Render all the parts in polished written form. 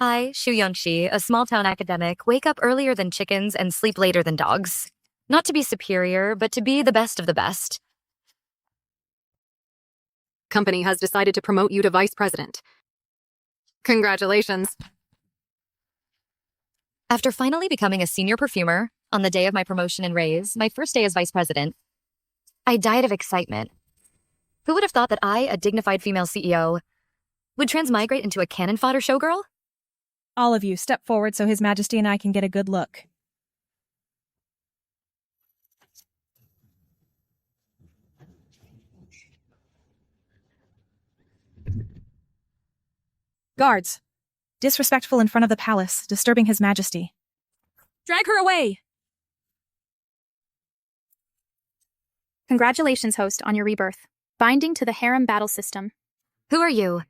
I, Shu Yonchi, a small-town academic, wake up earlier than chickens and sleep later than dogs. Not to be superior, but to be the best of the best. Company has decided to promote you to vice president. Congratulations. After finally becoming a senior perfumer, on the day of my promotion and raise, my first day as vice president, I died of excitement. Who would have thought that I, a dignified female CEO, would transmigrate into a cannon fodder showgirl? All of you, step forward so His Majesty and I can get a good look. Guards! Disrespectful in front of the palace, disturbing His Majesty. Drag her away! Congratulations, host, on your rebirth. Binding to the harem battle system. Who are you?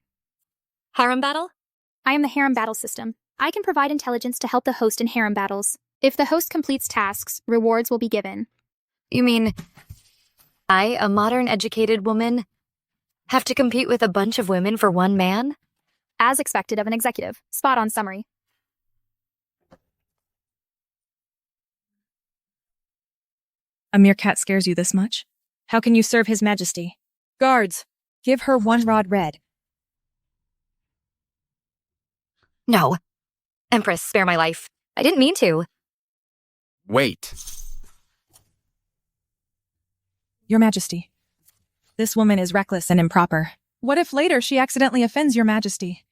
Harem battle? I am the harem battle system. I can provide intelligence to help the host in harem battles. If the host completes tasks, rewards will be given. You mean, I, a modern educated woman, have to compete with a bunch of women for one man? As expected of an executive. Spot on summary. A meerkat scares you this much? How can you serve His Majesty? Guards, give her 1 rod red. No. Empress, spare my life. I didn't mean to. Wait. Your Majesty, this woman is reckless and improper. What if later she accidentally offends Your Majesty?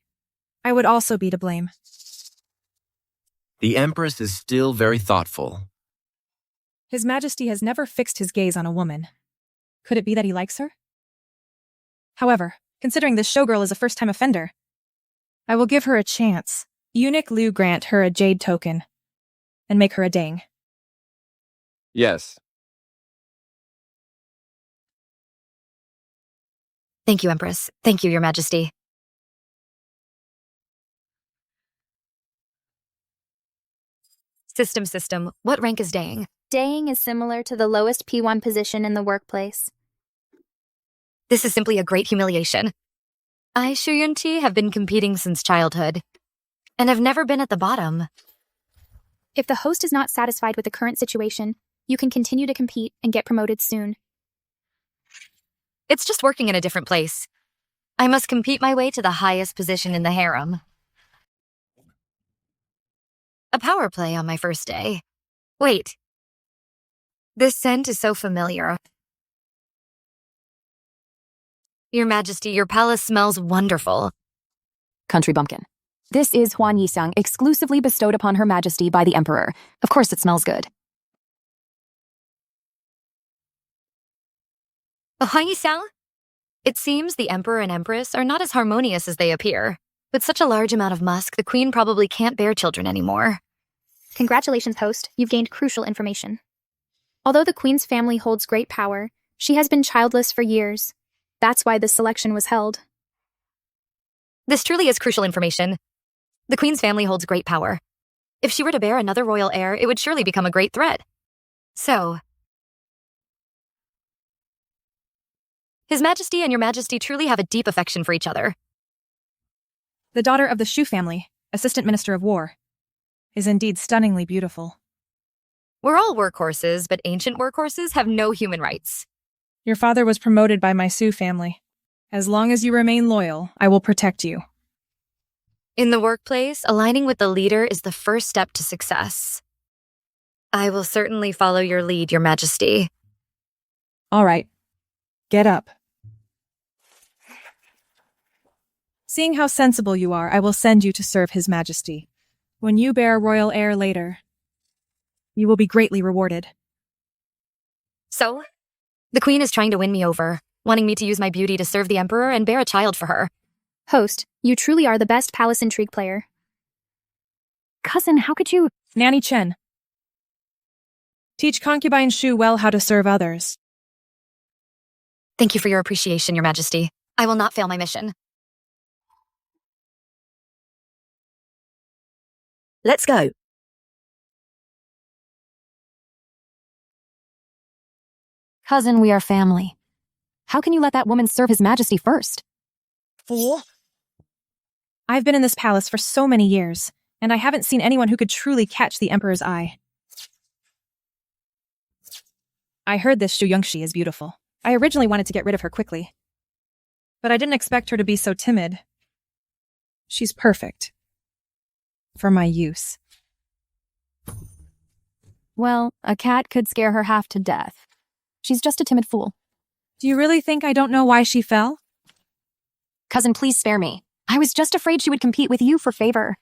I would also be to blame. The Empress is still very thoughtful. His Majesty has never fixed his gaze on a woman. Could it be that he likes her? However, considering this showgirl is a first-time offender, I will give her a chance. Eunuch Liu grant her a jade token and make her a dang. Yes. Thank you, Empress. Thank you, Your Majesty. System. What rank is Dang? Daying is similar to the lowest P1 position in the workplace. This is simply a great humiliation. I, Shu Yunti, have been competing since childhood, and have never been at the bottom. If the host is not satisfied with the current situation, you can continue to compete and get promoted soon. It's just working in a different place. I must compete my way to the highest position in the harem. A power play on my first day. Wait. This scent is so familiar. Your Majesty, your palace smells wonderful. Country bumpkin. This is Huan Yisang, exclusively bestowed upon Her Majesty by the Emperor. Of course it smells good. Huan Yisang? It seems the Emperor and Empress are not as harmonious as they appear. With such a large amount of musk, the Queen probably can't bear children anymore. Congratulations, host. You've gained crucial information. Although the Queen's family holds great power, she has been childless for years. That's why this selection was held. This truly is crucial information. The Queen's family holds great power. If she were to bear another royal heir, it would surely become a great threat. So, His Majesty and Your Majesty truly have a deep affection for each other. The daughter of the Shu family, Assistant Minister of War, is indeed stunningly beautiful. We're all workhorses, but ancient workhorses have no human rights. Your father was promoted by my Su family. As long as you remain loyal, I will protect you. In the workplace, aligning with the leader is the first step to success. I will certainly follow your lead, Your Majesty. All right. Get up. Seeing how sensible you are, I will send you to serve His Majesty. When you bear a royal heir later, you will be greatly rewarded. So, the Queen is trying to win me over, wanting me to use my beauty to serve the Emperor and bear a child for her. Host, you truly are the best palace intrigue player. Cousin, how could you— Nanny Chen. Teach concubine Shu well how to serve others. Thank you for your appreciation, Your Majesty. I will not fail my mission. Let's go. Cousin, we are family. How can you let that woman serve His Majesty first? 4. I've been in this palace for so many years, and I haven't seen anyone who could truly catch the Emperor's eye. I heard this Xu Yongxi is beautiful. I originally wanted to get rid of her quickly, but I didn't expect her to be so timid. She's perfect. For my use. Well, a cat could scare her half to death. She's just a timid fool. Do you really think I don't know why she fell? Cousin, please spare me. I was just afraid she would compete with you for favor.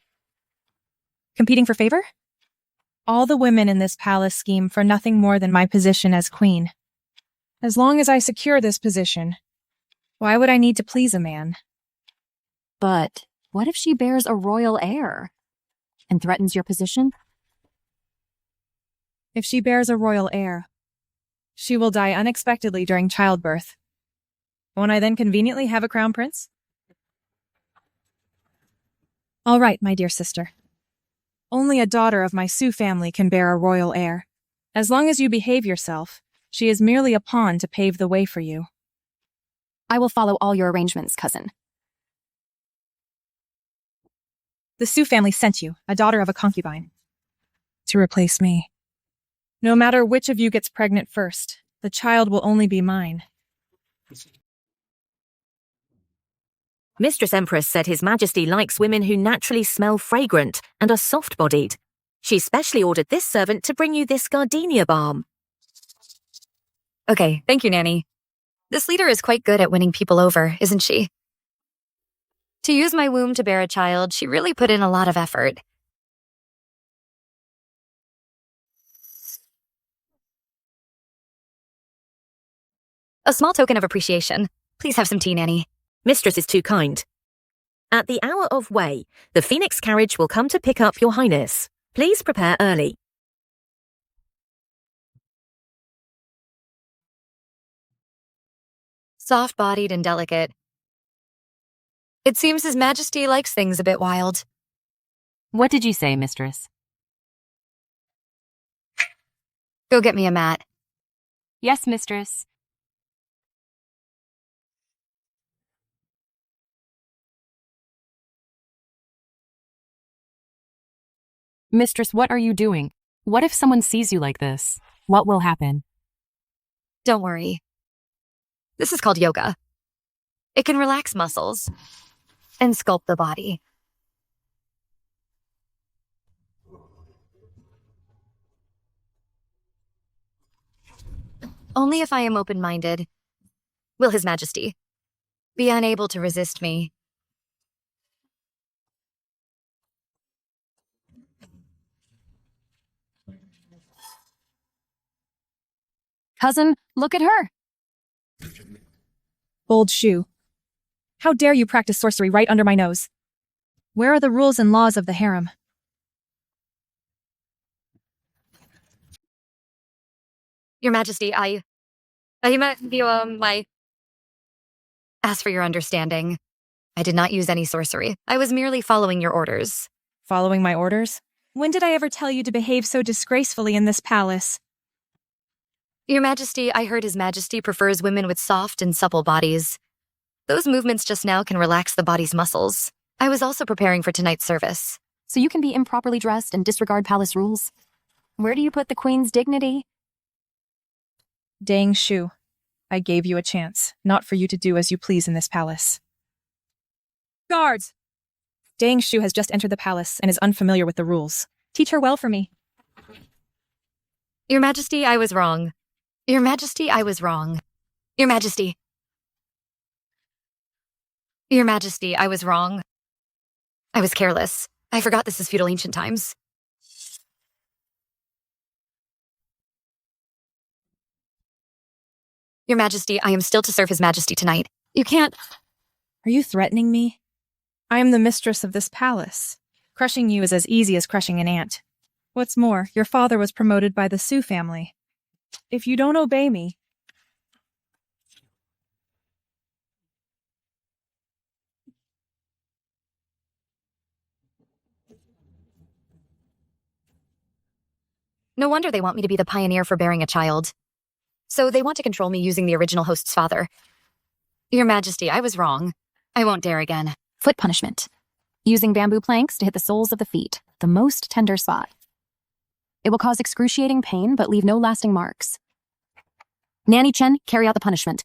Competing for favor? All the women in this palace scheme for nothing more than my position as queen. As long as I secure this position, why would I need to please a man? But what if she bears a royal heir and threatens your position? If she bears a royal heir, she will die unexpectedly during childbirth. Won't I then conveniently have a crown prince? All right, my dear sister. Only a daughter of my Su family can bear a royal heir. As long as you behave yourself, she is merely a pawn to pave the way for you. I will follow all your arrangements, cousin. The Su family sent you, a daughter of a concubine, to replace me. No matter which of you gets pregnant first, the child will only be mine. Mistress Empress said His Majesty likes women who naturally smell fragrant and are soft-bodied. She specially ordered this servant to bring you this gardenia balm. Okay, thank you, Nanny. This leader is quite good at winning people over, isn't she? To use my womb to bear a child, she really put in a lot of effort. A small token of appreciation. Please have some tea, Nanny. Mistress is too kind. At the hour of Wei, the Phoenix carriage will come to pick up your highness. Please prepare early. Soft-bodied and delicate. It seems His Majesty likes things a bit wild. What did you say, mistress? Go get me a mat. Yes, mistress. Mistress, what are you doing? What if someone sees you like this? What will happen? Don't worry. This is called yoga. It can relax muscles and sculpt the body. Only if I am open-minded will His Majesty be unable to resist me. Cousin, look at her. Bold Xu. How dare you practice sorcery right under my nose? Where are the rules and laws of the harem? Your Majesty, I ask for your understanding. I did not use any sorcery. I was merely following your orders. Following my orders? When did I ever tell you to behave so disgracefully in this palace? Your Majesty, I heard His Majesty prefers women with soft and supple bodies. Those movements just now can relax the body's muscles. I was also preparing for tonight's service. So you can be improperly dressed and disregard palace rules? Where do you put the queen's dignity? Dang Xu. I gave you a chance, not for you to do as you please in this palace. Guards! Dang Xu has just entered the palace and is unfamiliar with the rules. Teach her well for me. Your Majesty, I was wrong. Your Majesty, I was wrong. Your Majesty. Your Majesty, I was wrong. I was careless. I forgot this is feudal ancient times. Your Majesty, I am still to serve His Majesty tonight. You can't— Are you threatening me? I am the mistress of this palace. Crushing you is as easy as crushing an ant. What's more, your father was promoted by the Su family. If you don't obey me— No wonder they want me to be the pioneer for bearing a child. So they want to control me using the original host's father. Your Majesty, I was wrong. I won't dare again. Foot punishment. using bamboo planks to hit the soles of the feet, the most tender spot. It will cause excruciating pain but leave no lasting marks. Nanny Chen, carry out the punishment.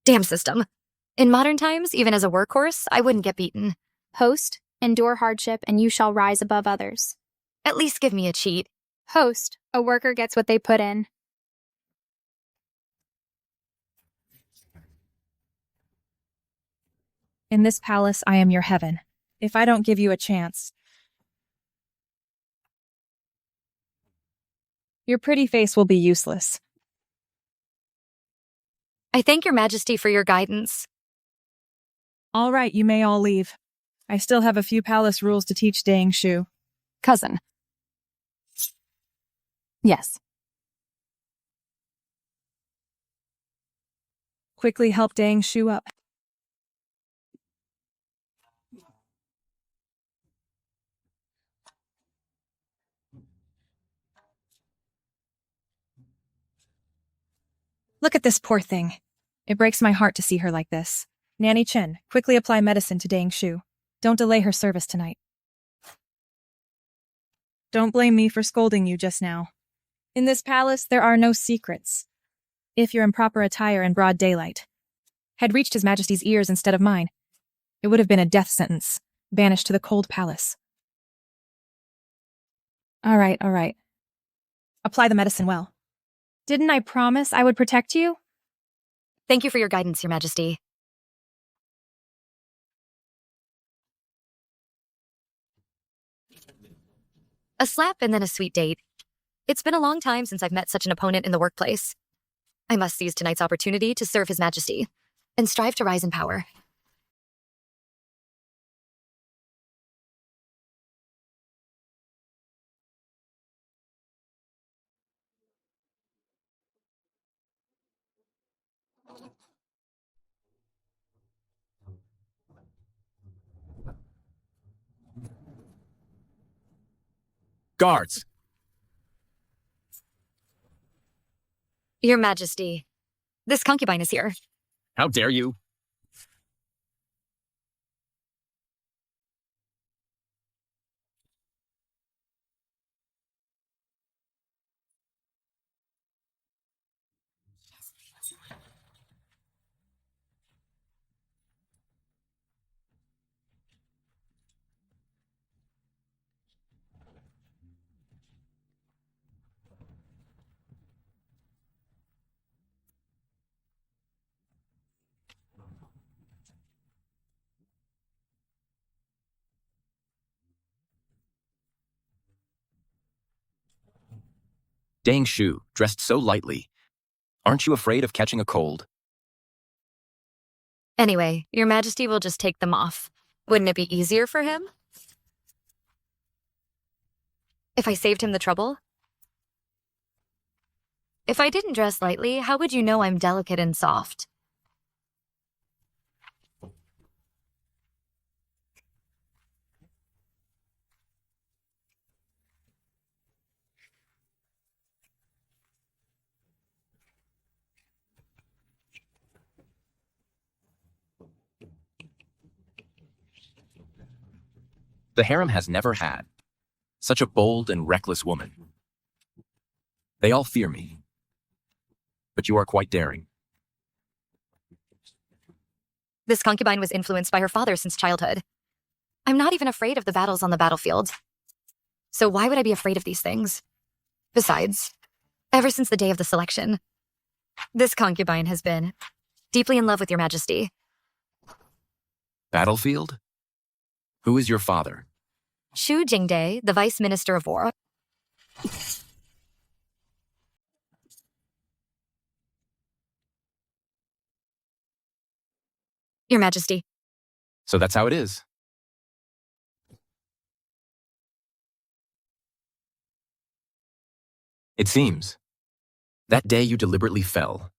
Damn system. In modern times, even as a workhorse, I wouldn't get beaten. Host, endure hardship and you shall rise above others. At least give me a cheat. Host, a worker gets what they put in. In this palace, I am your heaven. If I don't give you a chance, your pretty face will be useless. I thank your majesty for your guidance. All right, you may all leave. I still have a few palace rules to teach Dang Shu. Cousin. Yes. Quickly help Dang Shu up. Look at this poor thing. It breaks my heart to see her like this. Nanny Chen, quickly apply medicine to Dang Shu. Don't delay her service tonight. Don't blame me for scolding you just now. In this palace, there are no secrets. If your improper attire in broad daylight had reached His Majesty's ears instead of mine, it would have been a death sentence, banished to the cold palace. All right. Apply the medicine well. Didn't I promise I would protect you? Thank you for your guidance, your majesty. A slap and then a sweet date. It's been a long time since I've met such an opponent in the workplace. I must seize tonight's opportunity to serve His Majesty and strive to rise in power. Guards! Your Majesty, this concubine is here. How dare you? Dang Shu, dressed so lightly. Aren't you afraid of catching a cold? Anyway, your Majesty will just take them off. Wouldn't it be easier for him? If I saved him the trouble? If I didn't dress lightly, how would you know I'm delicate and soft? The harem has never had such a bold and reckless woman. They all fear me, but you are quite daring. This concubine was influenced by her father since childhood. I'm not even afraid of the battles on the battlefield. So why would I be afraid of these things? Besides, ever since the day of the selection, this concubine has been deeply in love with your Majesty. Battlefield? Who is your father? Xu Jingde, the Vice Minister of War. Your Majesty. So that's how it is. It seems. That day you deliberately fell.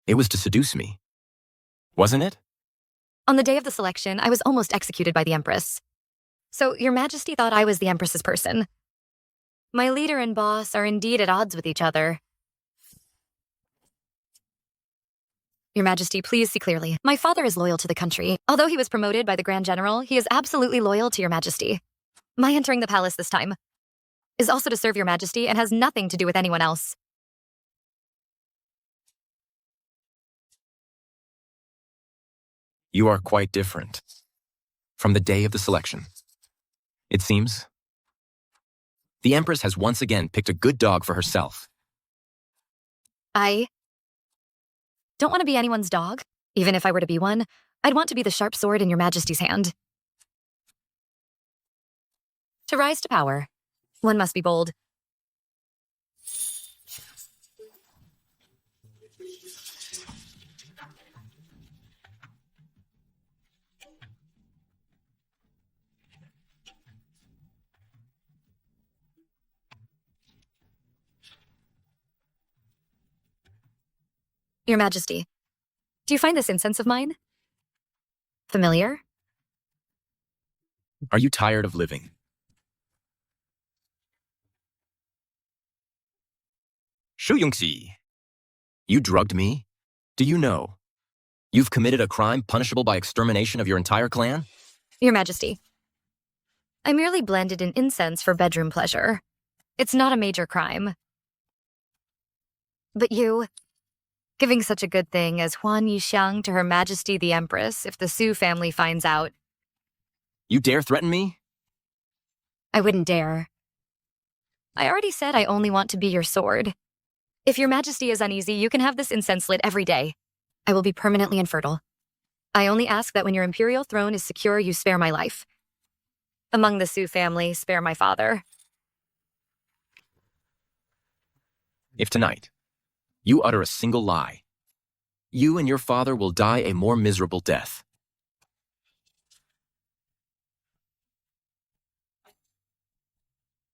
It was to seduce me. Wasn't it? On the day of the selection, I was almost executed by the Empress. So Your Majesty thought I was the Empress's person. My leader and boss are indeed at odds with each other. Your Majesty, please see clearly. My father is loyal to the country. Although he was promoted by the Grand General, he is absolutely loyal to Your Majesty. My entering the palace this time is also to serve Your Majesty and has nothing to do with anyone else. You are quite different from the day of the selection. It seems the Empress has once again picked a good dog for herself. I don't want to be anyone's dog. Even if I were to be one, I'd want to be the sharp sword in Your Majesty's hand. To rise to power, one must be bold. Your Majesty, do you find this incense of mine familiar? Are you tired of living? Shu Yongxi, you drugged me? Do you know you've committed a crime punishable by extermination of your entire clan? Your Majesty, I merely blended in incense for bedroom pleasure. It's not a major crime. But you, giving such a good thing as Huan Yixiang to Her Majesty the Empress if the Su family finds out. You dare threaten me? I wouldn't dare. I already said I only want to be your sword. If Your Majesty is uneasy, you can have this incense lit every day. I will be permanently infertile. I only ask that when your imperial throne is secure, you spare my life. Among the Su family, spare my father. If tonight you utter a single lie, you and your father will die a more miserable death.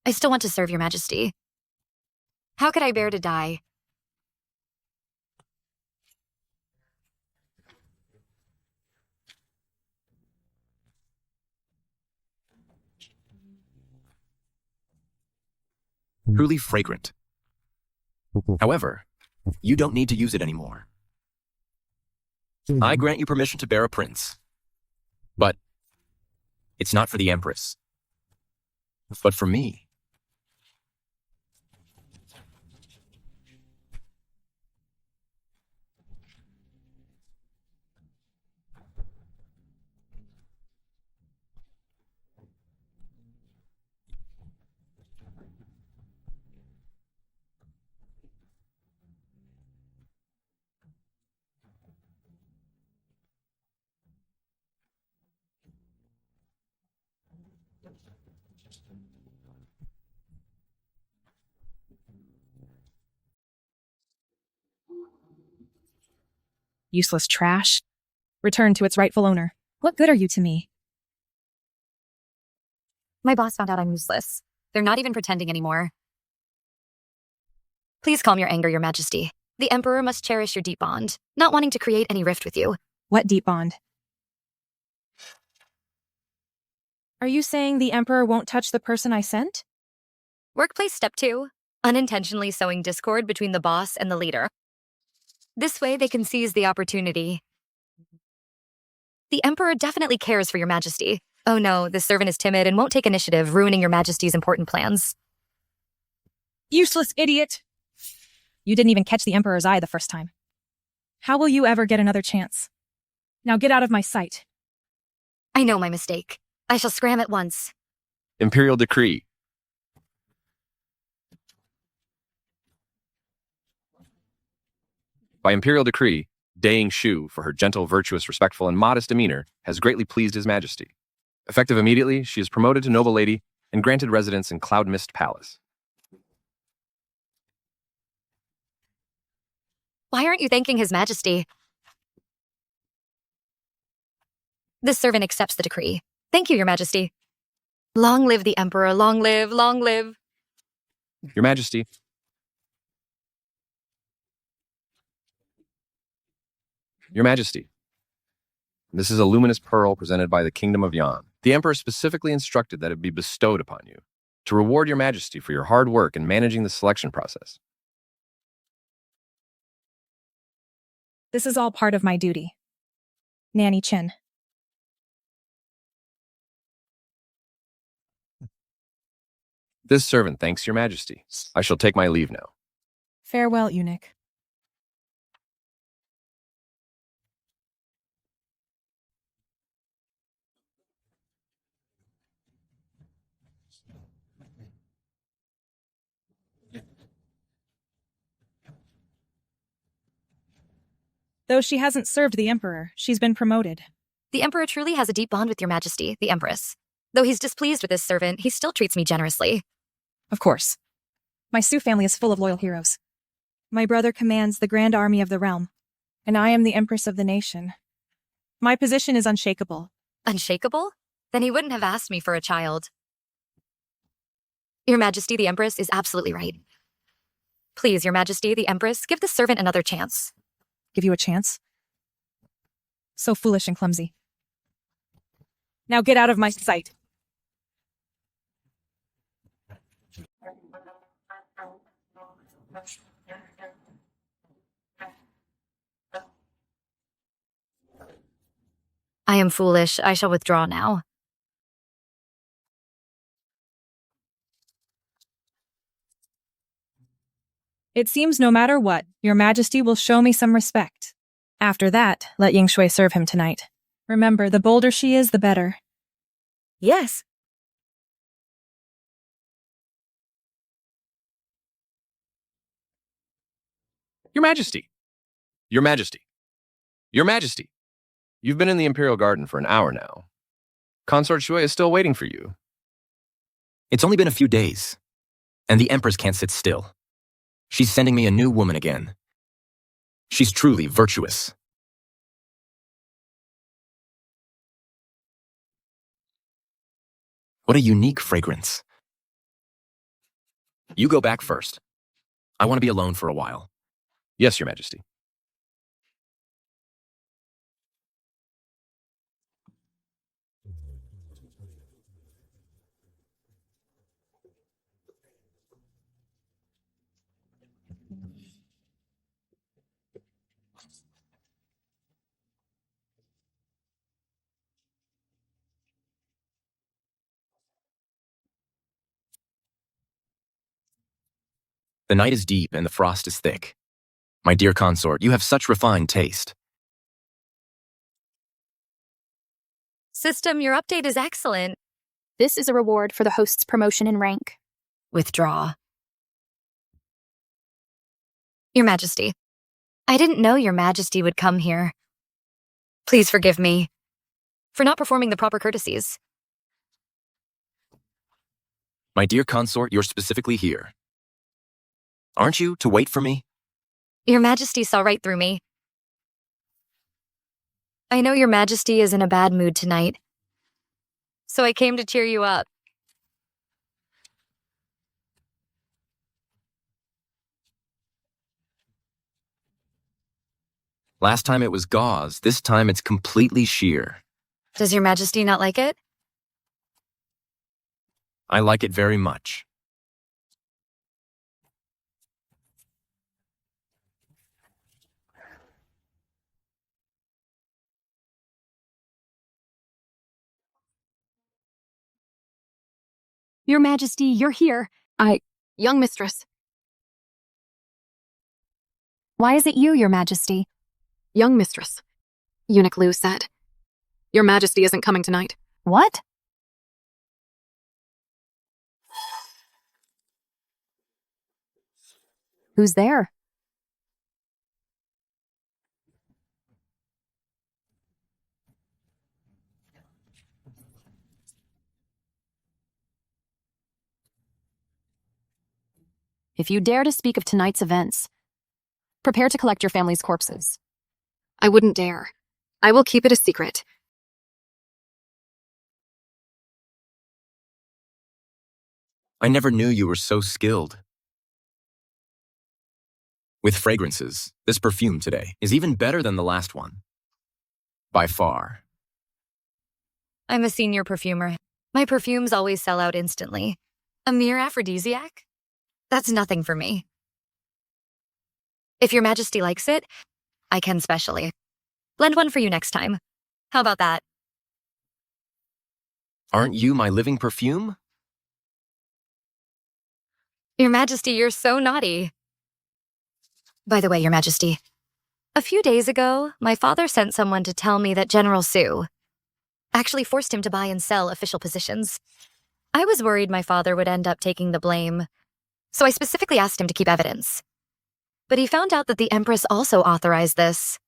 I still want to serve Your Majesty. How could I bear to die? Truly fragrant. However, you don't need to use it anymore. I grant you permission to bear a prince. But it's not for the Empress, but for me. Useless trash. Return to its rightful owner. What good are you to me? My boss found out I'm useless. They're not even pretending anymore. Please calm your anger, Your Majesty. The Emperor must cherish your deep bond, not wanting to create any rift with you. What deep bond? Are you saying the Emperor won't touch the person I sent? Workplace step 2, unintentionally sowing discord between the boss and the leader. This way they can seize the opportunity. The Emperor definitely cares for Your Majesty. Oh no, this servant is timid and won't take initiative, ruining Your Majesty's important plans. Useless idiot! You didn't even catch the Emperor's eye the first time. How will you ever get another chance? Now get out of my sight. I know my mistake. I shall scram at once. Imperial decree. By imperial decree, Daying Shu, for her gentle, virtuous, respectful, and modest demeanor, has greatly pleased His Majesty. Effective immediately, she is promoted to noble lady and granted residence in Cloud Mist Palace. Why aren't you thanking His Majesty? This servant accepts the decree. Thank you, Your Majesty. Long live the Emperor, long live, long live. Your Majesty. Your Majesty, this is a luminous pearl presented by the Kingdom of Yan. The Emperor specifically instructed that it be bestowed upon you to reward Your Majesty for your hard work in managing the selection process. This is all part of my duty. Nanny Chen. This servant thanks Your Majesty. I shall take my leave now. Farewell, eunuch. Though she hasn't served the Emperor, she's been promoted. The Emperor truly has a deep bond with Your Majesty, the Empress. Though he's displeased with his servant, he still treats me generously. Of course. My Su family is full of loyal heroes. My brother commands the Grand Army of the realm, and I am the Empress of the nation. My position is unshakable. Unshakable? Then he wouldn't have asked me for a child. Your Majesty, the Empress, is absolutely right. Please, Your Majesty, the Empress, give the servant another chance. Give you a chance? So foolish and clumsy. Now get out of my sight. I am foolish. I shall withdraw now. It seems no matter what, Your Majesty will show me some respect. After that, let Ying Shui serve him tonight. Remember, the bolder she is, the better. Yes. Your Majesty! Your Majesty! Your Majesty! You've been in the Imperial Garden for an hour now. Consort Shui is still waiting for you. It's only been a few days, and the Empress can't sit still. She's sending me a new woman again. She's truly virtuous. What a unique fragrance. You go back first. I want to be alone for a while. Yes, Your Majesty. The night is deep and the frost is thick. My dear consort, you have such refined taste. System, your update is excellent. This is a reward for the host's promotion in rank. Withdraw. Your Majesty, I didn't know Your Majesty would come here. Please forgive me for not performing the proper courtesies. My dear consort, you're specifically here. Aren't you to wait for me? Your Majesty saw right through me. I know Your Majesty is in a bad mood tonight, so I came to cheer you up. Last time it was gauze, this time it's completely sheer. Does Your Majesty not like it? I like it very much. Your Majesty, you're here. Young mistress. Why is it you, Your Majesty? Young mistress. Eunuch Lu said. Your Majesty isn't coming tonight. What? Who's there? If you dare to speak of tonight's events, prepare to collect your family's corpses. I wouldn't dare. I will keep it a secret. I never knew you were so skilled. With fragrances, this perfume today is even better than the last one. By far. I'm a senior perfumer. My perfumes always sell out instantly. A mere aphrodisiac? That's nothing for me. If Your Majesty likes it, I can specially. Blend one for you next time. How about that? Aren't you my living perfume? Your Majesty, you're so naughty. By the way, Your Majesty, a few days ago, my father sent someone to tell me that General Sue actually forced him to buy and sell official positions. I was worried my father would end up taking the blame, so I specifically asked him to keep evidence. But he found out that the Empress also authorized this.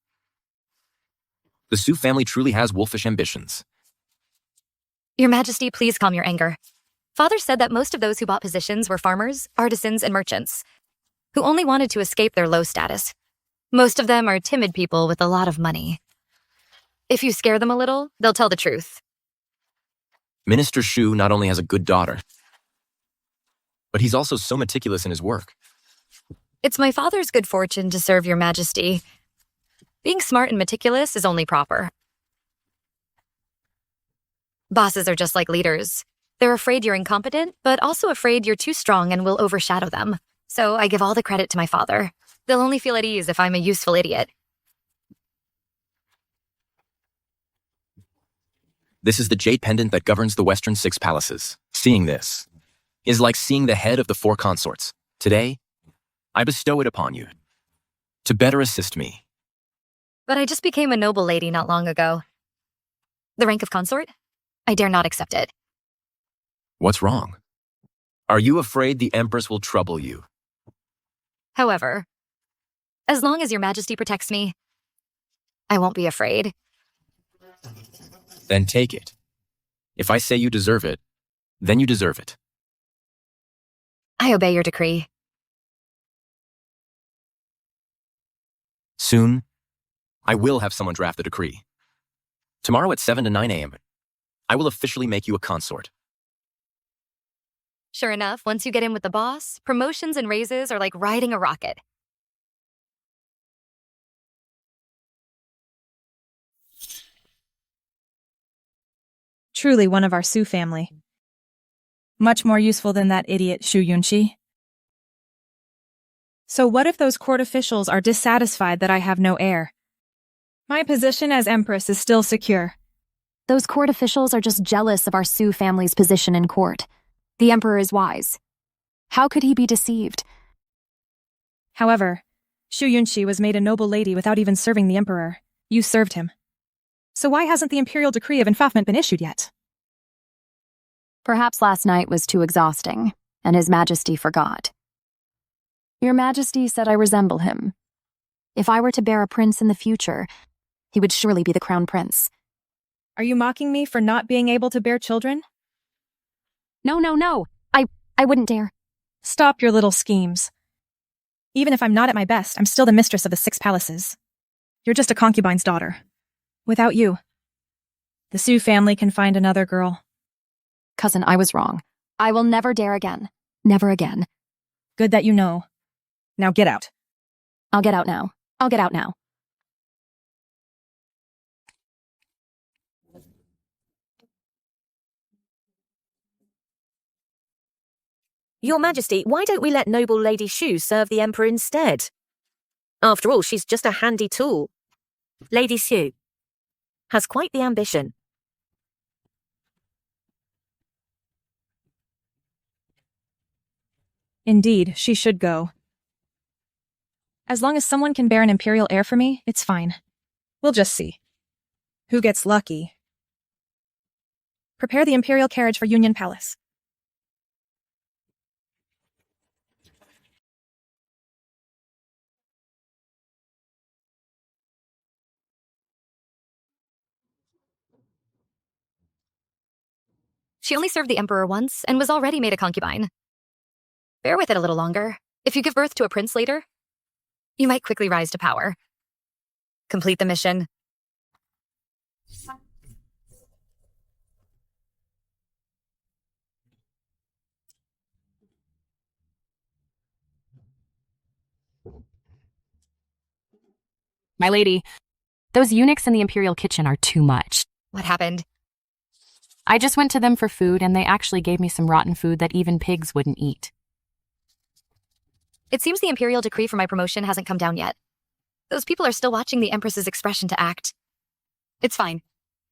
The Sue family truly has wolfish ambitions. Your Majesty, please calm your anger. Father said that most of those who bought positions were farmers, artisans, and merchants, who only wanted to escape their low status. Most of them are timid people with a lot of money. If you scare them a little, they'll tell the truth. Minister Shu not only has a good daughter, but he's also so meticulous in his work. It's my father's good fortune to serve Your Majesty. Being smart and meticulous is only proper. Bosses are just like leaders. They're afraid you're incompetent, but also afraid you're too strong and will overshadow them. So I give all the credit to my father. They'll only feel at ease if I'm a useful idiot. This is the jade pendant that governs the Western 6 palaces. Seeing this is like seeing the head of the 4 consorts. Today, I bestow it upon you to better assist me. But I just became a noble lady not long ago. The rank of consort? I dare not accept it. What's wrong? Are you afraid the Empress will trouble you? However, as long as Your Majesty protects me, I won't be afraid. Then take it. If I say you deserve it, then you deserve it. I obey your decree. Soon, I will have someone draft the decree. Tomorrow at 7 to 9 a.m., I will officially make you a consort. Sure enough, once you get in with the boss, promotions and raises are like riding a rocket. Truly one of our Sue family. Much more useful than that idiot Shu Yunqi. So what if those court officials are dissatisfied that I have no heir? My position as Empress is still secure. Those court officials are just jealous of our Sue family's position in court. The Emperor is wise. How could he be deceived? However, Shu Yunqi was made a noble lady without even serving the Emperor. You served him. So why hasn't the imperial decree of enfranchisement been issued yet? Perhaps last night was too exhausting, and His Majesty forgot. Your Majesty said I resemble him. If I were to bear a prince in the future, he would surely be the crown prince. Are you mocking me for not being able to bear children? No. I wouldn't dare. Stop your little schemes. Even if I'm not at my best, I'm still the mistress of the 6 palaces. You're just a concubine's daughter. Without you, the Sue family can find another girl. Cousin, I was wrong. I will never dare again. Never again. Good that you know. Now get out. I'll get out now. I'll get out now. Your Majesty, why don't we let noble Lady Shu serve the Emperor instead? After all, she's just a handy tool. Lady Shu has quite the ambition. Indeed, she should go. As long as someone can bear an imperial heir for me, it's fine. We'll just see. Who gets lucky? Prepare the imperial carriage for Union Palace. She only served the Emperor once and was already made a concubine. Bear with it a little longer. If you give birth to a prince later, you might quickly rise to power. Complete the mission. My lady, those eunuchs in the imperial kitchen are too much. What happened? I just went to them for food and they actually gave me some rotten food that even pigs wouldn't eat. It seems the imperial decree for my promotion hasn't come down yet. Those people are still watching the Empress's expression to act. It's fine.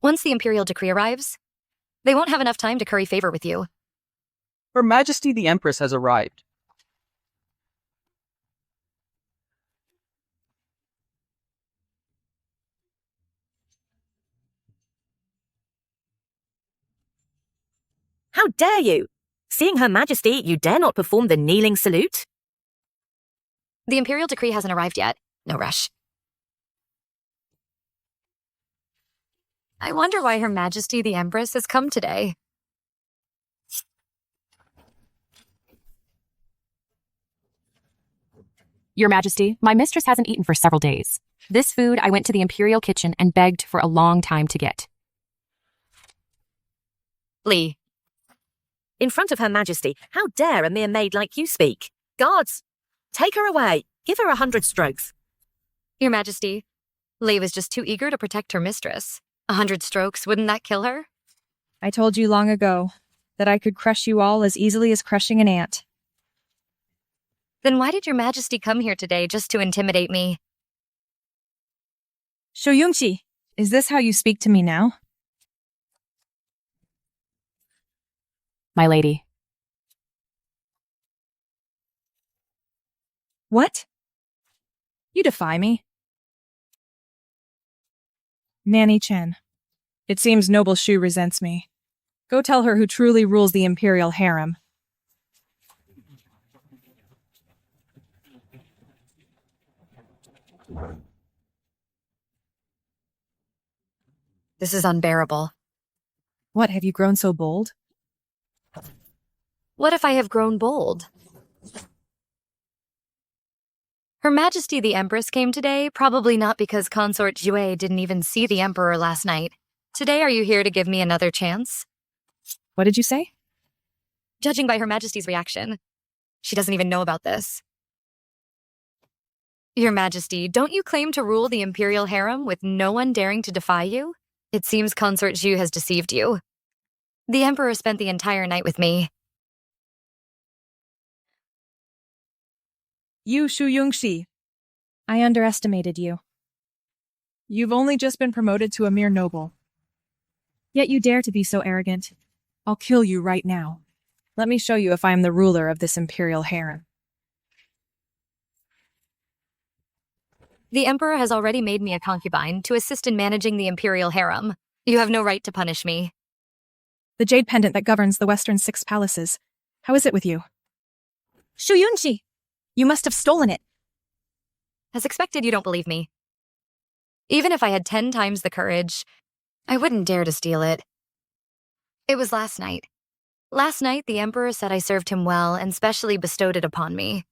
Once the imperial decree arrives, they won't have enough time to curry favor with you. Her Majesty the Empress has arrived. How dare you? Seeing Her Majesty, you dare not perform the kneeling salute? The imperial decree hasn't arrived yet. No rush. I wonder why Her Majesty the Empress has come today. Your Majesty, my mistress hasn't eaten for several days. This food I went to the imperial kitchen and begged for a long time to get. Lee. In front of Her Majesty, how dare a mere maid like you speak? Guards, take her away. Give her 100 strokes. Your Majesty, Lee was just too eager to protect her mistress. 100 strokes, wouldn't that kill her? I told you long ago that I could crush you all as easily as crushing an ant. Then why did Your Majesty come here today just to intimidate me? Shoyungshi, is this how you speak to me now? My lady. What? You defy me? Nanny Chen. It seems Noble Shu resents me. Go tell her who truly rules the imperial harem. This is unbearable. What, have you grown so bold? What if I have grown bold? Her Majesty the Empress came today, probably not because Consort Jue didn't even see the Emperor last night. Today, are you here to give me another chance? What did you say? Judging by Her Majesty's reaction, she doesn't even know about this. Your Majesty, don't you claim to rule the imperial harem with no one daring to defy you? It seems Consort Zhu has deceived you. The Emperor spent the entire night with me. You, Shoyungshi. I underestimated you. You've only just been promoted to a mere noble. Yet you dare to be so arrogant. I'll kill you right now. Let me show you if I am the ruler of this imperial harem. The Emperor has already made me a concubine to assist in managing the imperial harem. You have no right to punish me. The jade pendant that governs the western 6 palaces. How is it with you? Shoyunshi! You must have stolen it. As expected, you don't believe me. Even if I had 10 times the courage, I wouldn't dare to steal it. It was last night. Last night, the Emperor said I served him well and specially bestowed it upon me.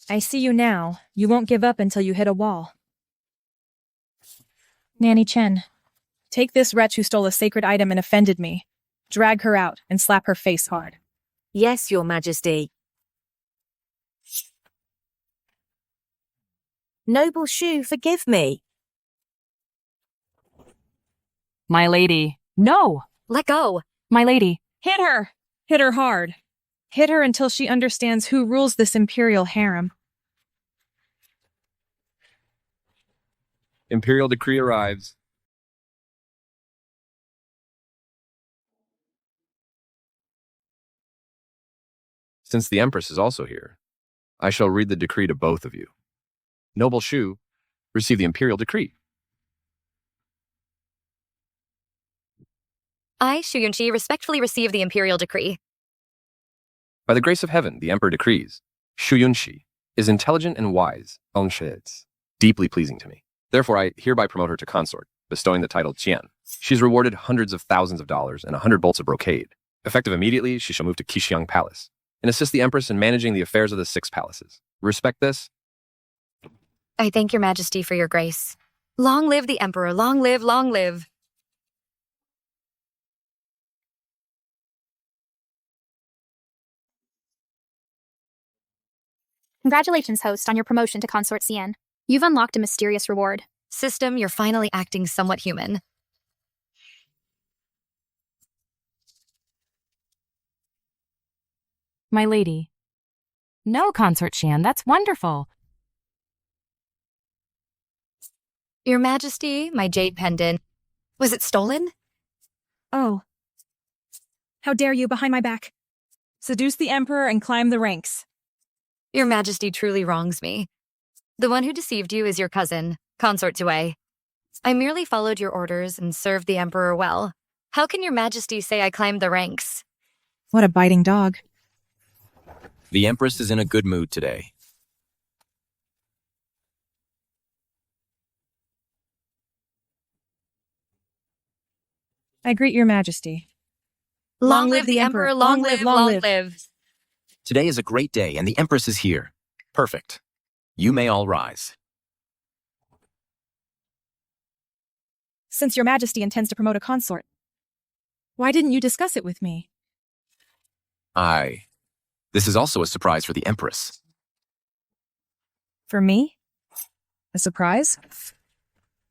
I see you now. You won't give up until you hit a wall. Nanny Chen, take this wretch who stole a sacred item and offended me. Drag her out and slap her face hard. Yes, Your Majesty. Noble Shu, forgive me. My lady. No! Let go! My lady. Hit her! Hit her hard. Hit her until she understands who rules this imperial harem. Imperial decree arrives. Since the Empress is also here, I shall read the decree to both of you. Noble Shu, receive the Imperial decree. I, Shu Yunchi, respectfully receive the imperial decree. By the grace of heaven, the Emperor decrees, Shu Yunshi is intelligent and wise, deeply pleasing to me. Therefore, I hereby promote her to consort, bestowing the title Qian. She is rewarded hundreds of thousands of dollars and 100 bolts of brocade. Effective immediately, she shall move to Qixiang Palace and assist the Empress in managing the affairs of the 6 palaces. Respect this? I thank your majesty for your grace. Long live the emperor, long live, long live. Congratulations, host, on your promotion to Consort CN. You've unlocked a mysterious reward. System, you're finally acting somewhat human. My lady. No, Consort Shan, that's wonderful. Your Majesty, my jade pendant. Was it stolen? Oh. How dare you behind my back? Seduce the Emperor and climb the ranks. Your Majesty truly wrongs me. The one who deceived you is your cousin, Consort Dowager. I merely followed your orders and served the Emperor well. How can your Majesty say I climbed the ranks? What a biting dog. The Empress is in a good mood today. I greet your Majesty. Long live the Emperor, long live, long live. Today is a great day and the Empress is here. Perfect. You may all rise. Since your Majesty intends to promote a consort, why didn't you discuss it with me? This is also a surprise for the Empress. For me? A surprise?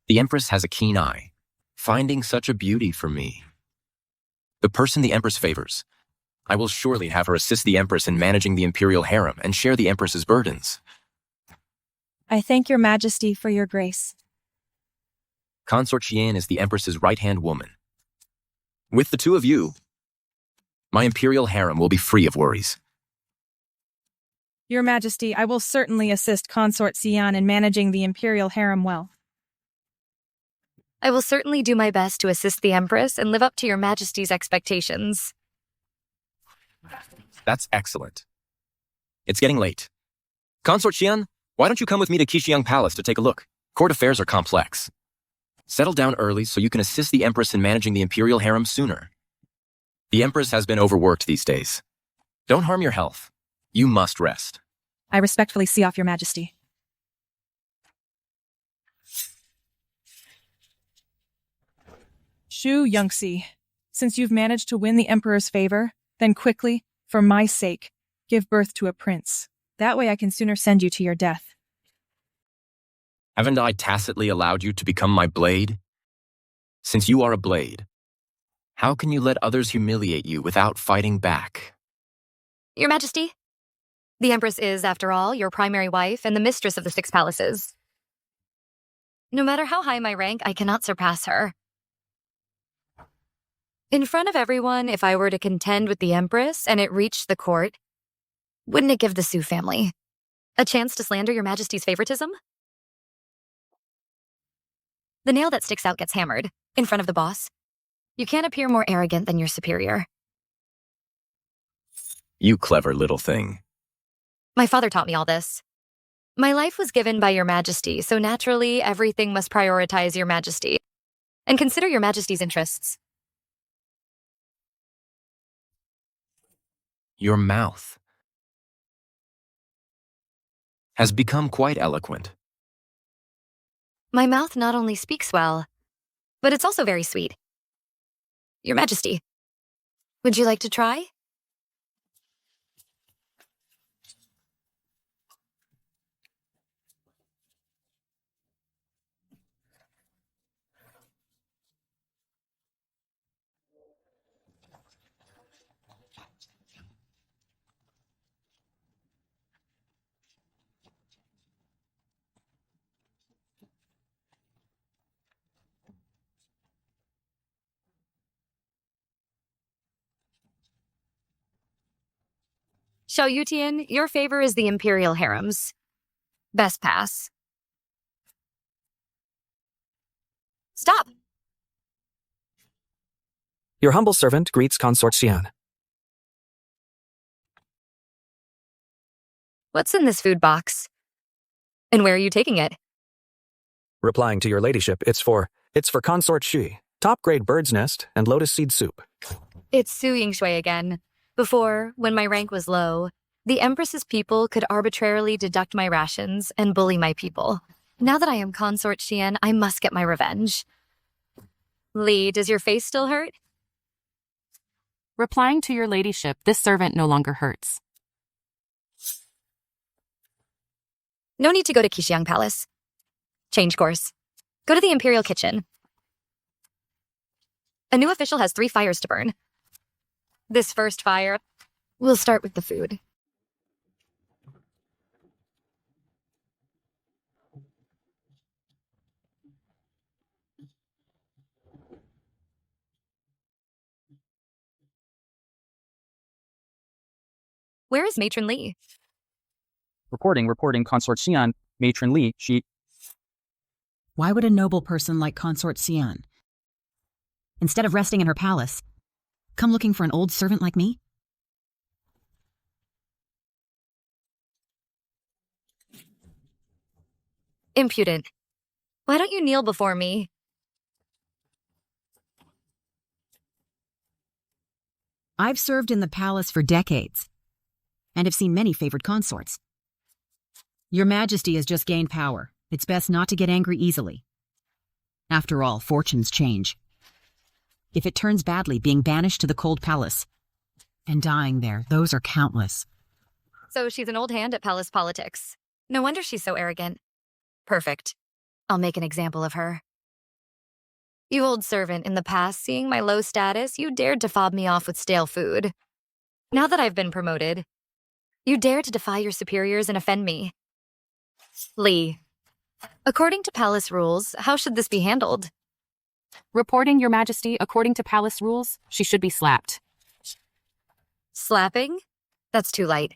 The Empress has a keen eye, finding such a beauty for me. The person the Empress favors. I will surely have her assist the Empress in managing the imperial harem and share the Empress's burdens. I thank your Majesty for your grace. Consort Xian is the Empress's right-hand woman. With the two of you, my imperial harem will be free of worries. Your Majesty, I will certainly assist Consort Xian in managing the imperial harem well. I will certainly do my best to assist the Empress and live up to your Majesty's expectations. That's excellent. It's getting late. Consort Xian, why don't you come with me to Qixiang Palace to take a look? Court affairs are complex. Settle down early so you can assist the Empress in managing the imperial harem sooner. The Empress has been overworked these days. Don't harm your health. You must rest. I respectfully see off your Majesty. Shu Yongxi, since you've managed to win the Emperor's favor, then quickly, for my sake, give birth to a prince. That way I can sooner send you to your death. Haven't I tacitly allowed you to become my blade? Since you are a blade, how can you let others humiliate you without fighting back? Your Majesty, the Empress is, after all, your primary wife and the mistress of the 6 palaces. No matter how high my rank, I cannot surpass her. In front of everyone, if I were to contend with the Empress and it reached the court, wouldn't it give the Su family a chance to slander your Majesty's favoritism? The nail that sticks out gets hammered in front of the boss. You can't appear more arrogant than your superior. You clever little thing. My father taught me all this. My life was given by your Majesty, so naturally everything must prioritize your Majesty and consider your Majesty's interests. Your mouth has become quite eloquent. My mouth not only speaks well, but it's also very sweet. Your Majesty, would you like to try? Xiao Yutian, your favor is the imperial harems. Best pass. Stop! Your humble servant greets Consort Xian. What's in this food box? And where are you taking it? Replying to your ladyship, it's for Consort Xu, top-grade bird's nest and lotus seed soup. It's Su Yingshui again. Before, when my rank was low, the Empress's people could arbitrarily deduct my rations and bully my people. Now that I am Consort Xian, I must get my revenge. Li, does your face still hurt? Replying to your ladyship, this servant no longer hurts. No need to go to Qixiang Palace. Change course. Go to the imperial kitchen. A new official has 3 fires to burn. This first fire, we'll start with the food. Where is Matron Li? Reporting, Consort Xian, Matron Li, she... Why would a noble person like Consort Xian, instead of resting in her palace, come looking for an old servant like me? Impudent. Why don't you kneel before me? I've served in the palace for decades, and have seen many favored consorts. Your Majesty has just gained power. It's best not to get angry easily. After all, fortunes change. If it turns badly, being banished to the cold palace and dying there, those are countless. So she's an old hand at palace politics. No wonder she's so arrogant. Perfect. I'll make an example of her. You old servant, in the past, seeing my low status, you dared to fob me off with stale food. Now that I've been promoted, you dare to defy your superiors and offend me. Li, according to palace rules, how should this be handled? Reporting, Your Majesty, according to palace rules, she should be slapped. Slapping? That's too light.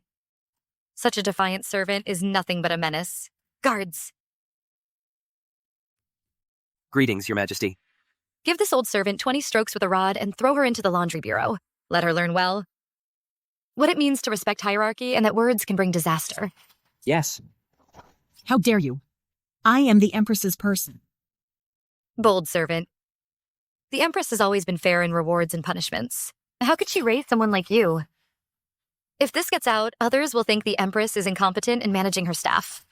Such a defiant servant is nothing but a menace. Guards! Greetings, Your Majesty. Give this old servant 20 strokes with a rod and throw her into the laundry bureau. Let her learn well what it means to respect hierarchy and that words can bring disaster. Yes. How dare you? I am the Empress's person. Bold servant. The Empress has always been fair in rewards and punishments. How could she raise someone like you? If this gets out, others will think the Empress is incompetent in managing her staff.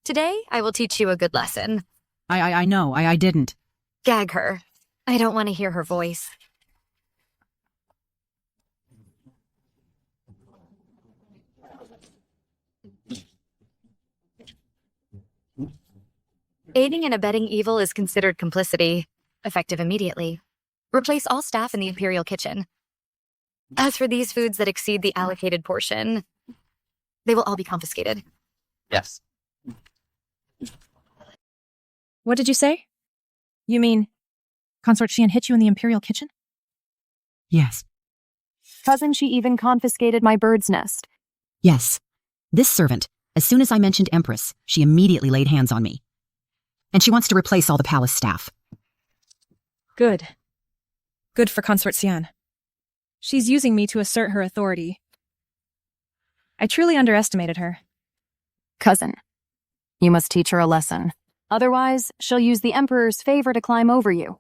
Today, I will teach you a good lesson. I know, I didn't. Gag her. I don't want to hear her voice. Aiding and abetting evil is considered complicity, effective immediately. Replace all staff in the imperial kitchen. As for these foods that exceed the allocated portion, they will all be confiscated. Yes. What did you say? You mean Consort Xian hit you in the imperial kitchen? Yes. Cousin, she even confiscated my bird's nest. Yes. This servant, as soon as I mentioned Empress, she immediately laid hands on me. And she wants to replace all the palace staff. Good. Good for Consort Xian. She's using me to assert her authority. I truly underestimated her. Cousin, you must teach her a lesson. Otherwise, she'll use the Emperor's favor to climb over you.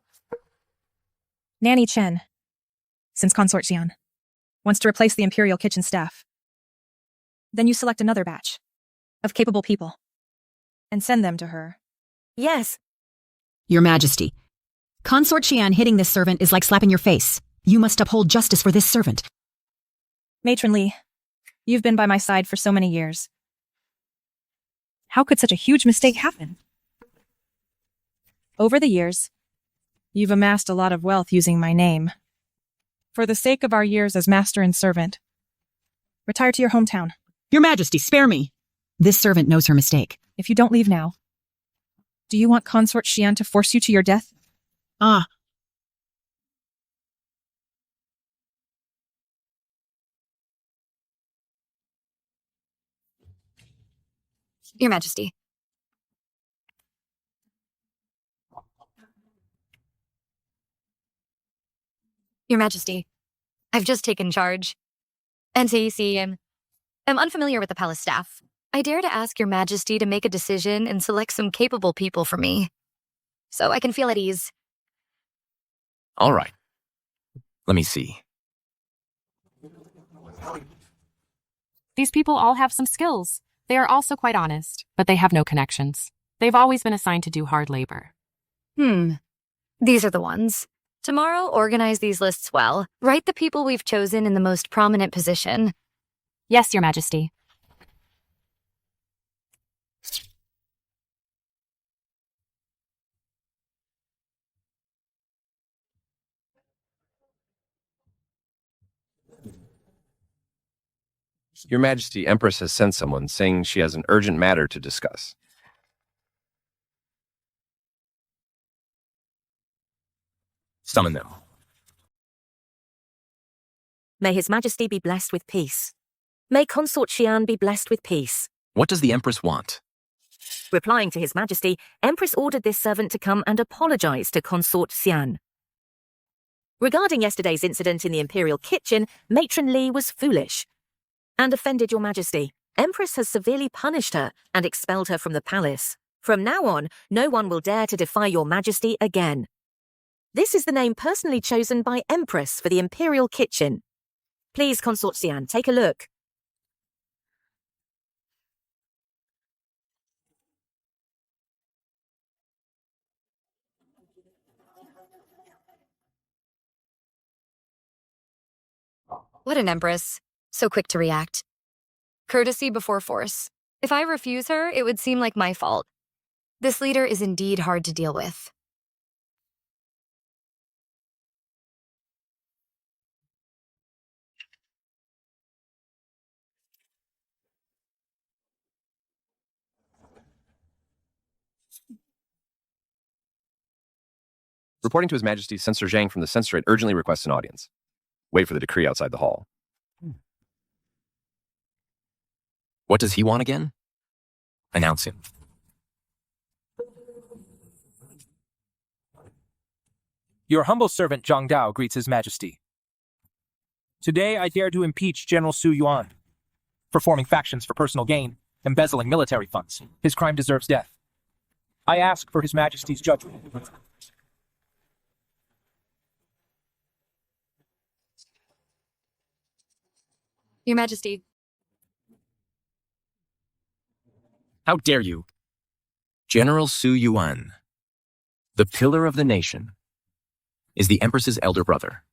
Nanny Chen, since Consort Xian, wants to replace the imperial kitchen staff. Then you select another batch of capable people and send them to her. Yes. Your Majesty, Consort Xian hitting this servant is like slapping your face. You must uphold justice for this servant. Matron Li, you've been by my side for so many years. How could such a huge mistake happen? Over the years, you've amassed a lot of wealth using my name. For the sake of our years as master and servant, retire to your hometown. Your Majesty, spare me. This servant knows her mistake. If you don't leave now, do you want Consort Xian to force you to your death? Ah. Your Majesty. Your Majesty, I've just taken charge. NCC, am unfamiliar with the palace staff. I dare to ask Your Majesty to make a decision and select some capable people for me, so I can feel at ease. All right. Let me see. These people all have some skills. They are also quite honest, but they have no connections. They've always been assigned to do hard labor. These are the ones. Tomorrow, organize these lists well. Write the people we've chosen in the most prominent position. Yes, Your Majesty. Your Majesty, Empress has sent someone saying she has an urgent matter to discuss. Summon them. May His Majesty be blessed with peace. May Consort Xian be blessed with peace. What does the Empress want? Replying to His Majesty, Empress ordered this servant to come and apologize to Consort Xian. Regarding yesterday's incident in the imperial kitchen, Matron Li was foolish and offended Your Majesty. Empress has severely punished her and expelled her from the palace. From now on, no one will dare to defy Your Majesty again. This is the name personally chosen by Empress for the imperial kitchen. Please, Consort Xian, take a look. What an empress. So quick to react. Courtesy before force. If I refuse her, it would seem like my fault. This leader is indeed hard to deal with. Reporting to His Majesty, Censor Zhang from the Censorate urgently requests an audience. Wait for the decree outside the hall. What does he want again? Announce him. Your humble servant Zhang Dao greets His Majesty. Today I dare to impeach General Su Yuan for forming factions for personal gain, embezzling military funds. His crime deserves death. I ask for His Majesty's judgment. Your Majesty. How dare you? General Su Yuan, the pillar of the nation, is the Empress's elder brother,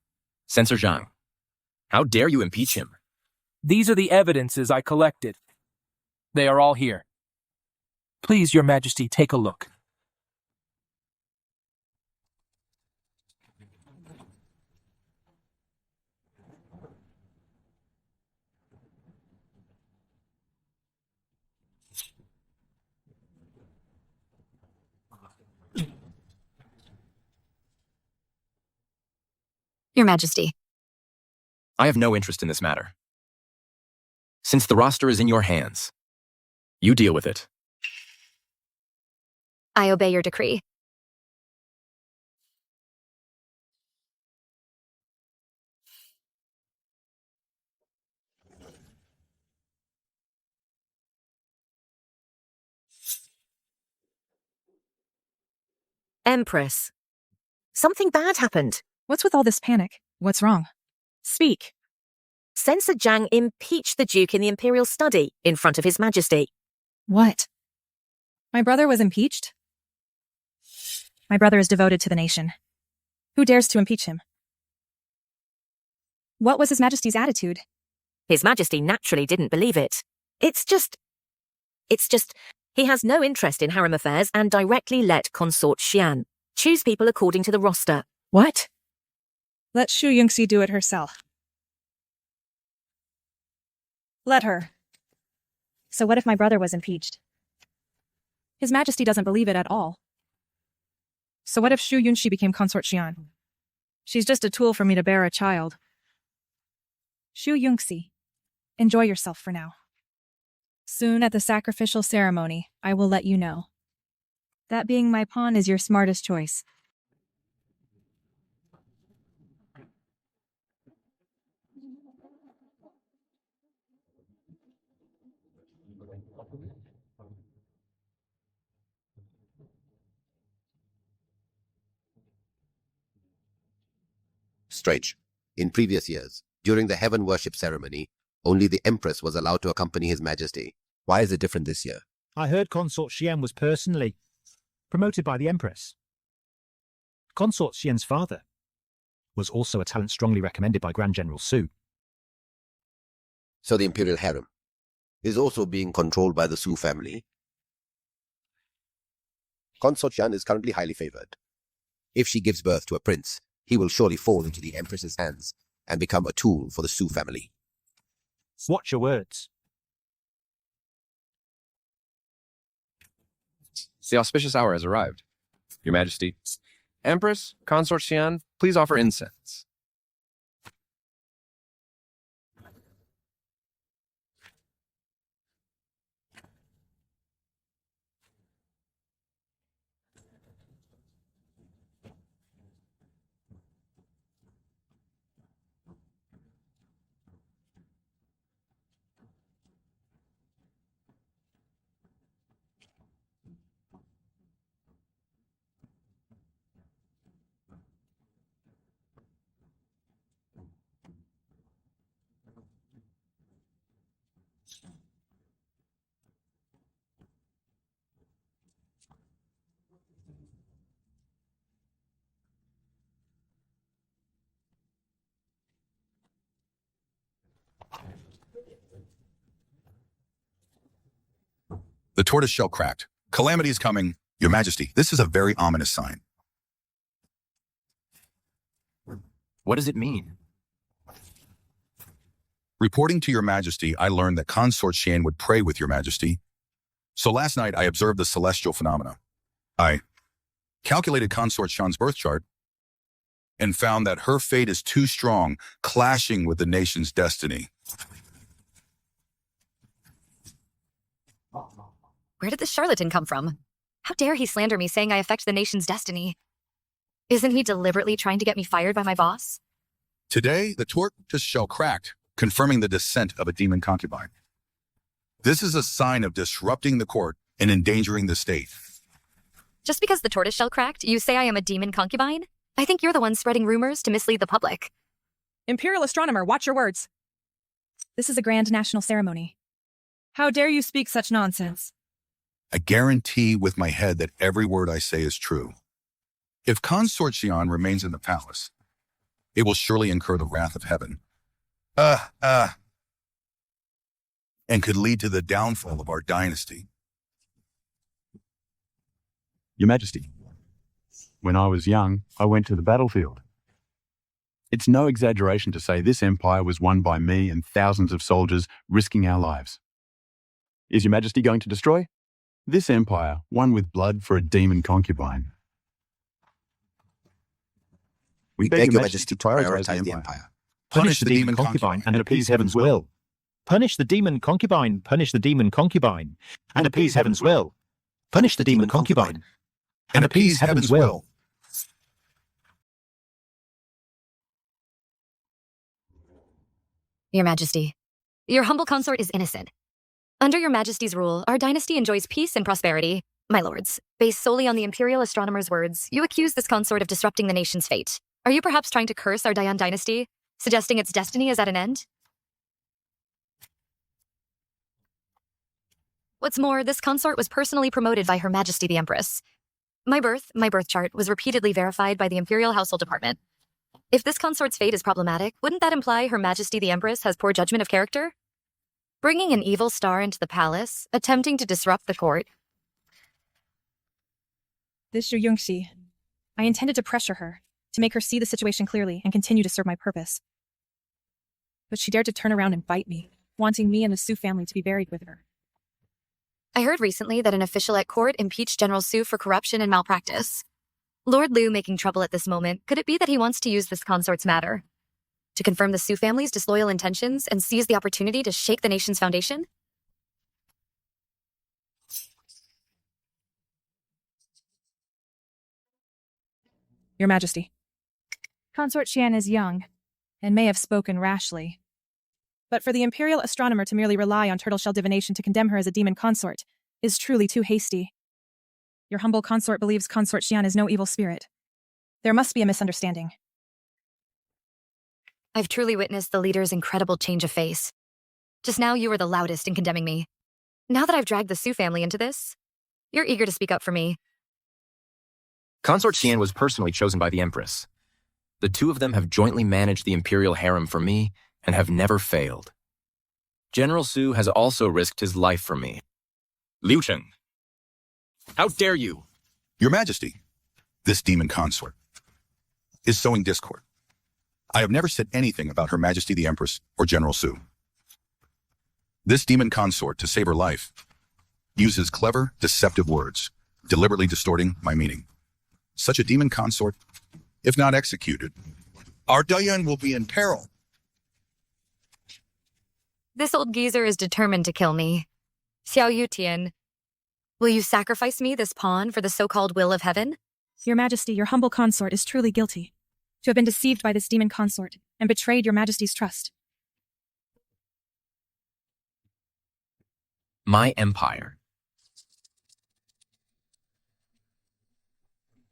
Censor Zhang. How dare you impeach him? These are the evidences I collected. They are all here. Please, Your Majesty, take a look. Your Majesty. I have no interest in this matter. Since the roster is in your hands, you deal with it. I obey your decree. Empress. Something bad happened. What's with all this panic? What's wrong? Speak. Censor Zhang impeached the Duke in the imperial study in front of His Majesty. What? My brother was impeached? My brother is devoted to the nation. Who dares to impeach him? What was His Majesty's attitude? His Majesty naturally didn't believe it. It's just, he has no interest in harem affairs and directly let Consort Xian choose people according to the roster. What? Let Shu Yingxi do it herself. Let her. So what if my brother was impeached? His Majesty doesn't believe it at all. So what if Shu Yunxi became Consort Xian? She's just a tool for me to bear a child. Shu Yunxi, enjoy yourself for now. Soon at the sacrificial ceremony, I will let you know. That being my pawn is your smartest choice. Strange. In previous years, during the heaven worship ceremony, only the Empress was allowed to accompany His Majesty. Why is it different this year? I heard Consort Xian was personally promoted by the Empress. Consort Xian's father was also a talent strongly recommended by Grand General Su. So the imperial harem is also being controlled by the Su family. Consort Xian is currently highly favored. If she gives birth to a prince, he will surely fall into the Empress's hands and become a tool for the Su family. Watch your words. The auspicious hour has arrived. Your Majesty. Empress, Consort Xian, please offer incense. The tortoise shell cracked. Calamity is coming. Your Majesty, this is a very ominous sign. What does it mean? Reporting to Your Majesty, I learned that Consort Xian would pray with Your Majesty. So last night, I observed the celestial phenomena. I calculated Consort Xian's birth chart and found that her fate is too strong, clashing with the nation's destiny. Where did this charlatan come from? How dare he slander me saying I affect the nation's destiny? Isn't he deliberately trying to get me fired by my boss? Today, the tortoise shell cracked, confirming the descent of a demon concubine. This is a sign of disrupting the court and endangering the state. Just because the tortoise shell cracked, you say I am a demon concubine? I think you're the one spreading rumors to mislead the public. Imperial astronomer, watch your words. This is a grand national ceremony. How dare you speak such nonsense? I guarantee with my head that every word I say is true. If Consort Xian remains in the palace, it will surely incur the wrath of heaven. And could lead to the downfall of our dynasty. Your Majesty, when I was young, I went to the battlefield. It's no exaggeration to say this empire was won by me and thousands of soldiers risking our lives. Is Your Majesty going to destroy this empire, won with blood for a demon concubine? We beg Your Majesty to prioritize the empire. Punish the demon concubine and appease heaven's will. Punish the demon concubine, punish the demon concubine, and appease heaven's will. Punish the demon concubine, and appease heaven's will. Your Majesty, your humble consort is innocent. Under Your Majesty's rule, our dynasty enjoys peace and prosperity. My lords, based solely on the imperial astronomer's words, you accuse this consort of disrupting the nation's fate. Are you perhaps trying to curse our Dayan dynasty, suggesting its destiny is at an end? What's more, this consort was personally promoted by Her Majesty the Empress. My birth chart, was repeatedly verified by the Imperial Household Department. If this consort's fate is problematic, wouldn't that imply Her Majesty the Empress has poor judgment of character? Bringing an evil star into the palace, attempting to disrupt the court. This Zhu Yongxi. I intended to pressure her, to make her see the situation clearly and continue to serve my purpose. But she dared to turn around and bite me, wanting me and the Su family to be buried with her. I heard recently that an official at court impeached General Su for corruption and malpractice. Lord Liu making trouble at this moment, could it be that he wants to use this consort's matter to confirm the Su family's disloyal intentions and seize the opportunity to shake the nation's foundation? Your Majesty, Consort Xian is young, and may have spoken rashly. But for the Imperial astronomer to merely rely on turtle-shell divination to condemn her as a demon consort is truly too hasty. Your humble consort believes Consort Xian is no evil spirit. There must be a misunderstanding. I've truly witnessed the leader's incredible change of face. Just now you were the loudest in condemning me. Now that I've dragged the Su family into this, you're eager to speak up for me. Consort Xian was personally chosen by the Empress. The two of them have jointly managed the imperial harem for me and have never failed. General Su has also risked his life for me. Liu Cheng, how dare you? Your Majesty, this demon consort is sowing discord. I have never said anything about Her Majesty the Empress or General Su. This demon consort, to save her life, uses clever, deceptive words, deliberately distorting my meaning. Such a demon consort, if not executed, our Dayan will be in peril. This old geezer is determined to kill me. Xiao Yutian, will you sacrifice me, this pawn, for the so-called will of heaven? Your Majesty, your humble consort is truly guilty to have been deceived by this demon consort and betrayed your Majesty's trust. My empire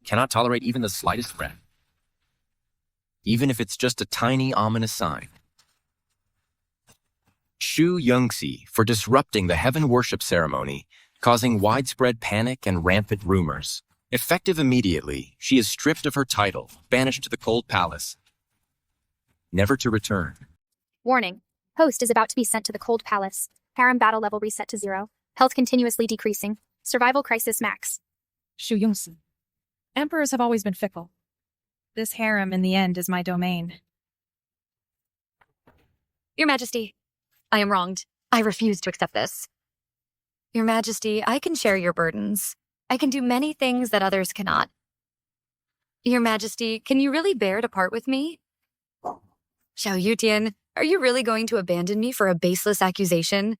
cannot tolerate even the slightest threat, even if it's just a tiny ominous sign. Shu Yongxi for disrupting the heaven worship ceremony, causing widespread panic and rampant rumors. Effective immediately, she is stripped of her title, banished to the cold palace, never to return. Warning. Host is about to be sent to the cold palace. Harem battle level reset to 0. Health continuously decreasing. Survival crisis max. Shu Yongxi. Emperors have always been fickle. This harem, in the end, is my domain. Your Majesty, I am wronged. I refuse to accept this. Your Majesty, I can share your burdens. I can do many things that others cannot. Your Majesty, can you really bear to part with me? Xiao Yutian, are you really going to abandon me for a baseless accusation?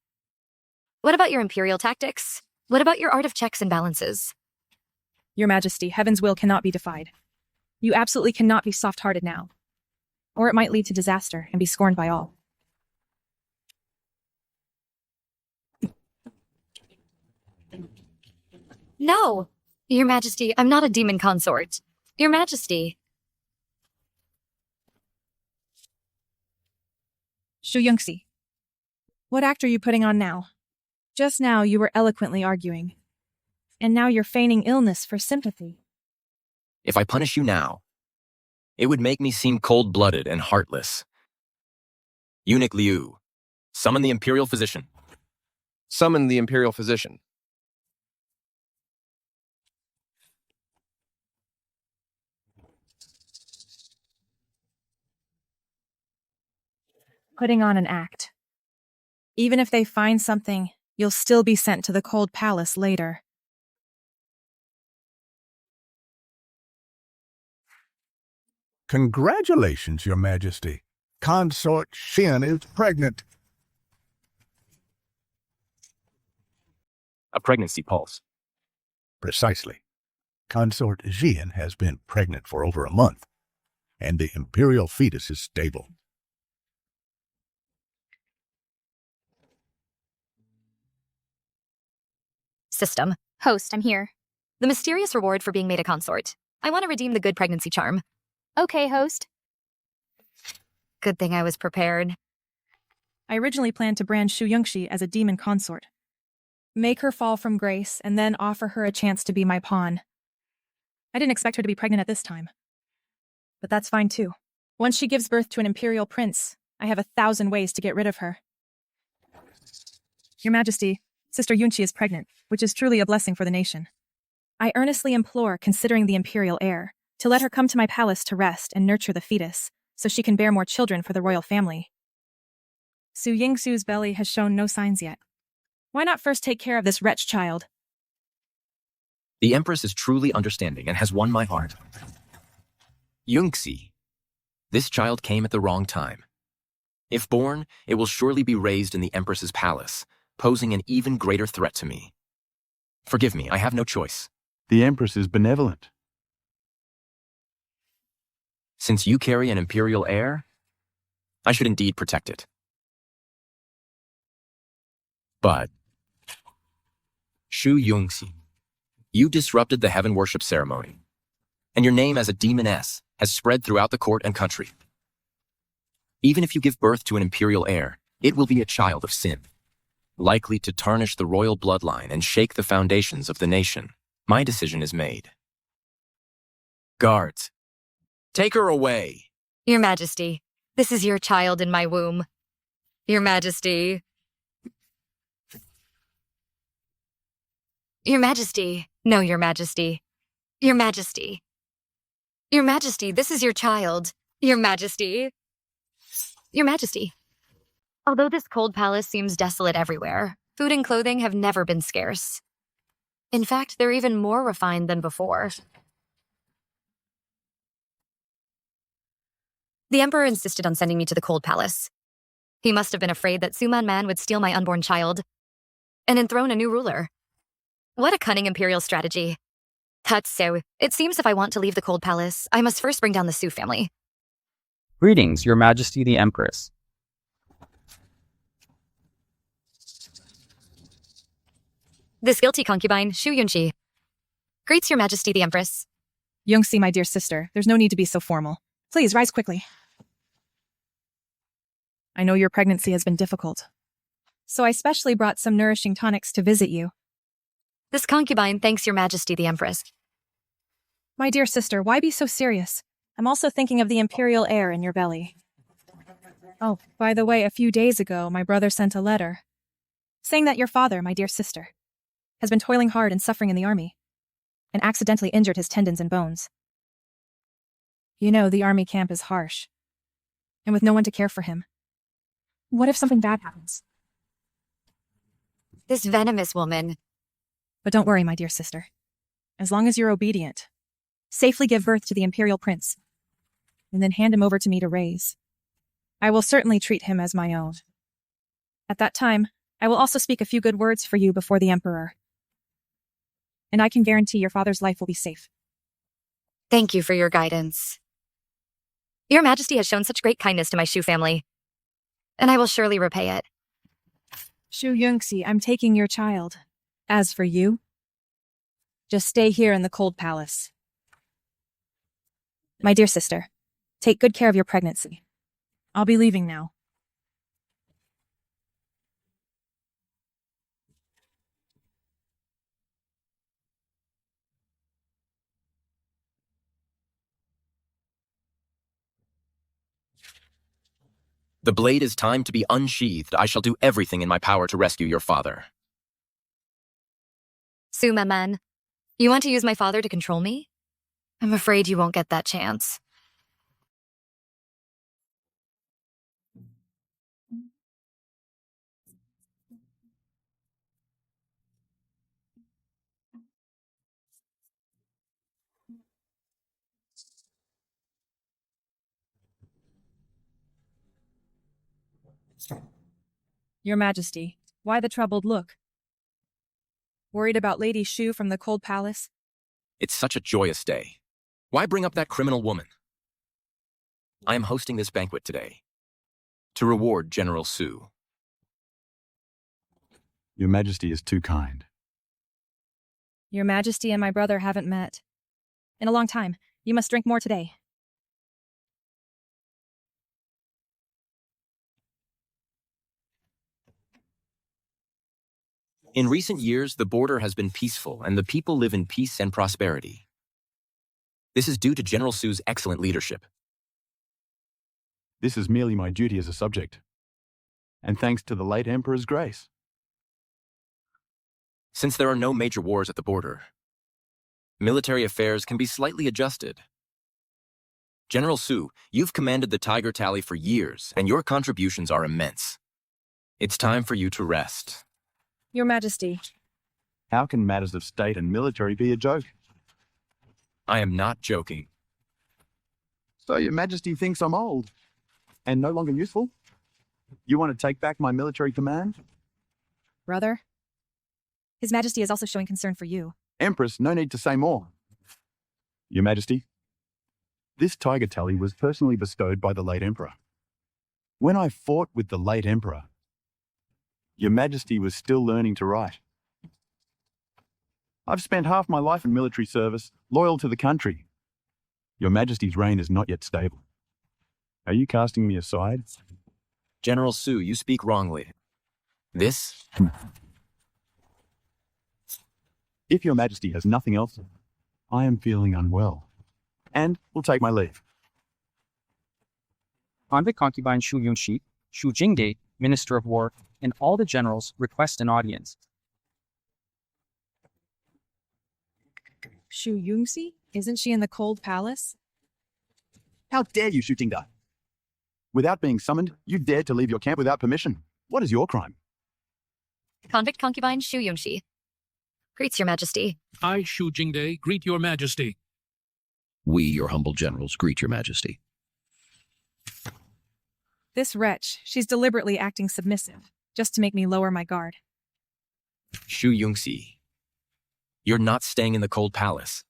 What about your imperial tactics? What about your art of checks and balances? Your Majesty, heaven's will cannot be defied. You absolutely cannot be soft-hearted now, or it might lead to disaster and be scorned by all. No, Your Majesty, I'm not a demon consort. Your Majesty. Shu Yongxi, what act are you putting on now? Just now you were eloquently arguing, and now you're feigning illness for sympathy. If I punish you now, it would make me seem cold-blooded and heartless. Eunuch Liu, summon the imperial physician. Summon the imperial physician. Putting on an act. Even if they find something, you'll still be sent to the cold palace later. Congratulations, Your Majesty. Consort Xin is pregnant. A pregnancy pulse. Precisely. Consort Xian has been pregnant for over a month, and the imperial fetus is stable. System. Host, I'm here. The mysterious reward for being made a consort. I want to redeem the good pregnancy charm. Okay, host. Good thing I was prepared. I originally planned to brand Shu Yongxi as a demon consort. Make her fall from grace, and then offer her a chance to be my pawn. I didn't expect her to be pregnant at this time. But that's fine too. Once she gives birth to an imperial prince, I have 1,000 ways to get rid of her. Your Majesty, Sister Yunqi is pregnant, which is truly a blessing for the nation. I earnestly implore, considering the imperial heir, to let her come to my palace to rest and nurture the fetus, so she can bear more children for the royal family. Su Yingxu's belly has shown no signs yet. Why not first take care of this wretch child? The Empress is truly understanding and has won my heart. Yungxi, this child came at the wrong time. If born, it will surely be raised in the Empress's palace, posing an even greater threat to me. Forgive me, I have no choice. The Empress is benevolent. Since you carry an imperial heir, I should indeed protect it. But, Shu Yongxi, you disrupted the heaven worship ceremony, and your name as a demoness has spread throughout the court and country. Even if you give birth to an imperial heir, it will be a child of sin, likely to tarnish the royal bloodline and shake the foundations of the nation. My decision is made. Guards, take her away. Your Majesty, this is your child in my womb. Your Majesty. Your Majesty. No, Your Majesty. Your Majesty. Your Majesty, this is your child. Your Majesty. Your Majesty. Although this cold palace seems desolate everywhere, food and clothing have never been scarce. In fact, they're even more refined than before. The Emperor insisted on sending me to the cold palace. He must have been afraid that Suman Man would steal my unborn child and enthrone a new ruler. What a cunning imperial strategy. That's so. It seems if I want to leave the cold palace, I must first bring down the Su family. Greetings, Your Majesty the Empress. This guilty concubine, Shu Yunxi, greets Your Majesty the Empress. Yungxi, my dear sister, there's no need to be so formal. Please, rise quickly. I know your pregnancy has been difficult, so I specially brought some nourishing tonics to visit you. This concubine thanks Your Majesty the Empress. My dear sister, why be so serious? I'm also thinking of the imperial heir in your belly. Oh, by the way, a few days ago, my brother sent a letter saying that your father, my dear sister, has been toiling hard and suffering in the army and accidentally injured his tendons and bones. You know, the army camp is harsh, and with no one to care for him. What if something bad happens? This venomous woman. But don't worry, my dear sister. As long as you're obedient, safely give birth to the imperial prince, and then hand him over to me to raise. I will certainly treat him as my own. At that time, I will also speak a few good words for you before the emperor. And I can guarantee your father's life will be safe. Thank you for your guidance. Your Majesty has shown such great kindness to my Shu family, and I will surely repay it. Shu Yungxi, I'm taking your child. As for you, just stay here in the cold palace. My dear sister, take good care of your pregnancy. I'll be leaving now. The blade is time to be unsheathed. I shall do everything in my power to rescue your father. Suman Man, you want to use my father to control me? I'm afraid you won't get that chance. Your Majesty, why the troubled look? Worried about Lady Shu from the cold palace? It's such a joyous day. Why bring up that criminal woman? I am hosting this banquet today to reward General Su. Your Majesty is too kind. Your Majesty and my brother haven't met in a long time. You must drink more today. In recent years, the border has been peaceful and the people live in peace and prosperity. This is due to General Su's excellent leadership. This is merely my duty as a subject, and thanks to the late Emperor's grace. Since there are no major wars at the border, military affairs can be slightly adjusted. General Su, you've commanded the Tiger Tally for years, and your contributions are immense. It's time for you to rest. Your Majesty. How can matters of state and military be a joke? I am not joking. So Your Majesty thinks I'm old and no longer useful? You want to take back my military command? Brother, His Majesty is also showing concern for you. Empress, no need to say more. Your Majesty, this Tiger Tally was personally bestowed by the late Emperor. When I fought with the late Emperor, Your Majesty was still learning to write. I've spent half my life in military service, loyal to the country. Your Majesty's reign is not yet stable. Are you casting me aside? General Su, you speak wrongly. This? If Your Majesty has nothing else, I am feeling unwell, and will take my leave. Convict concubine Shu Yunxi, Shu Jingde, Minister of War, and all the generals request an audience. Shu Yungxi? Isn't she in the cold palace? How dare you, Shu Jingde? Without being summoned, you dared to leave your camp without permission. What is your crime? Convict concubine Shu Yunxi. Greets your majesty. I, Shu Jingde, greet your majesty. We, your humble generals, greet your majesty. This wretch, she's deliberately acting submissive, just to make me lower my guard. Shu Yunxi, you're not staying in the cold palace,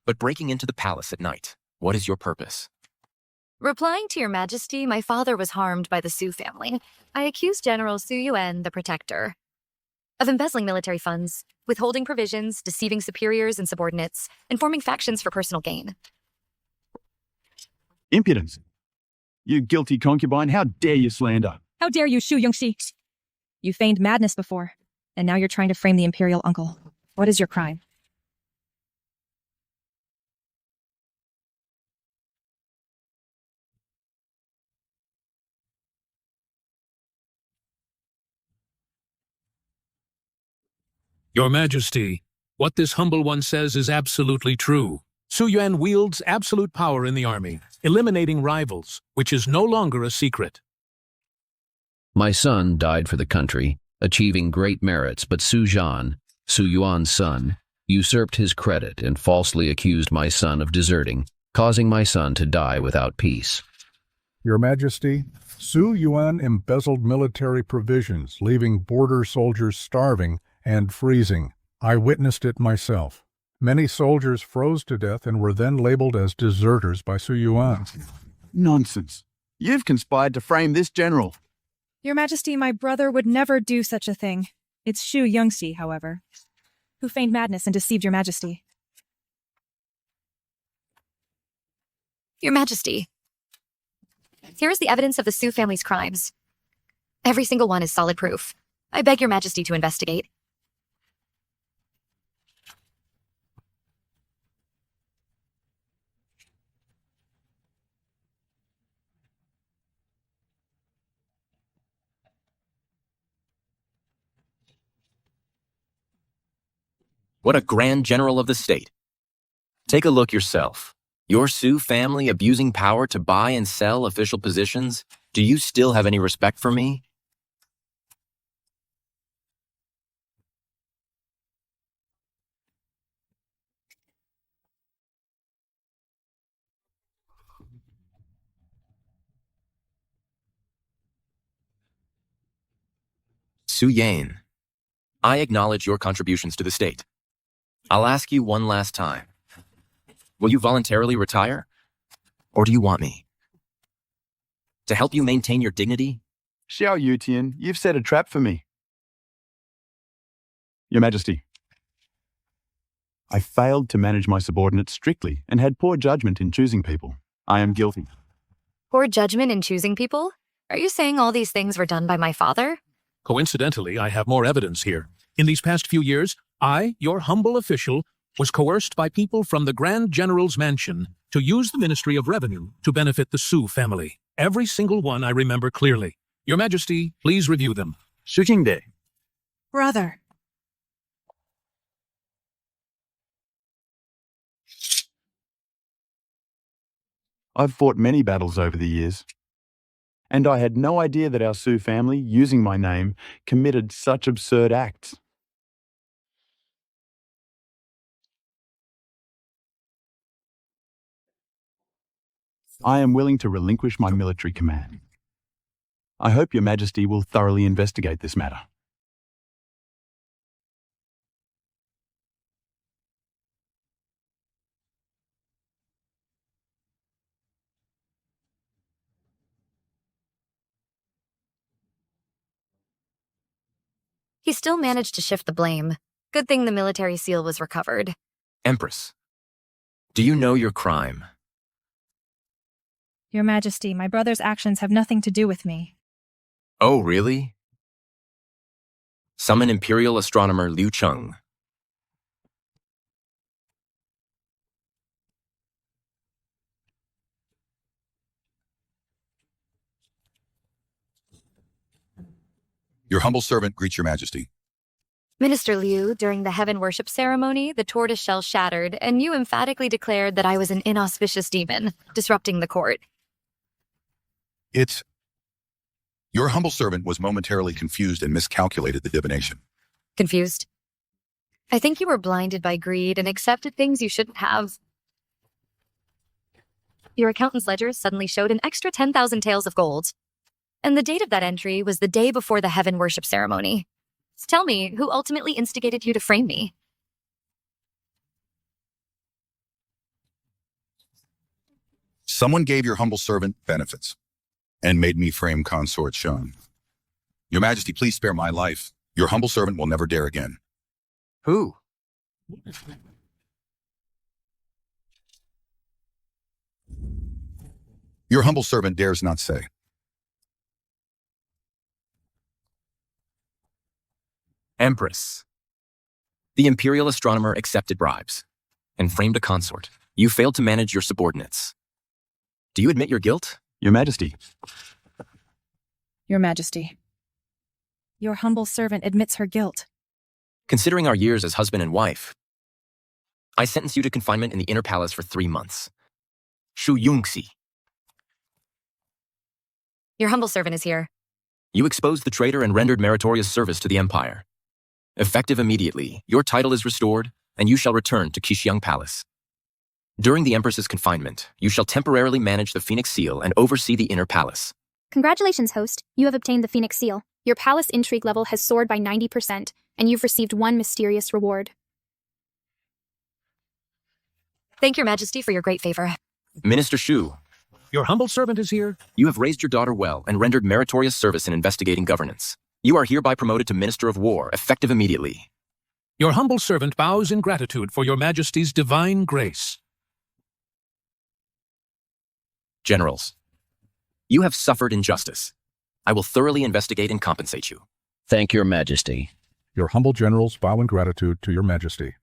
but breaking into the palace at night. What is your purpose? Replying to your majesty, my father was harmed by the Su family. I accused General Su Yuan, the protector, of embezzling military funds, withholding provisions, deceiving superiors and subordinates, and forming factions for personal gain. Impudence. You guilty concubine, how dare you slander? How dare you, Shu Yunxi? You feigned madness before, and now you're trying to frame the imperial uncle. What is your crime? Your Majesty, what this humble one says is absolutely true. Su Yuan wields absolute power in the army, eliminating rivals, which is no longer a secret. My son died for the country, achieving great merits, but Su Zhan, Su Yuan's son, usurped his credit and falsely accused my son of deserting, causing my son to die without peace. Your Majesty, Su Yuan embezzled military provisions, leaving border soldiers starving and freezing. I witnessed it myself. Many soldiers froze to death and were then labeled as deserters by Su Yuan. Nonsense. You've conspired to frame this general. Your Majesty, my brother would never do such a thing. It's Shu Yunxi, however, who feigned madness and deceived your Majesty. Your Majesty, here is the evidence of the Su family's crimes. Every single one is solid proof. I beg your Majesty to investigate. What a grand general of the state. Take a look yourself. Your Su family abusing power to buy and sell official positions? Do you still have any respect for me? Su Yan, I acknowledge your contributions to the state. I'll ask you one last time. Will you voluntarily retire? Or do you want me to help you maintain your dignity? Xiao Yutian, you've set a trap for me. Your Majesty, I failed to manage my subordinates strictly and had poor judgment in choosing people. I am guilty. Poor judgment in choosing people? Are you saying all these things were done by my father? Coincidentally, I have more evidence here. In these past few years, I, your humble official, was coerced by people from the Grand General's mansion to use the Ministry of Revenue to benefit the Su family. Every single one I remember clearly. Your Majesty, please review them. Shu Jingde. Brother. I've fought many battles over the years, and I had no idea that our Su family, using my name, committed such absurd acts. I am willing to relinquish my military command. I hope Your Majesty will thoroughly investigate this matter. He still managed to shift the blame. Good thing the military seal was recovered. Empress, do you know your crime? Your Majesty, my brother's actions have nothing to do with me. Oh, really? Summon Imperial astronomer Liu Cheng. Your humble servant greets your majesty. Minister Liu, during the heaven worship ceremony, the tortoise shell shattered, and you emphatically declared that I was an inauspicious demon, disrupting the court. Your humble servant was momentarily confused and miscalculated the divination. Confused? I think you were blinded by greed and accepted things you shouldn't have. Your accountant's ledger suddenly showed an extra 10,000 taels of gold. And the date of that entry was the day before the heaven worship ceremony. Tell me, who ultimately instigated you to frame me? Someone gave your humble servant benefits and made me frame Consort Shan. Your Majesty, please spare my life. Your humble servant will never dare again. Who? Your humble servant dares not say. Empress. The imperial astronomer accepted bribes and framed a consort. You failed to manage your subordinates. Do you admit your guilt? Your Majesty. Your Majesty. Your humble servant admits her guilt. Considering our years as husband and wife, I sentence you to confinement in the inner palace for 3 months. Shu Yungxi. Your humble servant is here. You exposed the traitor and rendered meritorious service to the empire. Effective immediately, your title is restored, and you shall return to Qixing Palace. During the Empress's confinement, you shall temporarily manage the Phoenix Seal and oversee the inner palace. Congratulations, host. You have obtained the Phoenix Seal. Your palace intrigue level has soared by 90%, and you've received one mysterious reward. Thank your Majesty for your great favor. Minister Shu. Your humble servant is here. You have raised your daughter well and rendered meritorious service in investigating governance. You are hereby promoted to Minister of War, effective immediately. Your humble servant bows in gratitude for your Majesty's divine grace. Generals, you have suffered injustice. I will thoroughly investigate and compensate you. Thank your Majesty. Your humble generals bow in gratitude to your Majesty.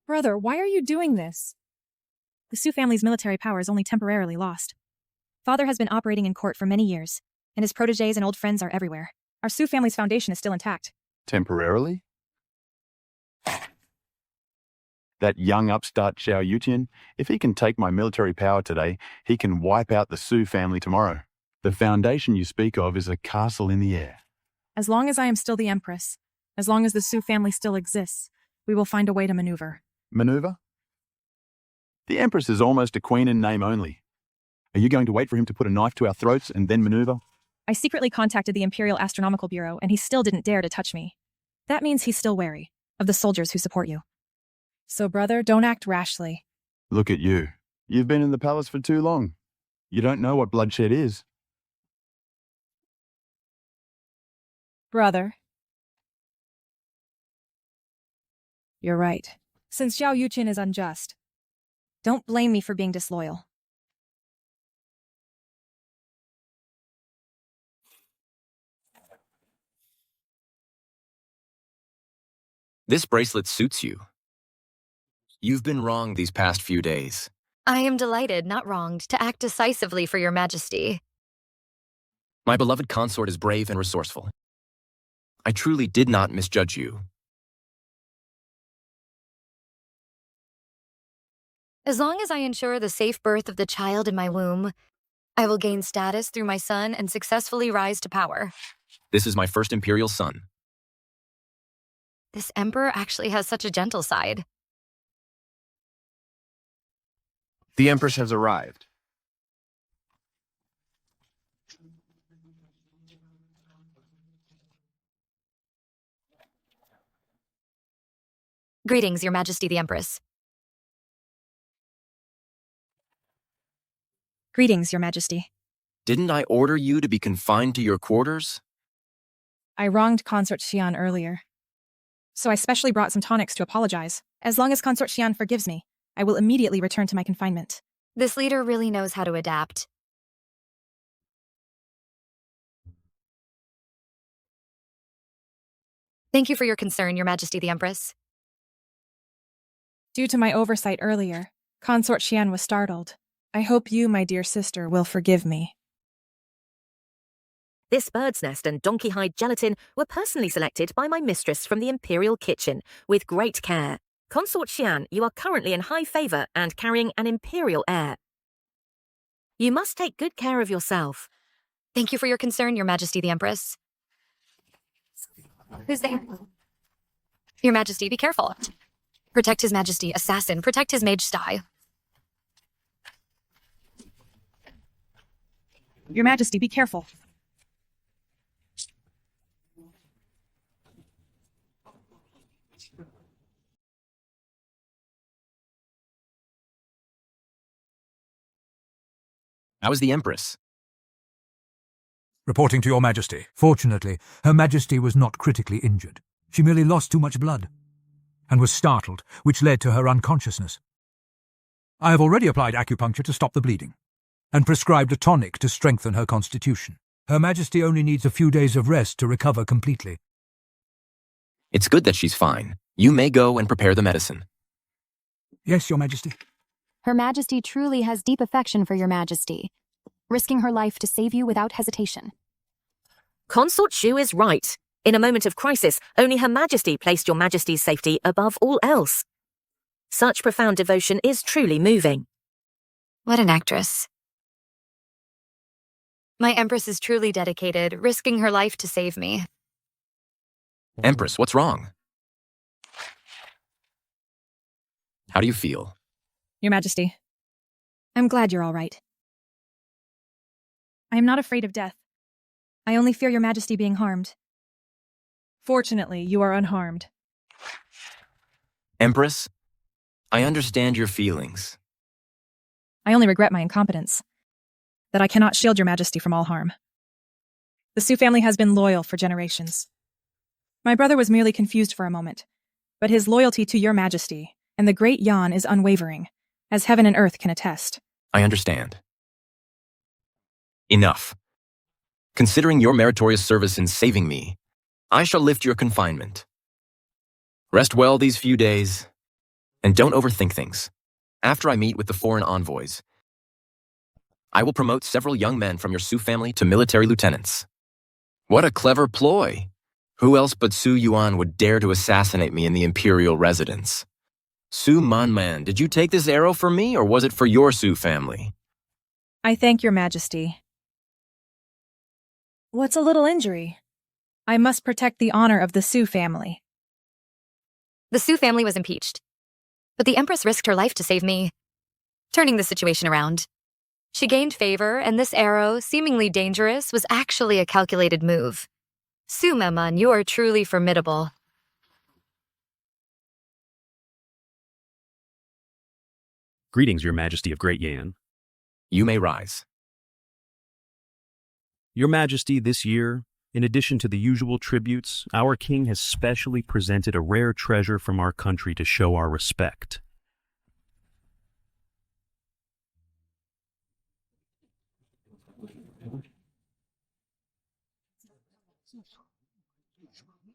Brother, why are you doing this? The Su family's military power is only temporarily lost. Father has been operating in court for many years, and his protégés and old friends are everywhere. Our Su family's foundation is still intact. Temporarily? That young upstart Xiao Yutian, if he can take my military power today, he can wipe out the Su family tomorrow. The foundation you speak of is a castle in the air. As long as I am still the Empress, as long as the Su family still exists, we will find a way to maneuver. Maneuver? The Empress is almost a queen in name only. Are you going to wait for him to put a knife to our throats and then maneuver? I secretly contacted the Imperial Astronomical Bureau, and he still didn't dare to touch me. That means he's still wary of the soldiers who support you. So, brother, don't act rashly. Look at you. You've been in the palace for too long. You don't know what bloodshed is. Brother. You're right. Since Xiao Yuqin is unjust, don't blame me for being disloyal. This bracelet suits you. You've been wrong these past few days. I am delighted, not wronged, to act decisively for your Majesty. My beloved consort is brave and resourceful. I truly did not misjudge you. As long as I ensure the safe birth of the child in my womb, I will gain status through my son and successfully rise to power. This is my first imperial son. This emperor actually has such a gentle side. The Empress has arrived. Greetings, Your Majesty the Empress. Greetings, Your Majesty. Didn't I order you to be confined to your quarters? I wronged Consort Xian earlier, so I specially brought some tonics to apologize. As long as Consort Xian forgives me, I will immediately return to my confinement. This leader really knows how to adapt. Thank you for your concern, Your Majesty the Empress. Due to my oversight earlier, Consort Xian was startled. I hope you, my dear sister, will forgive me. This bird's nest and donkey hide gelatin were personally selected by my mistress from the imperial kitchen with great care. Consort Xian, you are currently in high favor and carrying an imperial heir. You must take good care of yourself. Thank you for your concern, Your Majesty the Empress. Who's there? Your Majesty, be careful. Protect His Majesty, assassin. Protect His mage sty. Your Majesty, be careful. How is the Empress? Reporting to Your Majesty. Fortunately, Her Majesty was not critically injured. She merely lost too much blood and was startled, which led to her unconsciousness. I have already applied acupuncture to stop the bleeding and prescribed a tonic to strengthen her constitution. Her Majesty only needs a few days of rest to recover completely. It's good that she's fine. You may go and prepare the medicine. Yes, Your Majesty. Her Majesty truly has deep affection for Your Majesty, risking her life to save you without hesitation. Consort Shu is right. In a moment of crisis, only Her Majesty placed Your Majesty's safety above all else. Such profound devotion is truly moving. What an actress. My Empress is truly dedicated, risking her life to save me. Empress, what's wrong? How do you feel? Your Majesty, I'm glad you're all right. I am not afraid of death. I only fear Your Majesty being harmed. Fortunately, you are unharmed. Empress, I understand your feelings. I only regret my incompetence, that I cannot shield Your Majesty from all harm. The Su family has been loyal for generations. My brother was merely confused for a moment, but his loyalty to Your Majesty and the Great Yan is unwavering, as heaven and earth can attest. I understand. Enough. Considering your meritorious service in saving me, I shall lift your confinement. Rest well these few days, and don't overthink things. After I meet with the foreign envoys, I will promote several young men from your Su family to military lieutenants. What a clever ploy! Who else but Su Yuan would dare to assassinate me in the imperial residence? Su Manman, did you take this arrow for me, or was it for your Su family? I thank Your Majesty. What's a little injury? I must protect the honor of the Su family. The Su family was impeached, but the Empress risked her life to save me, turning the situation around. She gained favor, and this arrow, seemingly dangerous, was actually a calculated move. Su Manman, you are truly formidable. Greetings, Your Majesty of Great Yan. You may rise. Your Majesty, this year, in addition to the usual tributes, our king has specially presented a rare treasure from our country to show our respect.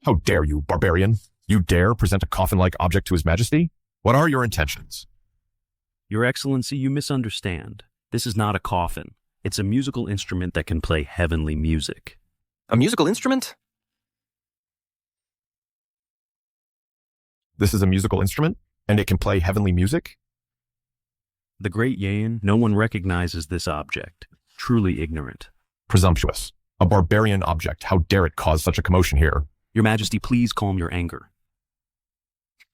How dare you, barbarian? You dare present a coffin-like object to His Majesty? What are your intentions? Your Excellency, you misunderstand. This is not a coffin. It's a musical instrument that can play heavenly music. A musical instrument? This is a musical instrument, and it can play heavenly music? The Great Yan, no one recognizes this object. Truly ignorant. Presumptuous. A barbarian object. How dare it cause such a commotion here? Your Majesty, please calm your anger.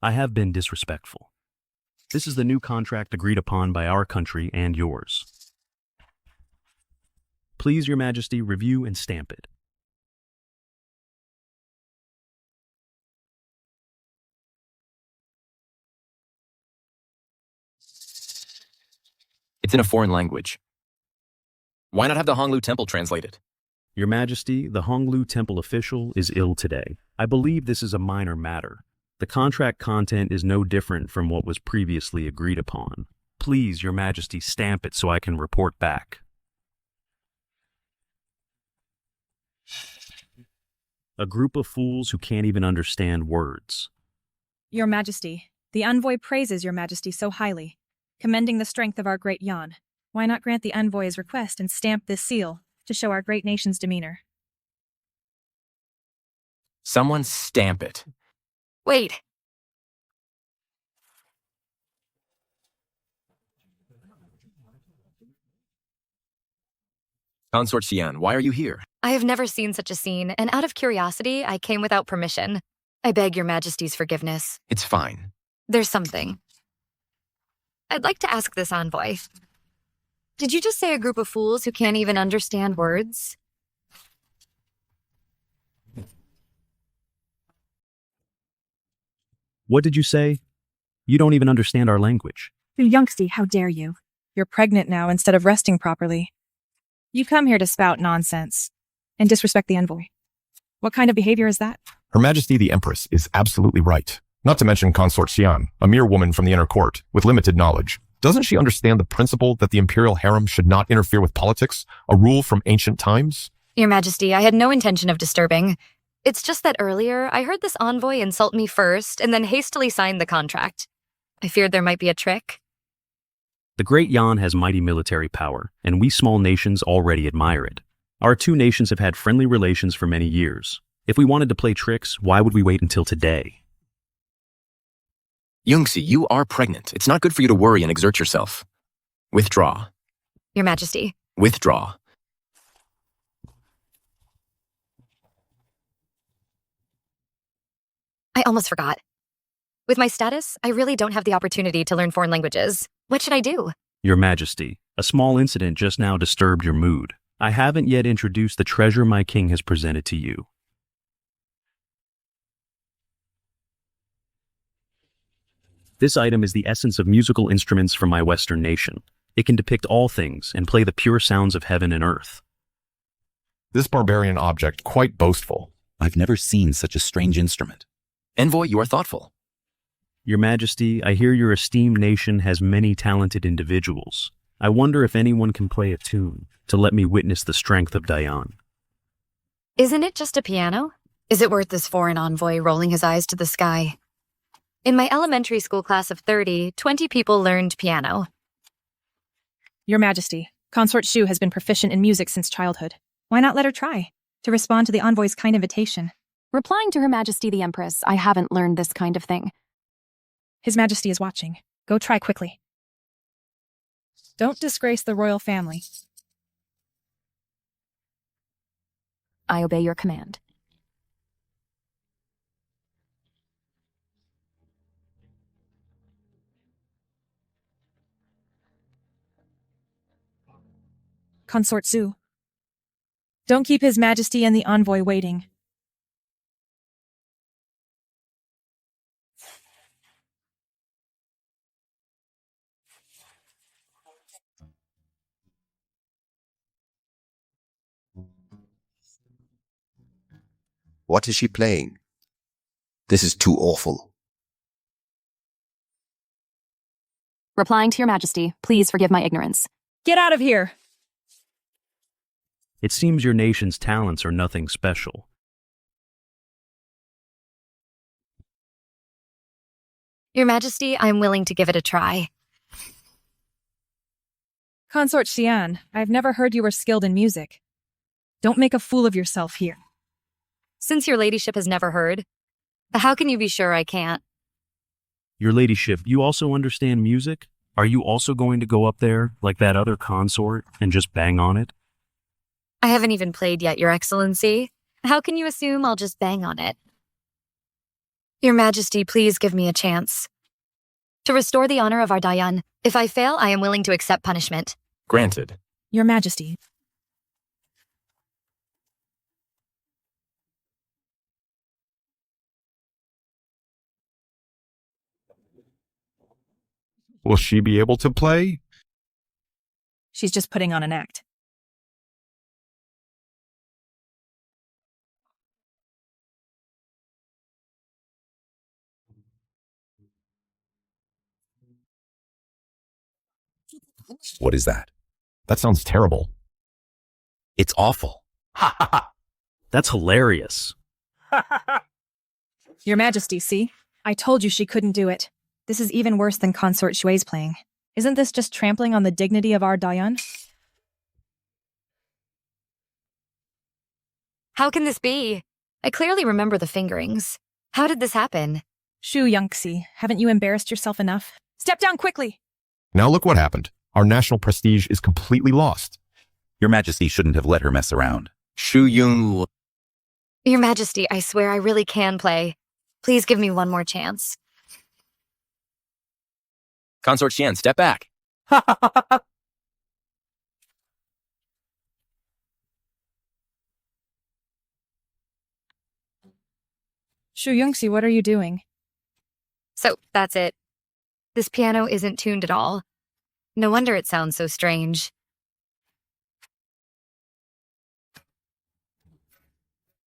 I have been disrespectful. This is the new contract agreed upon by our country and yours. Please, Your Majesty, review and stamp it. It's in a foreign language. Why not have the Honglu Temple translated? Your Majesty, the Honglu Temple official is ill today. I believe this is a minor matter. The contract content is no different from what was previously agreed upon. Please, Your Majesty, stamp it so I can report back. A group of fools who can't even understand words. Your Majesty, the envoy praises Your Majesty so highly, commending the strength of our great Yan. Why not grant the envoy's request and stamp this seal to show our great nation's demeanor? Someone stamp it. Wait. Consort Xian, why are you here? I have never seen such a scene, and out of curiosity, I came without permission. I beg your majesty's forgiveness. It's fine. There's something. I'd like to ask this envoy. Did you just say a group of fools who can't even understand words? What did you say? You don't even understand our language. Youngsty, how dare you? You're pregnant now instead of resting properly. You come here to spout nonsense and disrespect the envoy. What kind of behavior is that? Her Majesty the Empress is absolutely right. Not to mention Consort Xian, a mere woman from the inner court with limited knowledge. Doesn't she understand the principle that the imperial harem should not interfere with politics, a rule from ancient times? Your Majesty, I had no intention of disturbing. It's just that earlier, I heard this envoy insult me first and then hastily signed the contract. I feared there might be a trick. The Great Yan has mighty military power, and we small nations already admire it. Our two nations have had friendly relations for many years. If we wanted to play tricks, why would we wait until today? Youngsi, you are pregnant. It's not good for you to worry and exert yourself. Withdraw. Your Majesty. Withdraw. I almost forgot. With my status, I really don't have the opportunity to learn foreign languages. What should I do? Your Majesty, a small incident just now disturbed your mood. I haven't yet introduced the treasure my king has presented to you. This item is the essence of musical instruments from my Western nation. It can depict all things and play the pure sounds of heaven and earth. This barbarian object quite boastful. I've never seen such a strange instrument. Envoy, you are thoughtful. Your Majesty, I hear your esteemed nation has many talented individuals. I wonder if anyone can play a tune to let me witness the strength of Dayan. Isn't it just a piano? Is it worth this foreign envoy rolling his eyes to the sky? In my elementary school class of 30, 20 people learned piano. Your Majesty, Consort Shu has been proficient in music since childhood. Why not let her try to respond to the envoy's kind invitation? Replying to Her Majesty the Empress, I haven't learned this kind of thing. His Majesty is watching. Go try quickly. Don't disgrace the royal family. I obey your command. Consort Shu. Don't keep His Majesty and the envoy waiting. What is she playing? This is too awful. Replying to Your Majesty, please forgive my ignorance. Get out of here! It seems your nation's talents are nothing special. Your Majesty, I'm willing to give it a try. Consort Xian, I've never heard you were skilled in music. Don't make a fool of yourself here. Since your ladyship has never heard, how can you be sure I can't? Your ladyship, you also understand music? Are you also going to go up there, like that other consort, and just bang on it? I haven't even played yet, Your Excellency. How can you assume I'll just bang on it? Your Majesty, please give me a chance. To restore the honor of our Dayan, if I fail, I am willing to accept punishment. Granted. Your Majesty. Will she be able to play? She's just putting on an act. What is that? That sounds terrible. It's awful. Ha ha ha! That's hilarious. Your Majesty, see? I told you she couldn't do it. This is even worse than Consort Shui's playing. Isn't this just trampling on the dignity of our Dayan? How can this be? I clearly remember the fingerings. How did this happen? Shu Yongxi, haven't you embarrassed yourself enough? Step down quickly! Now look what happened. Our national prestige is completely lost. Your Majesty shouldn't have let her mess around. Shu Yung. Your Majesty, I swear I really can play. Please give me one more chance. Consort Xian, step back. Shu Yongxi, what are you doing? So, that's it. This piano isn't tuned at all. No wonder it sounds so strange.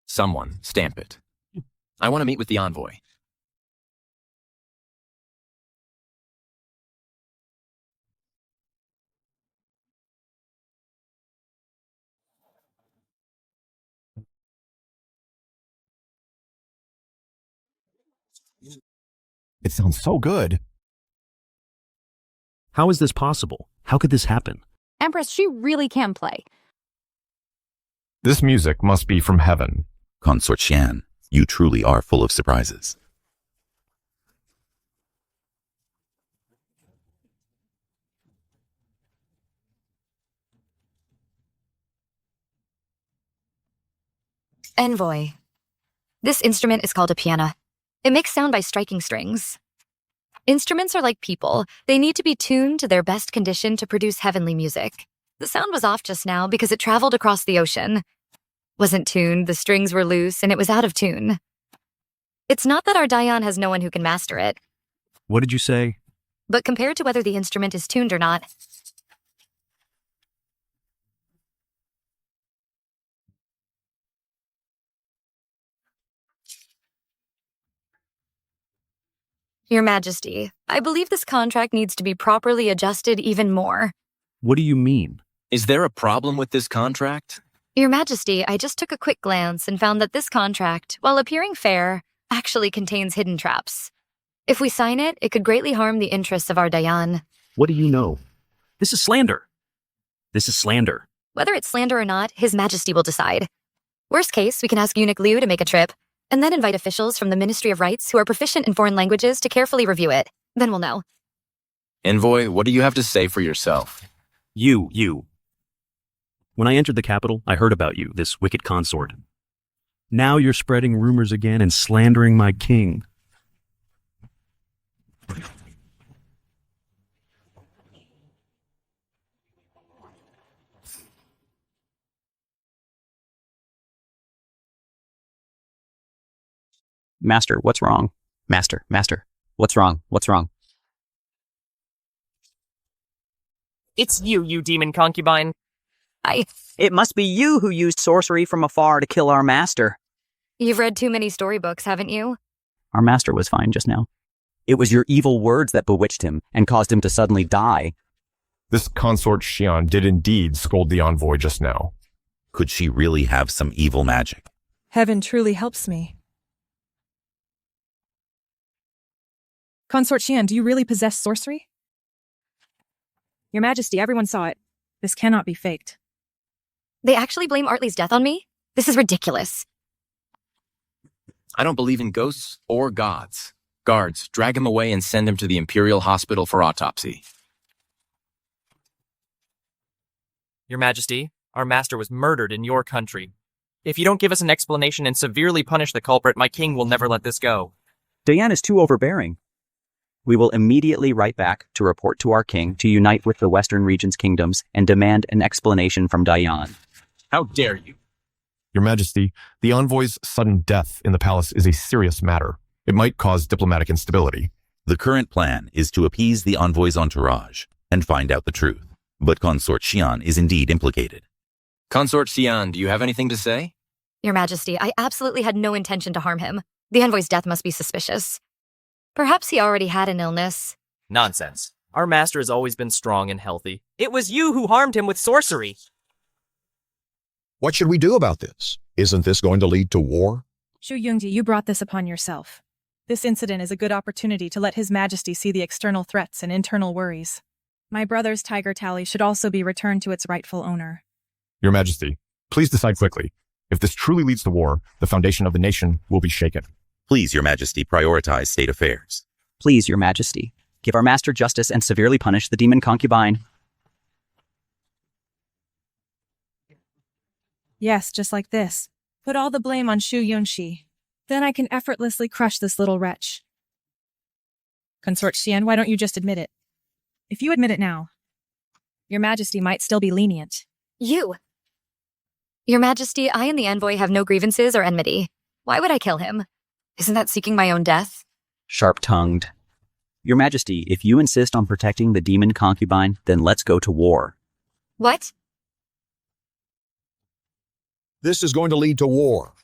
Someone, stamp it. I want to meet with the envoy. It sounds so good. How is this possible? How could this happen? Empress, she really can play. This music must be from heaven. Consort Xian, you truly are full of surprises. Envoy. This instrument is called a piano. It makes sound by striking strings. Instruments are like people. They need to be tuned to their best condition to produce heavenly music. The sound was off just now because it traveled across the ocean. Wasn't tuned, the strings were loose, and it was out of tune. It's not that our Dayan has no one who can master it, What did you say? but compared to whether the instrument is tuned or not, Your Majesty, I believe this contract needs to be properly adjusted even more. What do you mean? Is there a problem with this contract? Your Majesty, I just took a quick glance and found that this contract, while appearing fair, actually contains hidden traps. If we sign it, it could greatly harm the interests of our Dayan. What do you know? This is slander. This is slander. Whether it's slander or not, His Majesty will decide. Worst case, we can ask Eunuch Liu to make a trip, and then invite officials from the Ministry of Rights who are proficient in foreign languages to carefully review it. Then we'll know. Envoy, what do you have to say for yourself? You. When I entered the capital, I heard about you, this wicked consort. Now you're spreading rumors again and slandering my king. Master, what's wrong? Master, what's wrong? What's wrong? It's you demon concubine. It must be you who used sorcery from afar to kill our master. You've read too many storybooks, haven't you? Our master was fine just now. It was your evil words that bewitched him and caused him to suddenly die. This consort Xian did indeed scold the envoy just now. Could she really have some evil magic? Heaven truly helps me. Consort Xian, do you really possess sorcery? Your Majesty, everyone saw it. This cannot be faked. They actually blame Artley's death on me? This is ridiculous. I don't believe in ghosts or gods. Guards, drag him away and send him to the Imperial Hospital for autopsy. Your Majesty, our master was murdered in your country. If you don't give us an explanation and severely punish the culprit, my king will never let this go. Diane is too overbearing. We will immediately write back to report to our king to unite with the Western region's kingdoms and demand an explanation from Dayan. How dare you? Your Majesty, the envoy's sudden death in the palace is a serious matter. It might cause diplomatic instability. The current plan is to appease the envoy's entourage and find out the truth. But Consort Xian is indeed implicated. Consort Xian, do you have anything to say? Your Majesty, I absolutely had no intention to harm him. The envoy's death must be suspicious. Perhaps he already had an illness. Nonsense. Our master has always been strong and healthy. It was you who harmed him with sorcery. What should we do about this? Isn't this going to lead to war? Shu Yongji, you brought this upon yourself. This incident is a good opportunity to let His Majesty see the external threats and internal worries. My brother's tiger tally should also be returned to its rightful owner. Your Majesty, please decide quickly. If this truly leads to war, the foundation of the nation will be shaken. Please, Your Majesty, prioritize state affairs. Please, Your Majesty, give our master justice and severely punish the demon concubine. Yes, just like this. Put all the blame on Shu Yunxi. Then I can effortlessly crush this little wretch. Consort Xian, why don't you just admit it? If you admit it now, Your Majesty might still be lenient. You! Your Majesty, I and the envoy have no grievances or enmity. Why would I kill him? Isn't that seeking my own death? Sharp-tongued. Your Majesty, if you insist on protecting the demon concubine, then let's go to war. What? This is going to lead to war.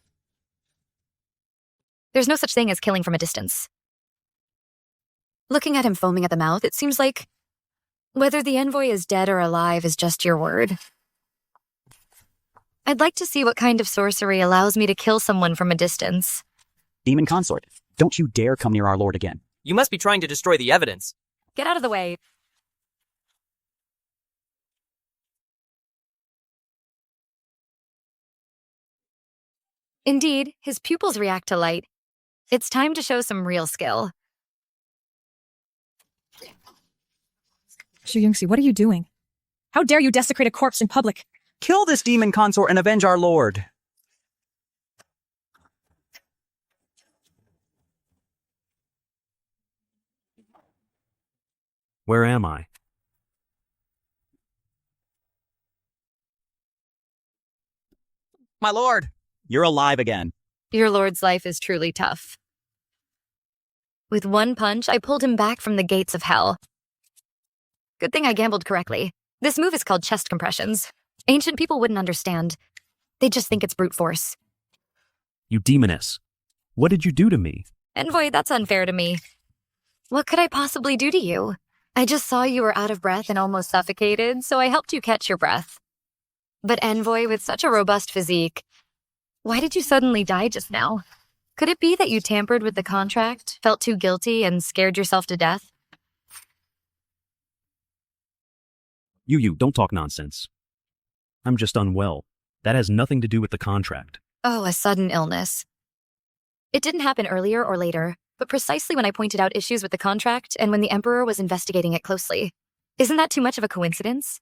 There's no such thing as killing from a distance. Looking at him foaming at the mouth, it seems like whether the envoy is dead or alive is just your word. I'd like to see what kind of sorcery allows me to kill someone from a distance. Demon consort, don't you dare come near our lord again. You must be trying to destroy the evidence. Get out of the way. Indeed, his pupils react to light. It's time to show some real skill. Shu Yunxi, what are you doing? How dare you desecrate a corpse in public? Kill this demon consort and avenge our lord. Where am I? My lord, you're alive again. Your lord's life is truly tough. With one punch, I pulled him back from the gates of hell. Good thing I gambled correctly. This move is called chest compressions. Ancient people wouldn't understand. They'd just think it's brute force. You demoness. What did you do to me? Envoy, that's unfair to me. What could I possibly do to you? I just saw you were out of breath and almost suffocated, so I helped you catch your breath. But Envoy, with such a robust physique, why did you suddenly die just now? Could it be that you tampered with the contract, felt too guilty, and scared yourself to death? You, don't talk nonsense. I'm just unwell. That has nothing to do with the contract. Oh, a sudden illness. It didn't happen earlier or later, but precisely when I pointed out issues with the contract and when the Emperor was investigating it closely. Isn't that too much of a coincidence?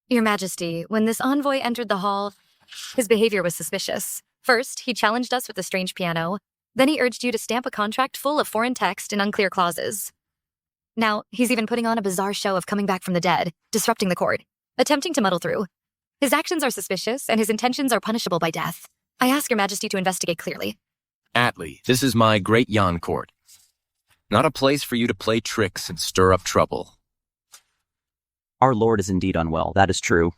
Your Majesty, when this envoy entered the hall, his behavior was suspicious. First, he challenged us with a strange piano. Then he urged you to stamp a contract full of foreign text and unclear clauses. Now, he's even putting on a bizarre show of coming back from the dead, disrupting the court, attempting to muddle through. His actions are suspicious, and his intentions are punishable by death. I ask Your Majesty to investigate clearly. Atli, this is my great Yan court. Not a place for you to play tricks and stir up trouble. Our lord is indeed unwell, that is true.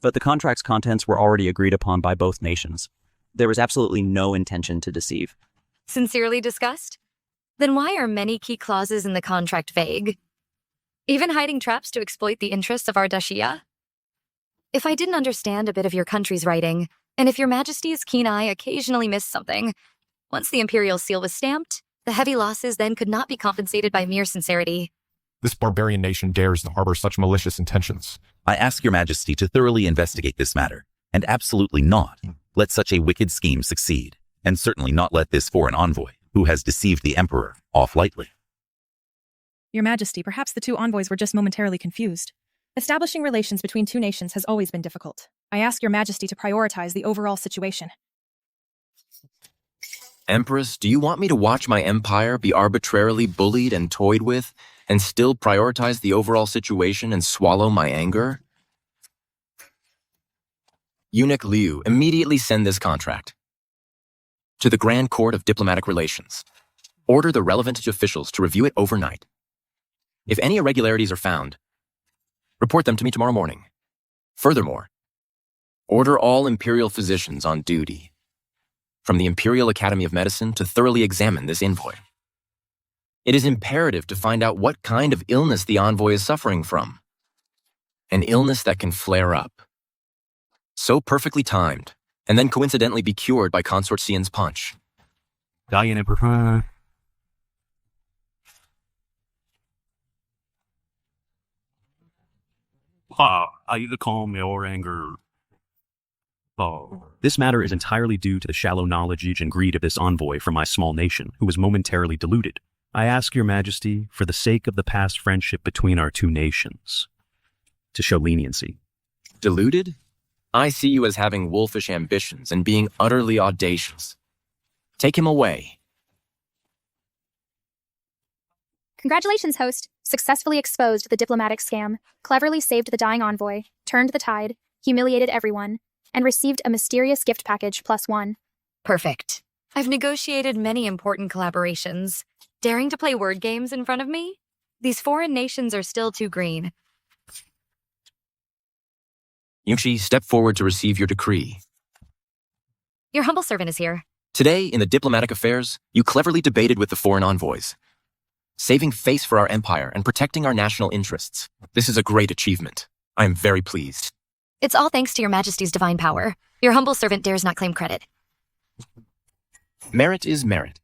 But the contract's contents were already agreed upon by both nations. There was absolutely no intention to deceive. Sincerely discussed? Then why are many key clauses in the contract vague? Even hiding traps to exploit the interests of our Daxia? If I didn't understand a bit of your country's writing, and if Your Majesty's keen eye occasionally missed something, once the imperial seal was stamped, the heavy losses then could not be compensated by mere sincerity. This barbarian nation dares to harbor such malicious intentions. I ask Your Majesty to thoroughly investigate this matter, and absolutely not let such a wicked scheme succeed, and certainly not let this foreign envoy, who has deceived the Emperor, off lightly. Your Majesty, perhaps the two envoys were just momentarily confused. Establishing relations between two nations has always been difficult. I ask Your Majesty to prioritize the overall situation. Empress, do you want me to watch my empire be arbitrarily bullied and toyed with, and still prioritize the overall situation and swallow my anger? Eunuch Liu, immediately send this contract to the Grand Court of Diplomatic Relations. Order the relevant officials to review it overnight. If any irregularities are found, report them to me tomorrow morning. Furthermore, order all imperial physicians on duty from the Imperial Academy of Medicine to thoroughly examine this envoy. It is imperative to find out what kind of illness the envoy is suffering from. An illness that can flare up. So perfectly timed, and then coincidentally be cured by Consort Xian's punch. Diane Emperor. I calm your anger. This matter is entirely due to the shallow knowledge and greed of this envoy from my small nation, who was momentarily deluded. I ask your majesty, for the sake of the past friendship between our two nations, to show leniency. Deluded? I see you as having wolfish ambitions and being utterly audacious. Take him away. Congratulations, host. Successfully exposed the diplomatic scam, cleverly saved the dying envoy, turned the tide, humiliated everyone, and received a mysterious gift package +1. Perfect. I've negotiated many important collaborations. Daring to play word games in front of me? These foreign nations are still too green. Yunxi, step forward to receive your decree. Your humble servant is here. Today, in the diplomatic affairs, you cleverly debated with the foreign envoys, saving face for our empire and protecting our national interests. This is a great achievement. I am very pleased. It's all thanks to your majesty's divine power. Your humble servant dares not claim credit. Merit is merit.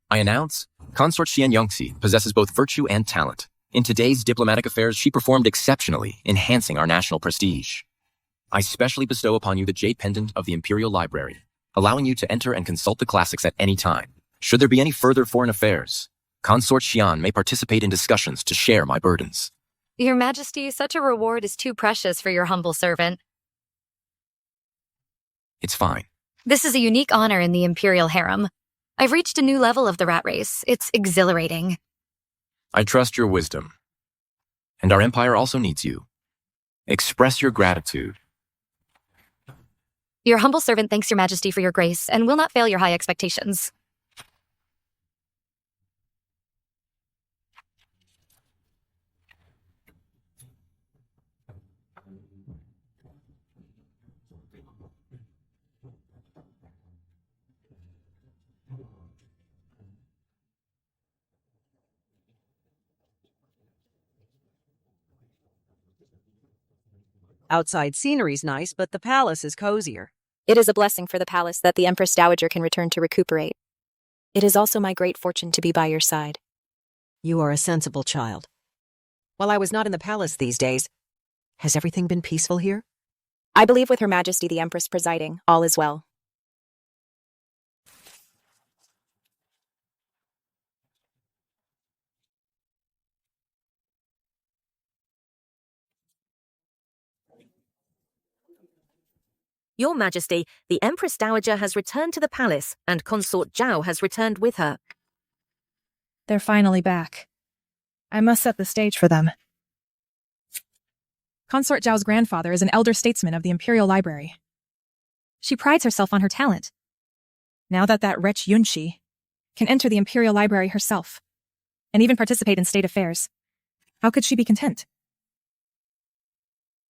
I announce, Consort Xian Yongxi possesses both virtue and talent. In today's diplomatic affairs, she performed exceptionally, enhancing our national prestige. I specially bestow upon you the jade pendant of the Imperial Library, allowing you to enter and consult the classics at any time. Should there be any further foreign affairs, Consort Xian may participate in discussions to share my burdens. Your majesty, such a reward is too precious for your humble servant. It's fine. This is a unique honor in the Imperial harem. I've reached a new level of the rat race. It's exhilarating. I trust your wisdom. And our empire also needs you. Express your gratitude. Your humble servant thanks your majesty for your grace and will not fail your high expectations. Outside scenery's nice, but the palace is cozier. It is a blessing for the palace that the Empress Dowager can return to recuperate. It is also my great fortune to be by your side. You are a sensible child. While I was not in the palace these days, has everything been peaceful here? I believe with Her Majesty the Empress presiding, all is well. Your Majesty, the Empress Dowager has returned to the palace, and Consort Zhao has returned with her. They're finally back. I must set the stage for them. Consort Zhao's grandfather is an elder statesman of the Imperial Library. She prides herself on her talent. Now that wretch Yunxi can enter the Imperial Library herself, and even participate in state affairs, how could she be content?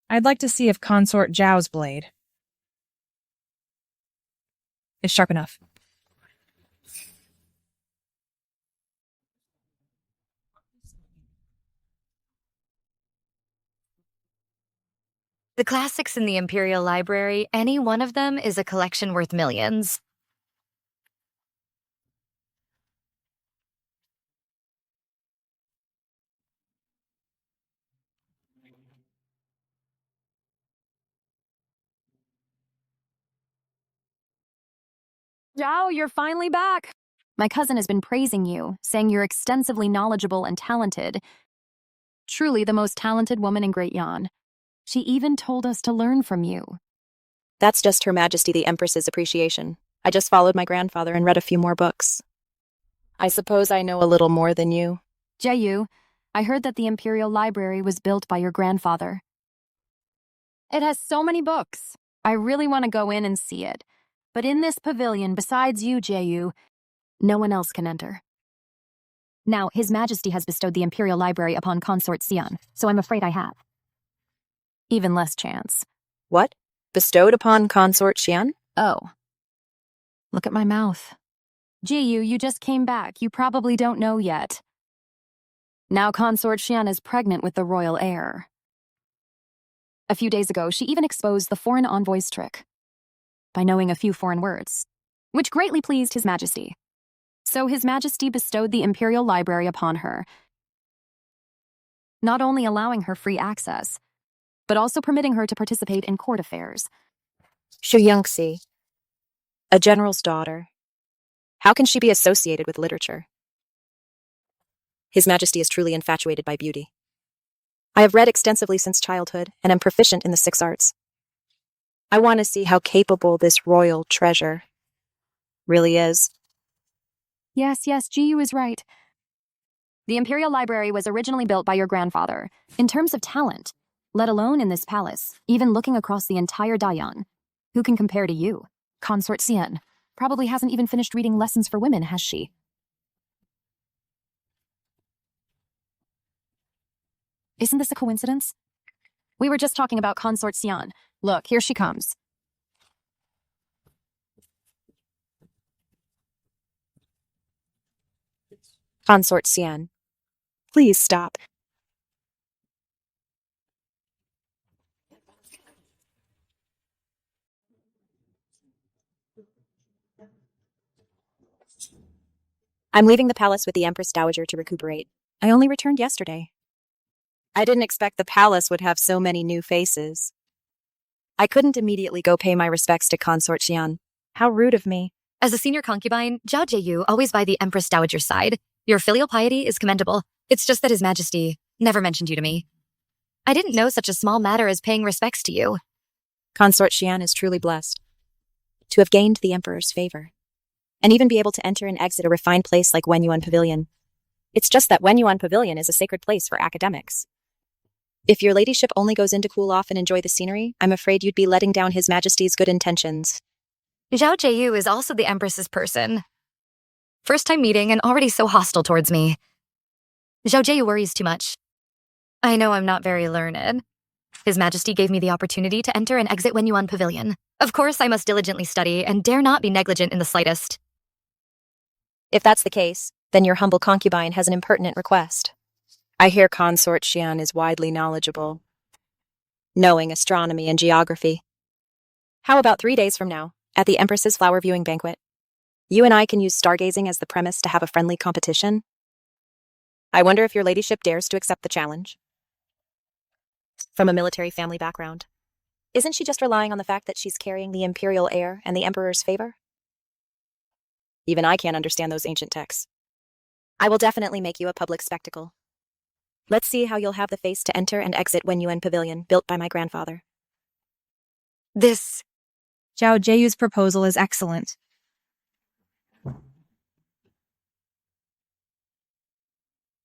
I'd like to see if Consort Zhao's blade is sharp enough. The classics in the Imperial Library, any one of them is a collection worth millions. Zhao, you're finally back. My cousin has been praising you, saying you're extensively knowledgeable and talented. Truly the most talented woman in Great Yan. She even told us to learn from you. That's just Her Majesty the Empress's appreciation. I just followed my grandfather and read a few more books. I suppose I know a little more than you. Jieyu, I heard that the Imperial Library was built by your grandfather. It has so many books. I really want to go in and see it. But in this pavilion, besides you, Jieyu, no one else can enter. Now, His Majesty has bestowed the Imperial Library upon Consort Xian, so I'm afraid I have. Even less chance. What? Bestowed upon Consort Xian? Oh. Look at my mouth. Jieyu, you just came back. You probably don't know yet. Now Consort Xian is pregnant with the royal heir. A few days ago, she even exposed the foreign envoy's trick by knowing a few foreign words, which greatly pleased His Majesty. So His Majesty bestowed the Imperial Library upon her, not only allowing her free access, but also permitting her to participate in court affairs. Shuyungsi, a general's daughter. How can she be associated with literature? His Majesty is truly infatuated by beauty. I have read extensively since childhood and am proficient in the 6 arts. I want to see how capable this royal treasure really is. Yes, Jiyu is right. The Imperial Library was originally built by your grandfather. In terms of talent, let alone in this palace, even looking across the entire Dayan, who can compare to you? Consort Xian probably hasn't even finished reading Lessons for Women, has she? Isn't this a coincidence? We were just talking about Consort Xian. Look, here she comes. Consort Xian, please stop. I'm leaving the palace with the Empress Dowager to recuperate. I only returned yesterday. I didn't expect the palace would have so many new faces. I couldn't immediately go pay my respects to Consort Xian. How rude of me. As a senior concubine, Zhao Jieyu always by the Empress Dowager's side. Your filial piety is commendable. It's just that His Majesty never mentioned you to me. I didn't know such a small matter as paying respects to you. Consort Xian is truly blessed to have gained the Emperor's favor, and even be able to enter and exit a refined place like Wenyuan Pavilion. It's just that Wenyuan Pavilion is a sacred place for academics. If your ladyship only goes in to cool off and enjoy the scenery, I'm afraid you'd be letting down His Majesty's good intentions. Zhao Jieyu is also the Empress's person. First time meeting and already so hostile towards me. Zhao Jieyu worries too much. I know I'm not very learned. His Majesty gave me the opportunity to enter and exit Wenyuan Pavilion. Of course, I must diligently study and dare not be negligent in the slightest. If that's the case, then your humble concubine has an impertinent request. I hear Consort Xian is widely knowledgeable, knowing astronomy and geography. How about 3 days from now, at the Empress's flower viewing banquet? You and I can use stargazing as the premise to have a friendly competition. I wonder if your ladyship dares to accept the challenge. From a military family background, isn't she just relying on the fact that she's carrying the imperial heir and the Emperor's favor? Even I can't understand those ancient texts. I will definitely make you a public spectacle. Let's see how you'll have the face to enter and exit Wenyuan Pavilion, built by my grandfather. This Zhao Jieyu's proposal is excellent.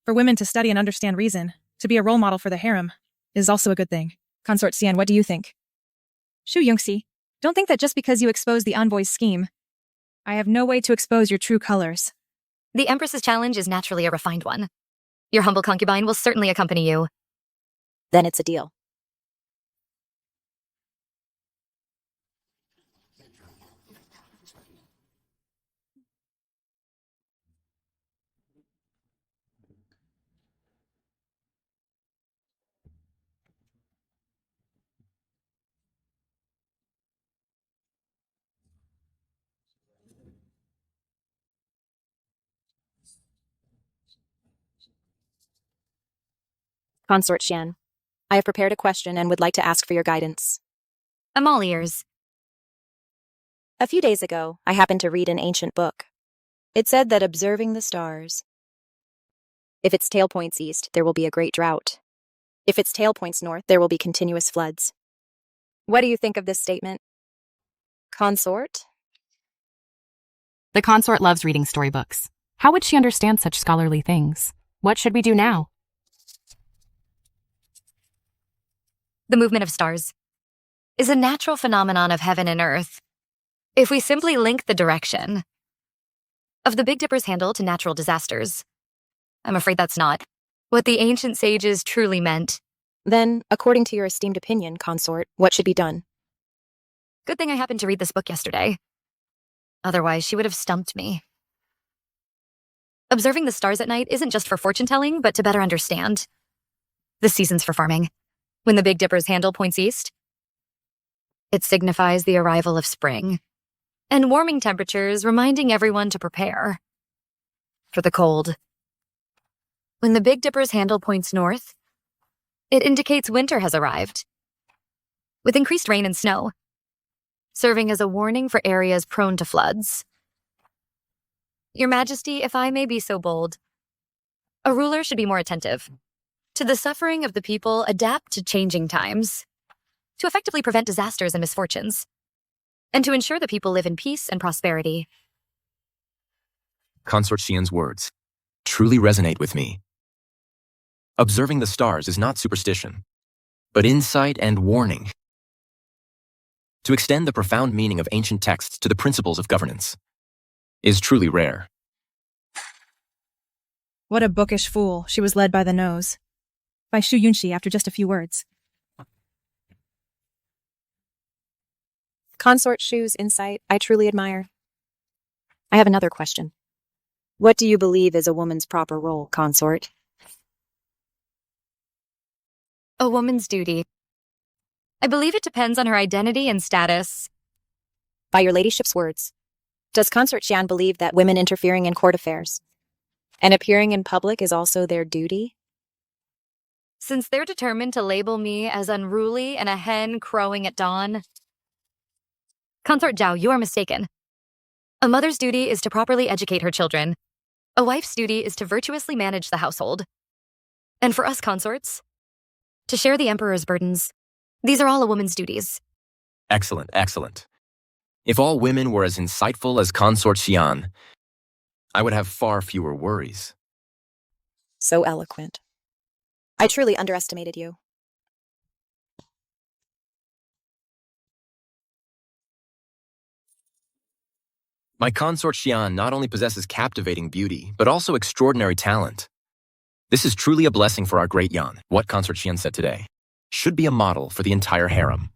For women to study and understand reason, to be a role model for the harem, is also a good thing. Consort Xian, what do you think? Shu Yungxi, don't think that just because you expose the envoy's scheme, I have no way to expose your true colors. The Empress's challenge is naturally a refined one. Your humble concubine will certainly accompany you. Then it's a deal. Consort Xian, I have prepared a question and would like to ask for your guidance. I'm all ears. A few days ago, I happened to read an ancient book. It said that observing the stars, if its tail points east, there will be a great drought. If its tail points north, there will be continuous floods. What do you think of this statement? Consort? The consort loves reading storybooks. How would she understand such scholarly things? What should we do now? The movement of stars is a natural phenomenon of heaven and earth. If we simply link the direction of the Big Dipper's handle to natural disasters, I'm afraid that's not what the ancient sages truly meant. Then, according to your esteemed opinion, Consort, what should be done? Good thing I happened to read this book yesterday. Otherwise, she would have stumped me. Observing the stars at night isn't just for fortune-telling, but to better understand the seasons for farming. When the Big Dipper's handle points east, it signifies the arrival of spring, and warming temperatures reminding everyone to prepare for the cold. When the Big Dipper's handle points north, it indicates winter has arrived, with increased rain and snow. serving as a warning for areas prone to floods. Your Majesty, if I may be so bold, a ruler should be more attentive to the suffering of the people, adapt to changing times, to effectively prevent disasters and misfortunes, and to ensure the people live in peace and prosperity. Consort Xian's words truly resonate with me. Observing the stars is not superstition, but insight and warning. To extend the profound meaning of ancient texts to the principles of governance is truly rare. What a bookish fool. She was led by the nose. By Shu Yunxi after just a few words. Consort Shu's insight I truly admire. I have another question. What do you believe is a woman's proper role, consort? A woman's duty. I believe it depends on her identity and status. By your ladyship's words, does Consort Xian believe that women interfering in court affairs and appearing in public is also their duty? Since they're determined to label me as unruly and a hen crowing at dawn. Consort Zhao, you are mistaken. A mother's duty is to properly educate her children. A wife's duty is to virtuously manage the household. And for us consorts, to share the emperor's burdens. These are all a woman's duties. Excellent, excellent. If all women were as insightful as Consort Xian, I would have far fewer worries. So eloquent. I truly underestimated you. My consort Xian not only possesses captivating beauty, but also extraordinary talent. This is truly a blessing for our great Yan. What Consort Xian said today should be a model for the entire harem.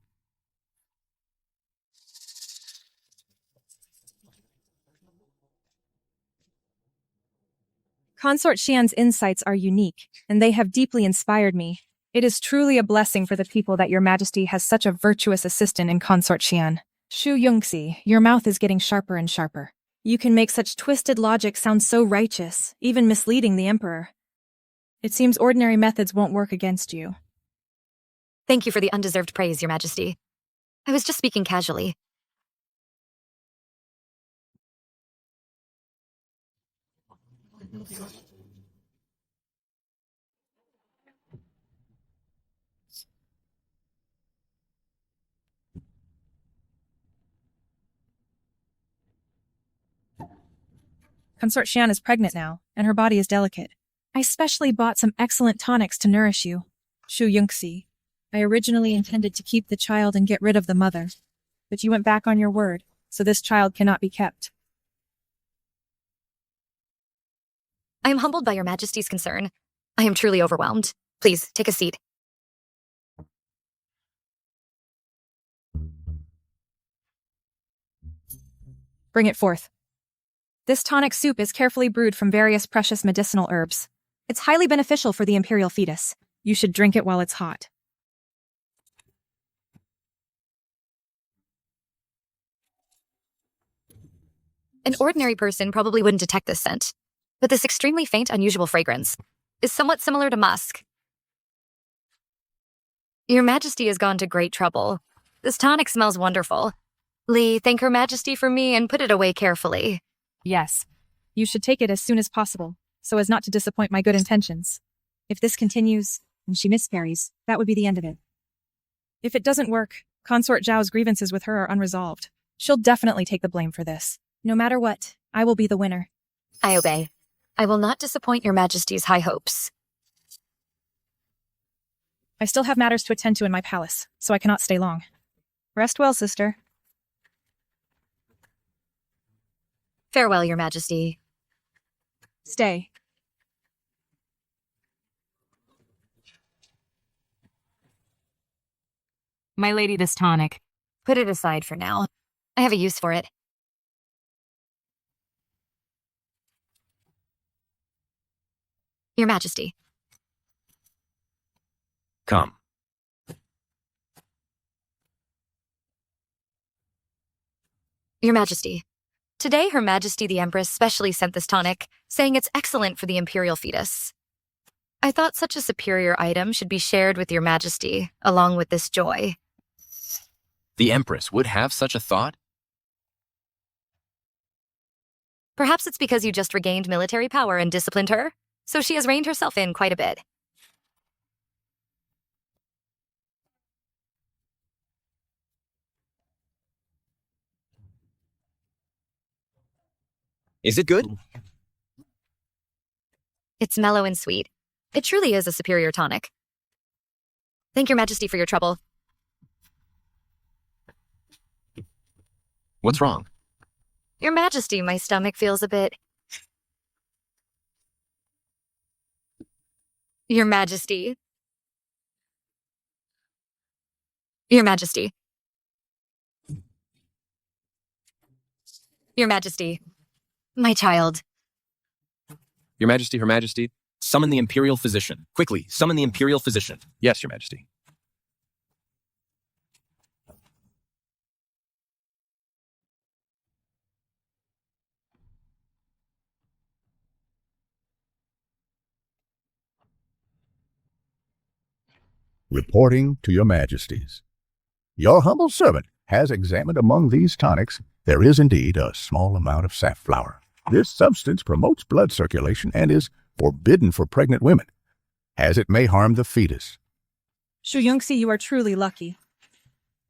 Consort Xian's insights are unique, and they have deeply inspired me. It is truly a blessing for the people that your Majesty has such a virtuous assistant in Consort Xian. Shu Yunxi, your mouth is getting sharper and sharper. You can make such twisted logic sound so righteous, even misleading the Emperor. It seems ordinary methods won't work against you. Thank you for the undeserved praise, Your Majesty. I was just speaking casually. Consort Xian is pregnant now, and her body is delicate. I specially bought some excellent tonics to nourish you. Shu Yunxi, I originally intended to keep the child and get rid of the mother, but you went back on your word, so this child cannot be kept. I am humbled by Your Majesty's concern. I am truly overwhelmed. Please, take a seat. Bring it forth. This tonic soup is carefully brewed from various precious medicinal herbs. It's highly beneficial for the imperial fetus. You should drink it while it's hot. An ordinary person probably wouldn't detect this scent, but this extremely faint, unusual fragrance is somewhat similar to musk. Your Majesty has gone to great trouble. This tonic smells wonderful. Li, thank Her Majesty for me and put it away carefully. Yes. You should take it as soon as possible, so as not to disappoint my good intentions. If this continues, and she miscarries, that would be the end of it. If it doesn't work, Consort Zhao's grievances with her are unresolved. She'll definitely take the blame for this. No matter what, I will be the winner. I obey. I will not disappoint Your Majesty's high hopes. I still have matters to attend to in my palace, so I cannot stay long. Rest well, sister. Farewell, Your Majesty. Stay. My lady, this tonic. Put it aside for now. I have a use for it. Your Majesty. Come. Your Majesty. Today, Her Majesty the Empress specially sent this tonic, saying it's excellent for the imperial fetus. I thought such a superior item should be shared with Your Majesty, along with this joy. The Empress would have such a thought? Perhaps it's because you just regained military power and disciplined her, so she has reined herself in quite a bit. Is it good? It's mellow and sweet. It truly is a superior tonic. Thank your majesty for your trouble. What's wrong? Your majesty, my stomach feels a bit... Your majesty. Your majesty. Your majesty. My child. Your Majesty, Her Majesty. Summon the Imperial Physician. Quickly, summon the Imperial Physician. Yes, Your Majesty. Reporting to your majesties. Your humble servant has examined among these tonics. There is indeed a small amount of safflower. This substance promotes blood circulation and is forbidden for pregnant women, as it may harm the fetus. Shu Yongxi, you are truly lucky.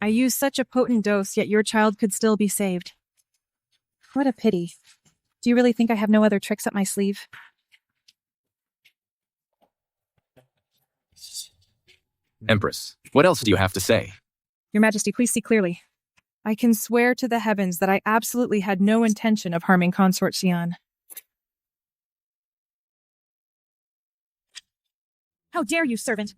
I used such a potent dose, yet your child could still be saved. What a pity. Do you really think I have no other tricks up my sleeve? Empress, what else do you have to say? Your Majesty, please see clearly. I can swear to the heavens that I absolutely had no intention of harming Consort Xian. How dare you, servant!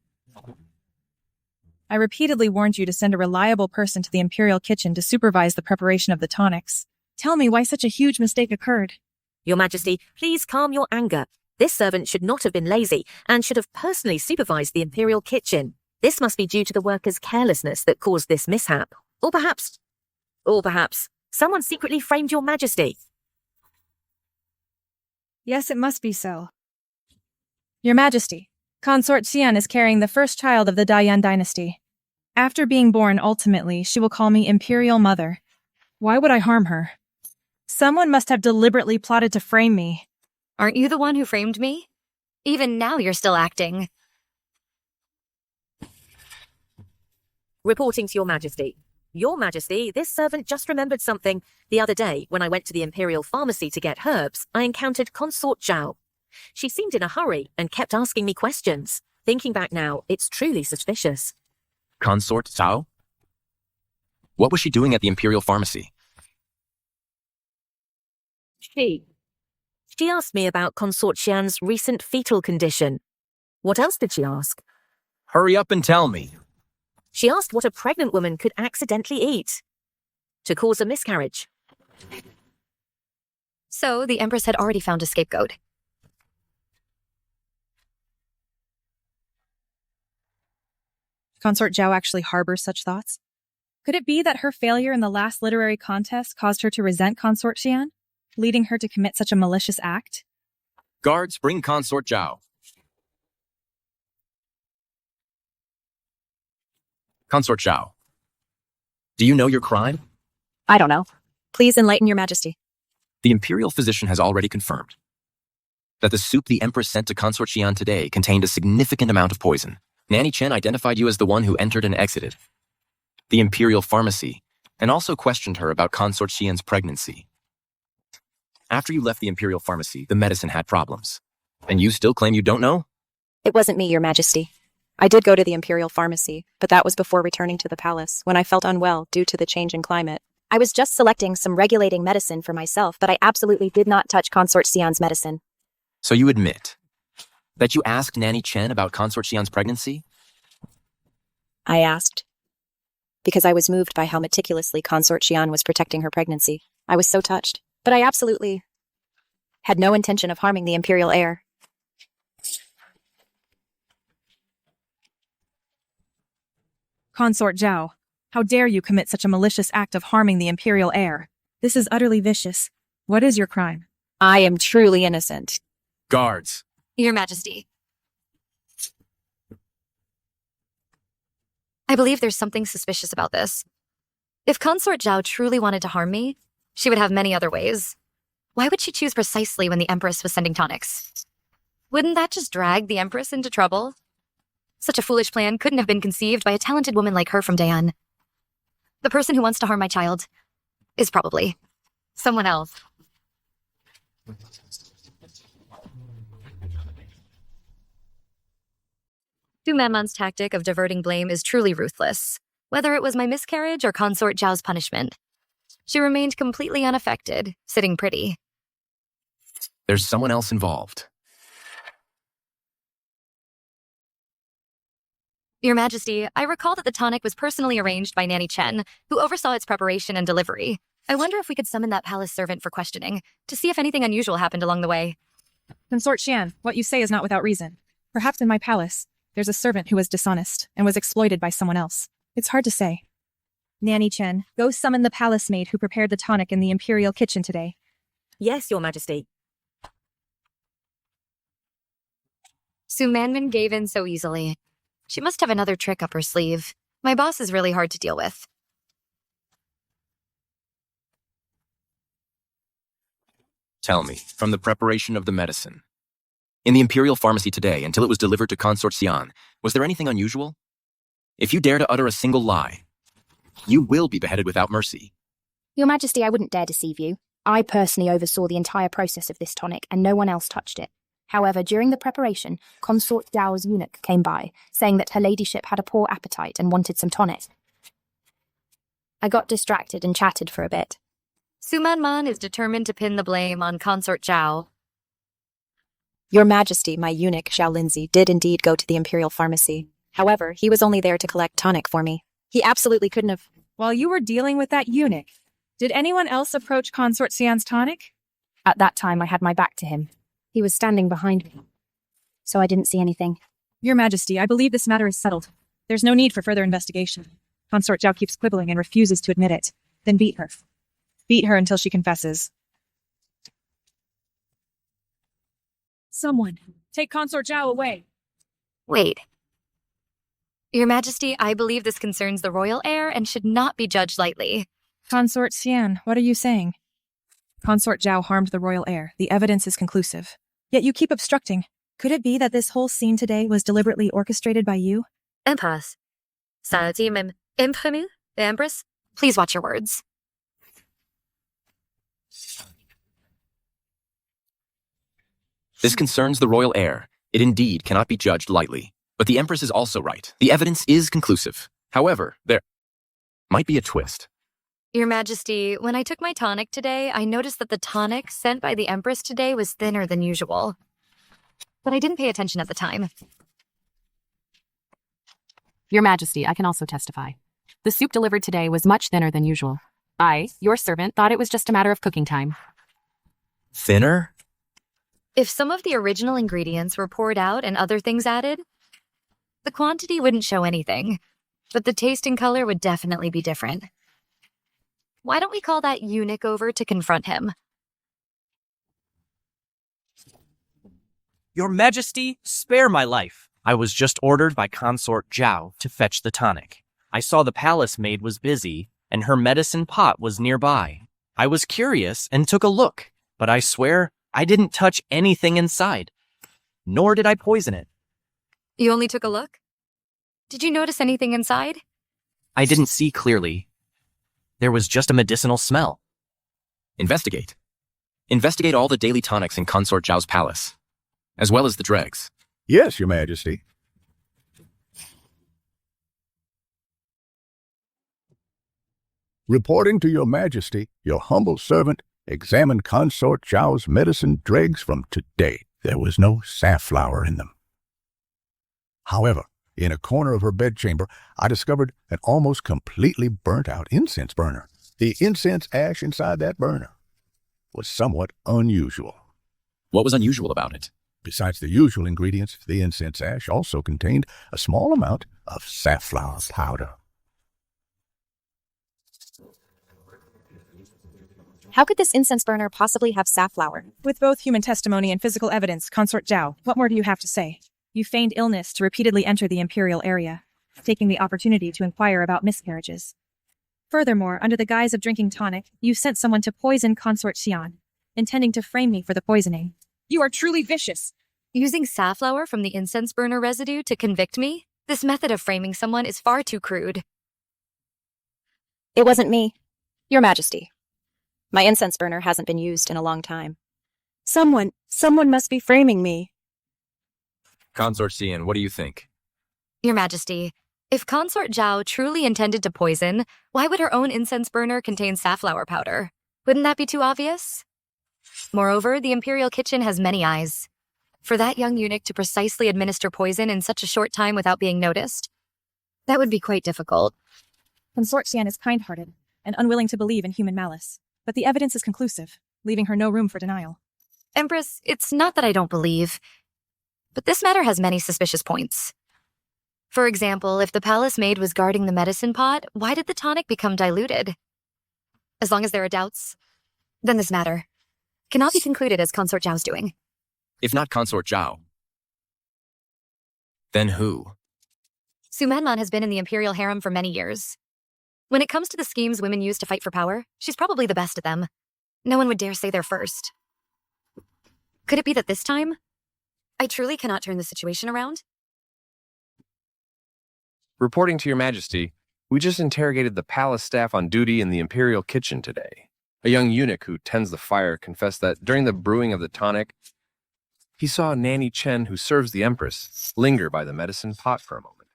I repeatedly warned you to send a reliable person to the Imperial kitchen to supervise the preparation of the tonics. Tell me why such a huge mistake occurred. Your Majesty, please calm your anger. This servant should not have been lazy and should have personally supervised the Imperial kitchen. This must be due to the workers' carelessness that caused this mishap. Or perhaps, someone secretly framed your Majesty. Yes, it must be so. Your Majesty, Consort Xian is carrying the first child of the Dayan dynasty. After being born, ultimately, she will call me Imperial Mother. Why would I harm her? Someone must have deliberately plotted to frame me. Aren't you the one who framed me? Even now you're still acting. Reporting to your Majesty. Your Majesty, this servant just remembered something. The other day, when I went to the Imperial Pharmacy to get herbs, I encountered Consort Zhao. She seemed in a hurry and kept asking me questions. Thinking back now, it's truly suspicious. Consort Zhao? What was she doing at the Imperial Pharmacy? She asked me about Consort Xian's recent fetal condition. What else did she ask? Hurry up and tell me. She asked what a pregnant woman could accidentally eat to cause a miscarriage. So the Empress had already found a scapegoat. Consort Zhao actually harbors such thoughts? Could it be that her failure in the last literary contest caused her to resent Consort Xian, leading her to commit such a malicious act? Guards, bring Consort Zhao. Consort Zhao, do you know your crime? I don't know. Please enlighten your Majesty. The Imperial Physician has already confirmed that the soup the Empress sent to Consort Xian today contained a significant amount of poison. Nanny Chen identified you as the one who entered and exited the Imperial Pharmacy and also questioned her about Consort Xian's pregnancy. After you left the Imperial Pharmacy, the medicine had problems. And you still claim you don't know? It wasn't me, your Majesty. I did go to the Imperial Pharmacy, but that was before returning to the palace, when I felt unwell due to the change in climate. I was just selecting some regulating medicine for myself, but I absolutely did not touch Consort Xian's medicine. So you admit that you asked Nanny Chen about Consort Xian's pregnancy? I asked. Because I was moved by how meticulously Consort Xian was protecting her pregnancy. I was so touched. But I absolutely had no intention of harming the Imperial heir. Consort Zhao, how dare you commit such a malicious act of harming the Imperial heir? This is utterly vicious. What is your crime? I am truly innocent. Guards. Your Majesty. I believe there's something suspicious about this. If Consort Zhao truly wanted to harm me, she would have many other ways. Why would she choose precisely when the Empress was sending tonics? Wouldn't that just drag the Empress into trouble? Such a foolish plan couldn't have been conceived by a talented woman like her from Daeon. The person who wants to harm my child is probably someone else. Du Manman's tactic of diverting blame is truly ruthless, whether it was my miscarriage or Consort Zhao's punishment. She remained completely unaffected, sitting pretty. There's someone else involved. Your Majesty, I recall that the tonic was personally arranged by Nanny Chen, who oversaw its preparation and delivery. I wonder if we could summon that palace servant for questioning, to see if anything unusual happened along the way. Consort Xian, what you say is not without reason. Perhaps in my palace, there's a servant who was dishonest and was exploited by someone else. It's hard to say. Nanny Chen, go summon the palace maid who prepared the tonic in the imperial kitchen today. Yes, Your Majesty. Su Manman gave in so easily. She must have another trick up her sleeve. My boss is really hard to deal with. Tell me, from the preparation of the medicine. In the imperial pharmacy today, until it was delivered to Consort Xian, was there anything unusual? If you dare to utter a single lie, you will be beheaded without mercy. Your Majesty, I wouldn't dare deceive you. I personally oversaw the entire process of this tonic, and no one else touched it. However, during the preparation, Consort Zhao's eunuch came by, saying that her ladyship had a poor appetite and wanted some tonic. I got distracted and chatted for a bit. Su Manman is determined to pin the blame on Consort Zhao. Your Majesty, my eunuch, Xiao Lindsay, did indeed go to the imperial pharmacy. However, he was only there to collect tonic for me. He absolutely couldn't have... While you were dealing with that eunuch, did anyone else approach Consort Xian's tonic? At that time, I had my back to him. He was standing behind me, so I didn't see anything. Your Majesty, I believe this matter is settled. There's no need for further investigation. Consort Zhao keeps quibbling and refuses to admit it. Then beat her. Beat her until she confesses. Someone, take Consort Zhao away. Wait. Your Majesty, I believe this concerns the royal heir and should not be judged lightly. Consort Xian, what are you saying? Consort Zhao harmed the royal heir. The evidence is conclusive. Yet you keep obstructing. Could it be that this whole scene today was deliberately orchestrated by you? Empress. Imprimé, the Empress? Please watch your words. This concerns the royal heir. It indeed cannot be judged lightly. But the Empress is also right. The evidence is conclusive. However, there might be a twist. Your Majesty, when I took my tonic today, I noticed that the tonic sent by the Empress today was thinner than usual. But I didn't pay attention at the time. Your Majesty, I can also testify. The soup delivered today was much thinner than usual. I, your servant, thought it was just a matter of cooking time. Thinner? If some of the original ingredients were poured out and other things added, the quantity wouldn't show anything, but the taste and color would definitely be different. Why don't we call that eunuch over to confront him? Your Majesty, spare my life. I was just ordered by Consort Zhao to fetch the tonic. I saw the palace maid was busy, and her medicine pot was nearby. I was curious and took a look, but I swear I didn't touch anything inside. Nor did I poison it. You only took a look? Did you notice anything inside? I didn't see clearly. There was just a medicinal smell. Investigate. Investigate all the daily tonics in Consort Zhao's palace, as well as the dregs. Yes, Your Majesty. Reporting to Your Majesty, your humble servant examined Consort Zhao's medicine dregs from today. There was no safflower in them. However, in a corner of her bedchamber, I discovered an almost completely burnt-out incense burner. The incense ash inside that burner was somewhat unusual. What was unusual about it? Besides the usual ingredients, the incense ash also contained a small amount of safflower powder. How could this incense burner possibly have safflower? With both human testimony and physical evidence, Consort Zhao, what more do you have to say? You feigned illness to repeatedly enter the imperial area, taking the opportunity to inquire about miscarriages. Furthermore, under the guise of drinking tonic, you sent someone to poison Consort Xian, intending to frame me for the poisoning. You are truly vicious. Using safflower from the incense burner residue to convict me? This method of framing someone is far too crude. It wasn't me. Your Majesty. My incense burner hasn't been used in a long time. Someone must be framing me. Consort Xian, what do you think? Your Majesty, if Consort Zhao truly intended to poison, why would her own incense burner contain safflower powder? Wouldn't that be too obvious? Moreover, the imperial kitchen has many eyes. For that young eunuch to precisely administer poison in such a short time without being noticed, that would be quite difficult. Consort Xian is kind-hearted and unwilling to believe in human malice, but the evidence is conclusive, leaving her no room for denial. Empress, it's not that I don't believe, but this matter has many suspicious points. For example, if the palace maid was guarding the medicine pot, why did the tonic become diluted? As long as there are doubts, then this matter cannot be concluded as Consort Zhao's doing. If not Consort Zhao, then who? Su Manman has been in the imperial harem for many years. When it comes to the schemes women use to fight for power, she's probably the best at them. No one would dare say they're first. Could it be that this time, I truly cannot turn the situation around? Reporting to Your Majesty, we just interrogated the palace staff on duty in the imperial kitchen today. A young eunuch who tends the fire confessed that during the brewing of the tonic, he saw Nanny Chen, who serves the Empress, linger by the medicine pot for a moment.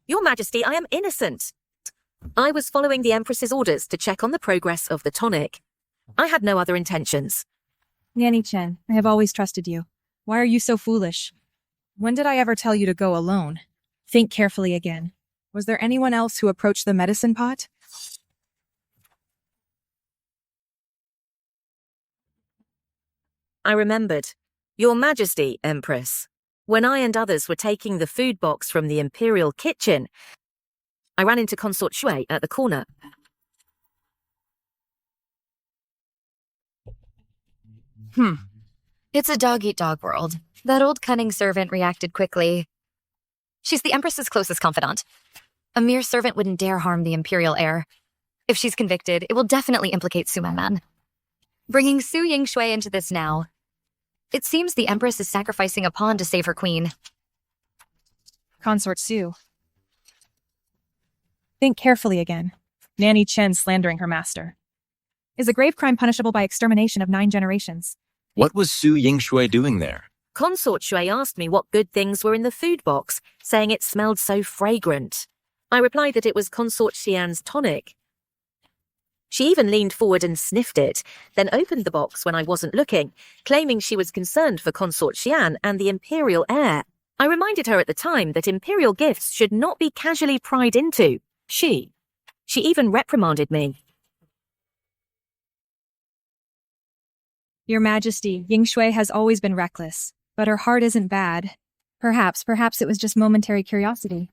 Your Majesty, I am innocent. I was following the Empress's orders to check on the progress of the tonic. I had no other intentions. Nanny Chen, I have always trusted you. Why are you so foolish? When did I ever tell you to go alone? Think carefully again. Was there anyone else who approached the medicine pot? I remembered. Your Majesty, Empress. When I and others were taking the food box from the imperial kitchen, I ran into Consort Shui at the corner. It's a dog-eat-dog world. That old cunning servant reacted quickly. She's the Empress's closest confidant. A mere servant wouldn't dare harm the imperial heir. If she's convicted, it will definitely implicate Su Manman. Bringing Su Yingshui into this now, it seems the Empress is sacrificing a pawn to save her queen. Consort Su. Think carefully again. Nanny Chen slandering her master. Is a grave crime punishable by extermination of 9 generations? What was Su Yingshui doing there? Consort Shui asked me what good things were in the food box, saying it smelled so fragrant. I replied that it was Consort Xian's tonic. She even leaned forward and sniffed it, then opened the box when I wasn't looking, claiming she was concerned for Consort Xian and the imperial heir. I reminded her at the time that imperial gifts should not be casually pried into. She even reprimanded me. Your Majesty, Yingshui has always been reckless, but her heart isn't bad. Perhaps it was just momentary curiosity.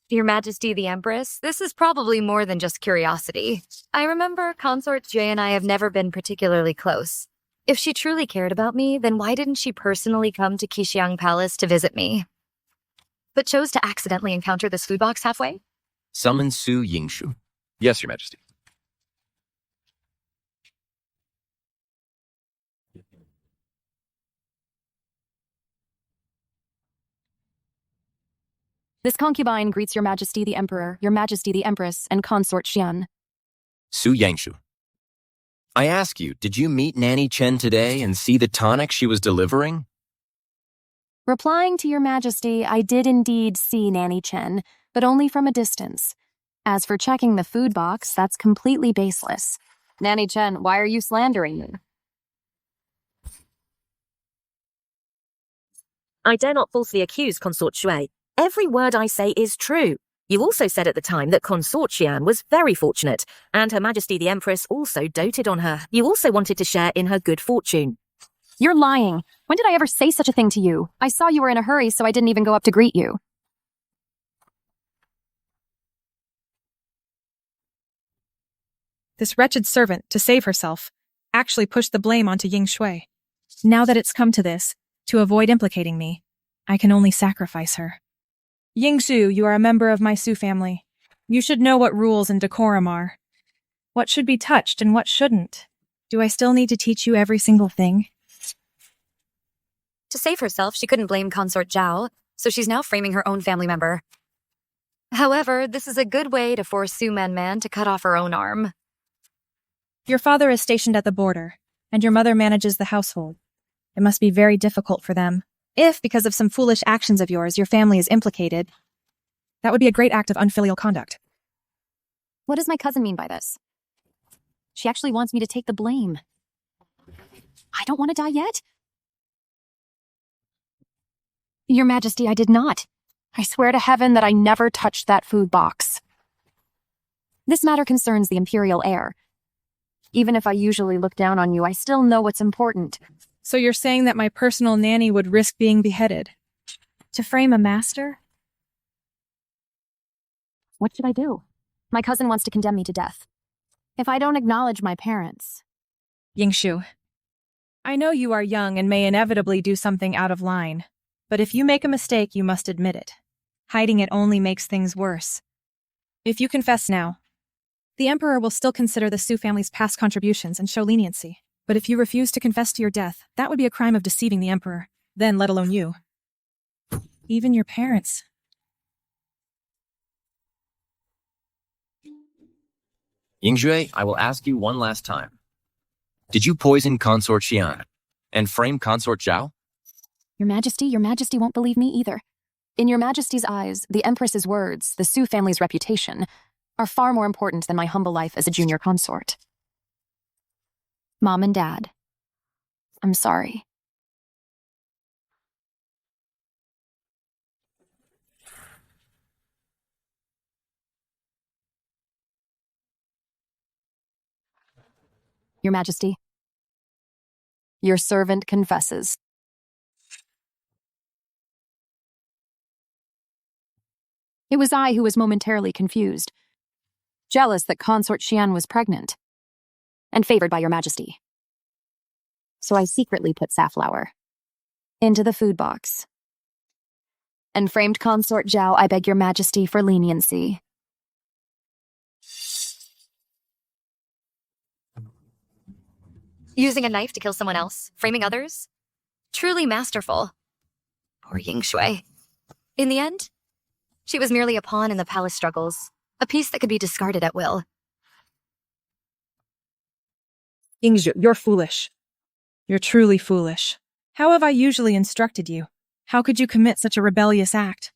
Your Majesty the Empress, this is probably more than just curiosity. I remember Consort Jue and I have never been particularly close. If she truly cared about me, then why didn't she personally come to Qixiang Palace to visit me? But chose to accidentally encounter this food box halfway? Summon Su Yingshu. Yes, Your Majesty. This concubine greets Your Majesty the Emperor, Your Majesty the Empress, and Consort Xian. Su Yingshu. I ask you, did you meet Nanny Chen today and see the tonic she was delivering? Replying to Your Majesty, I did indeed see Nanny Chen, but only from a distance. As for checking the food box, that's completely baseless. Nanny Chen, why are you slandering me? I dare not falsely accuse Consort Shui. Every word I say is true. You also said at the time that Consort Xian was very fortunate, and Her Majesty the Empress also doted on her. You also wanted to share in her good fortune. You're lying. When did I ever say such a thing to you? I saw you were in a hurry, so I didn't even go up to greet you. This wretched servant, to save herself, actually pushed the blame onto Yingshui. Now that it's come to this, to avoid implicating me, I can only sacrifice her. Yingxu, you are a member of my Su family. You should know what rules and decorum are. What should be touched and what shouldn't. Do I still need to teach you every single thing? To save herself, she couldn't blame Consort Zhao, so she's now framing her own family member. However, this is a good way to force Su Man to cut off her own arm. Your father is stationed at the border, and your mother manages the household. It must be very difficult for them. If, because of some foolish actions of yours, your family is implicated, that would be a great act of unfilial conduct. What does my cousin mean by this? She actually wants me to take the blame. I don't want to die yet. Your Majesty, I did not. I swear to heaven that I never touched that food box. This matter concerns the imperial heir. Even if I usually look down on you, I still know what's important. So you're saying that my personal nanny would risk being beheaded? To frame a master? What should I do? My cousin wants to condemn me to death. If I don't acknowledge my parents... Yingxu, I know you are young and may inevitably do something out of line, but if you make a mistake, you must admit it. Hiding it only makes things worse. If you confess now, the Emperor will still consider the Su family's past contributions and show leniency. But if you refuse to confess to your death, that would be a crime of deceiving the Emperor, then let alone you. Even your parents. Yingxue, I will ask you one last time. Did you poison Consort Xian and frame Consort Zhao? Your Majesty won't believe me either. In Your Majesty's eyes, the Empress's words, the Su family's reputation, are far more important than my humble life as a junior consort. Mom and Dad, I'm sorry. Your Majesty, your servant confesses. It was I who was momentarily confused, jealous that Consort Xian was pregnant, and favored by Your Majesty. So I secretly put safflower into the food box and framed Consort Zhao. I beg Your Majesty for leniency. Using a knife to kill someone else, framing others? Truly masterful. Poor Yingxue. In the end, she was merely a pawn in the palace struggles, a piece that could be discarded at will. Yingxu, you're foolish. You're truly foolish. How have I usually instructed you? How could you commit such a rebellious act?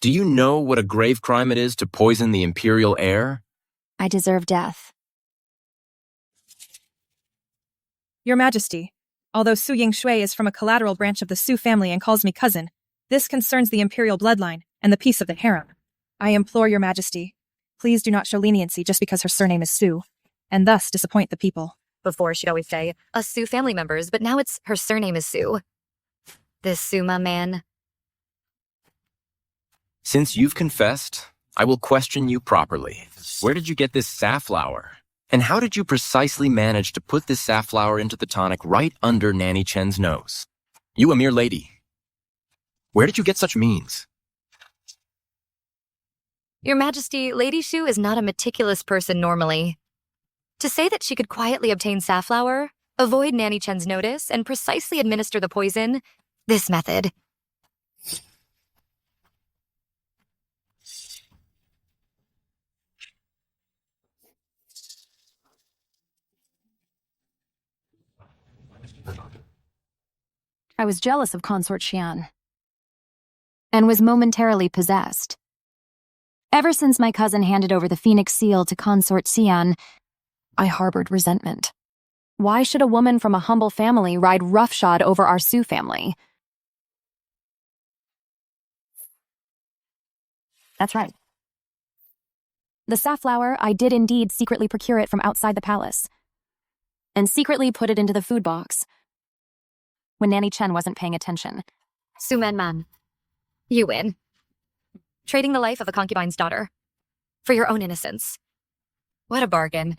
Do you know what a grave crime it is to poison the imperial heir? I deserve death. Your Majesty, although Su Yingxue is from a collateral branch of the Su family and calls me cousin, this concerns the imperial bloodline and the peace of the harem. I implore Your Majesty, please do not show leniency just because her surname is Su, and thus disappoint the people. Before, she'd always say, us Su family members, but now it's her surname is Su. This Suma man. Since you've confessed, I will question you properly. Where did you get this safflower? And how did you precisely manage to put this safflower into the tonic right under Nanny Chen's nose? You a mere lady. Where did you get such means? Your Majesty, Lady Shu is not a meticulous person normally. To say that she could quietly obtain safflower, avoid Nanny Chen's notice, and precisely administer the poison, this method. I was jealous of Consort Xian and was momentarily possessed. Ever since my cousin handed over the Phoenix Seal to Consort Xian, I harbored resentment. Why should a woman from a humble family ride roughshod over our Su family? That's right. The safflower, I did indeed secretly procure it from outside the palace, and secretly put it into the food box when Nanny Chen wasn't paying attention. Su Man, you win. Trading the life of a concubine's daughter for your own innocence. What a bargain.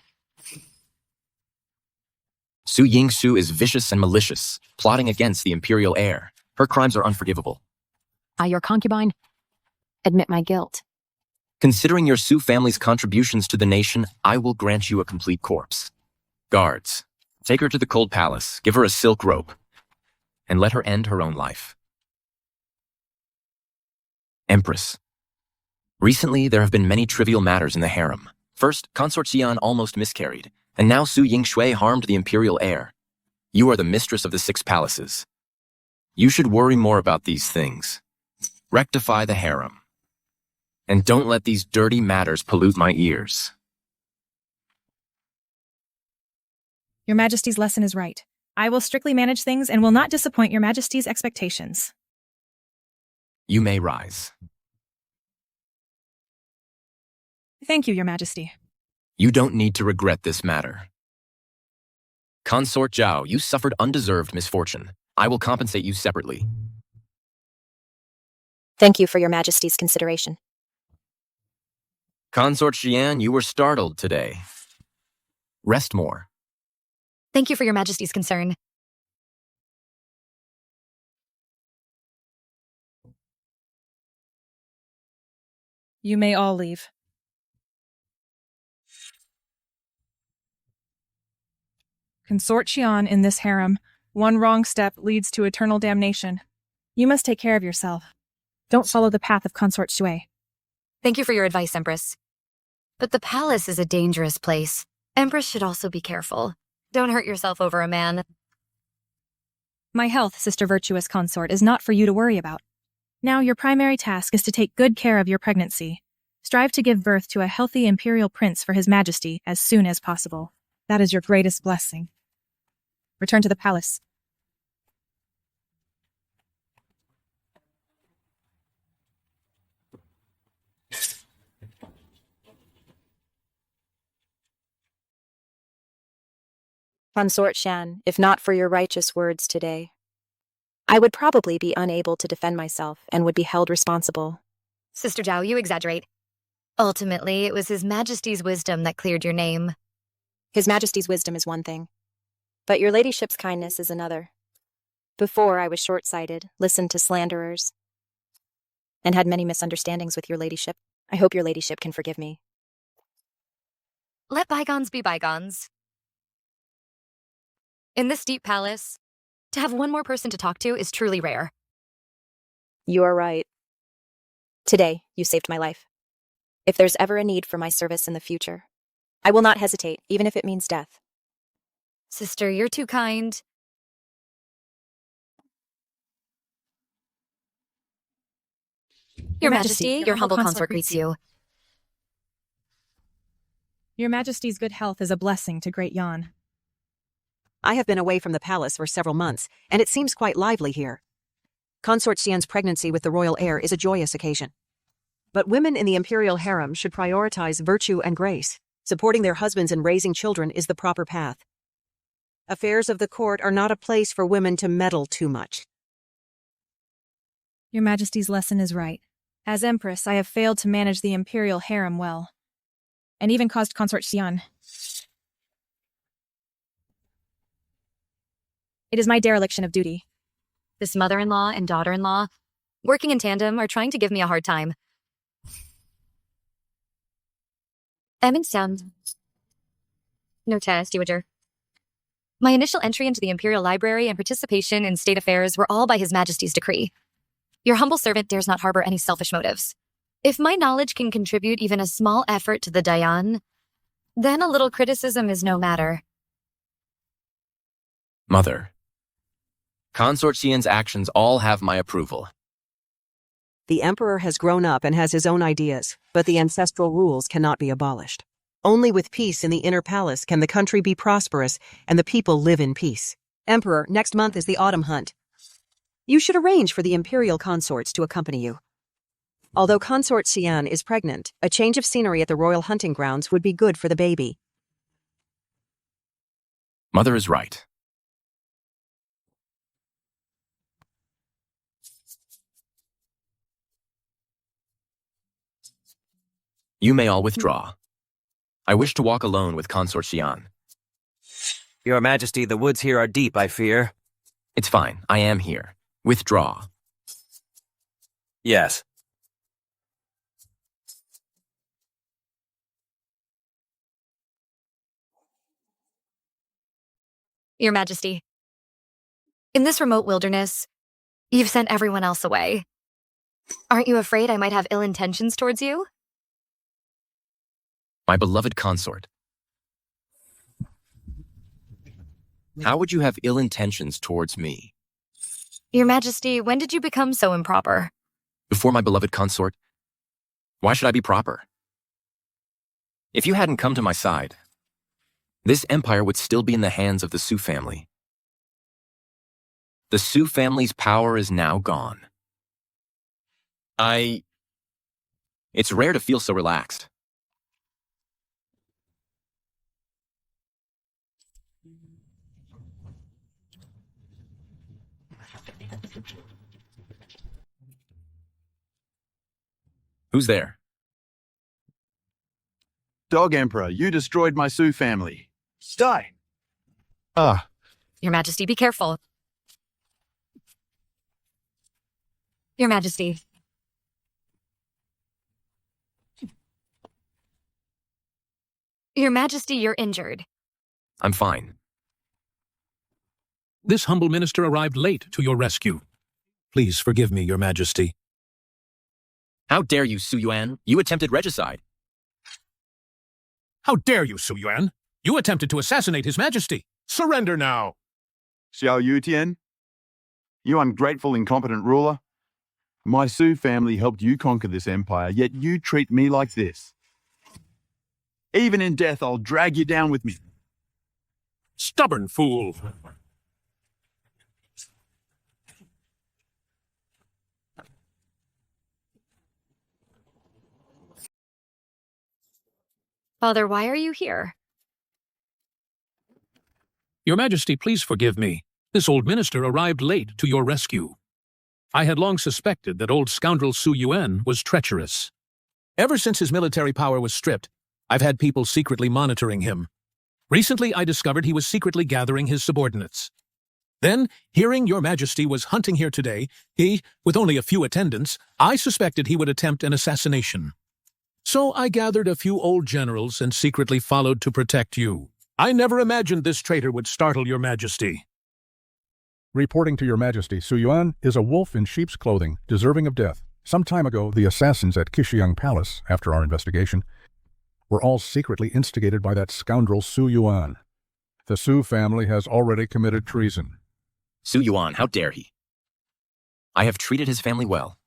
Su Yingxu is vicious and malicious, plotting against the imperial heir. Her crimes are unforgivable. I, your concubine, admit my guilt. Considering your Sioux family's contributions to the nation, I will grant you a complete corpse. Guards, take her to the cold palace, give her a silk rope, and let her end her own life. Empress. Recently, there have been many trivial matters in the harem. First, Consort Xian almost miscarried, and now Su Yingshui harmed the imperial heir. You are the mistress of the 6 palaces. You should worry more about these things. Rectify the harem. And don't let these dirty matters pollute my ears. Your Majesty's lesson is right. I will strictly manage things and will not disappoint Your Majesty's expectations. You may rise. Thank you, Your Majesty. You don't need to regret this matter. Consort Zhao, you suffered undeserved misfortune. I will compensate you separately. Thank you for Your Majesty's consideration. Consort Xian, you were startled today. Rest more. Thank you for Your Majesty's concern. You may all leave. Consort Xian in this harem. One wrong step leads to eternal damnation. You must take care of yourself. Don't follow the path of Consort Shui. Thank you for your advice, Empress. But the palace is a dangerous place. Empress should also be careful. Don't hurt yourself over a man. My health, Sister Virtuous Consort, is not for you to worry about. Now your primary task is to take good care of your pregnancy. Strive to give birth to a healthy imperial prince for His Majesty as soon as possible. That is your greatest blessing. Return to the palace. Consort Shan, if not for your righteous words today, I would probably be unable to defend myself and would be held responsible. Sister Zhao, you exaggerate. Ultimately, it was His Majesty's wisdom that cleared your name. His Majesty's wisdom is one thing, but your ladyship's kindness is another. Before, I was short-sighted, listened to slanderers, and had many misunderstandings with your ladyship. I hope your ladyship can forgive me. Let bygones be bygones. In this deep palace, to have one more person to talk to is truly rare. You are right. Today, you saved my life. If there's ever a need for my service in the future, I will not hesitate, even if it means death. Sister, you're too kind. Your Majesty, your humble consort greets you. Your Majesty's good health is a blessing to Great Yan. I have been away from the palace for several months, and it seems quite lively here. Consort Xian's pregnancy with the royal heir is a joyous occasion. But women in the imperial harem should prioritize virtue and grace. Supporting their husbands and raising children is the proper path. Affairs of the court are not a place for women to meddle too much. Your Majesty's lesson is right. As Empress, I have failed to manage the imperial harem well, and even caused Consort Xian. It is my dereliction of duty. This mother-in-law and daughter-in-law, working in tandem, are trying to give me a hard time. Notice, Dowager. My initial entry into the Imperial Library and participation in state affairs were all by His Majesty's decree. Your humble servant dares not harbor any selfish motives. If my knowledge can contribute even a small effort to the Dayan, then a little criticism is no matter. Mother, Consort Xian's actions all have my approval. The emperor has grown up and has his own ideas, but the ancestral rules cannot be abolished. Only with peace in the inner palace can the country be prosperous and the people live in peace. Emperor, next month is the autumn hunt. You should arrange for the imperial consorts to accompany you. Although Consort Xian is pregnant, a change of scenery at the royal hunting grounds would be good for the baby. Mother is right. You may all withdraw. I wish to walk alone with Consort Xian. Your Majesty, the woods here are deep, I fear. It's fine. I am here. Withdraw. Yes. Your Majesty. In this remote wilderness, you've sent everyone else away. Aren't you afraid I might have ill intentions towards you? My beloved consort. How would you have ill intentions towards me? Your Majesty, when did you become so improper? Before my beloved consort? Why should I be proper? If you hadn't come to my side, this empire would still be in the hands of the Su family. The Su family's power is now gone. It's rare to feel so relaxed. Who's there? Dog Emperor, you destroyed my Su family. Stay. Your Majesty, be careful. Your Majesty. Your Majesty, you're injured. I'm fine. This humble minister arrived late to your rescue. Please forgive me, Your Majesty. How dare you, Su Yuan? You attempted regicide. How dare you, Su Yuan? You attempted to assassinate His Majesty. Surrender now. Xiao Yutian, you ungrateful, incompetent ruler. My Su family helped you conquer this empire, yet you treat me like this. Even in death, I'll drag you down with me. Stubborn fool. Father, why are you here? Your Majesty, please forgive me. This old minister arrived late to your rescue. I had long suspected that old scoundrel Su Yuan was treacherous. Ever since his military power was stripped, I've had people secretly monitoring him. Recently, I discovered he was secretly gathering his subordinates. Then, hearing Your Majesty was hunting here today, with only a few attendants, I suspected he would attempt an assassination. So I gathered a few old generals and secretly followed to protect you. I never imagined this traitor would startle Your Majesty. Reporting to Your Majesty, Su Yuan is a wolf in sheep's clothing, deserving of death. Some time ago, the assassins at Qixiang Palace, after our investigation, were all secretly instigated by that scoundrel Su Yuan. The Su family has already committed treason. Su Yuan, how dare he? I have treated his family well.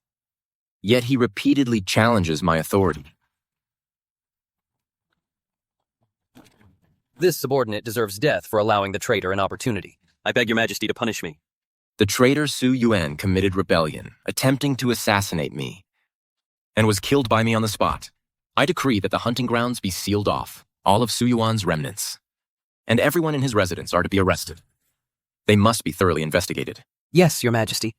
Yet he repeatedly challenges my authority. This subordinate deserves death for allowing the traitor an opportunity. I beg Your Majesty to punish me. The traitor Su Yuan committed rebellion, attempting to assassinate me, and was killed by me on the spot. I decree that the hunting grounds be sealed off, all of Su Yuan's remnants, and everyone in his residence are to be arrested. They must be thoroughly investigated. Yes, Your Majesty.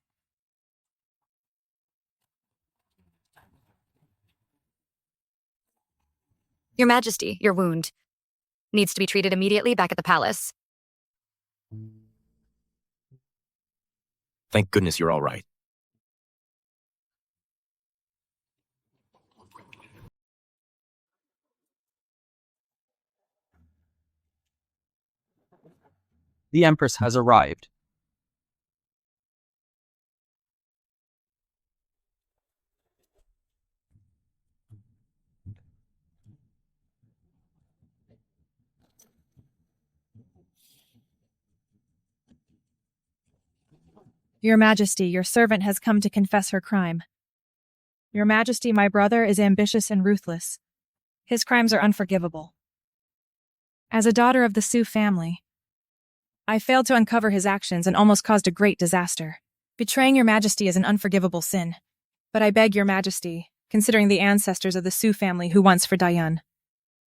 Your Majesty, your wound needs to be treated immediately back at the palace. Thank goodness you're all right. The Empress has arrived. Your Majesty, your servant has come to confess her crime. Your Majesty, my brother is ambitious and ruthless. His crimes are unforgivable. As a daughter of the Su family, I failed to uncover his actions and almost caused a great disaster. Betraying Your Majesty is an unforgivable sin. But I beg Your Majesty, considering the ancestors of the Su family who once for Dayan,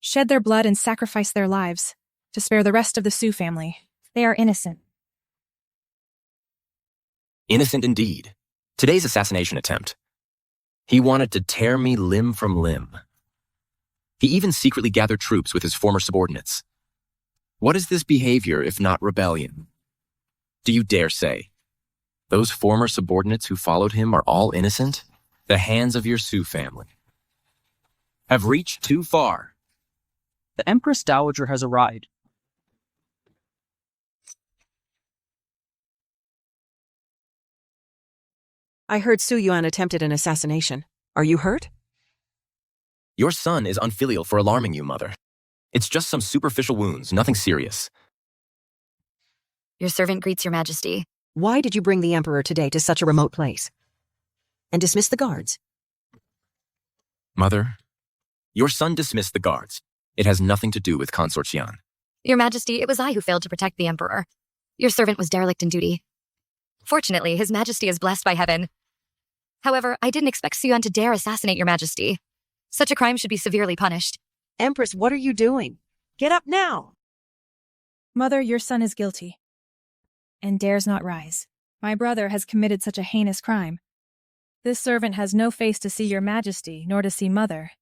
shed their blood and sacrificed their lives to spare the rest of the Su family. They are innocent. Innocent indeed. Today's assassination attempt. He wanted to tear me limb from limb. He even secretly gathered troops with his former subordinates. What is this behavior if not rebellion? Do you dare say those former subordinates who followed him are all innocent? The hands of your Su family have reached too far. The Empress Dowager has arrived. I heard Su Yuan attempted an assassination. Are you hurt? Your son is unfilial for alarming you, Mother. It's just some superficial wounds, nothing serious. Your servant greets your majesty. Why did you bring the Emperor today to such a remote place? And dismiss the guards? Mother, your son dismissed the guards. It has nothing to do with Consort Xian. Your majesty, it was I who failed to protect the emperor. Your servant was derelict in duty. Fortunately, his majesty is blessed by heaven. However, I didn't expect Su Yuan to dare assassinate your majesty. Such a crime should be severely punished. Empress, what are you doing? Get up now! Mother, your son is guilty and dares not rise. My brother has committed such a heinous crime. This servant has no face to see your majesty, nor to see mother.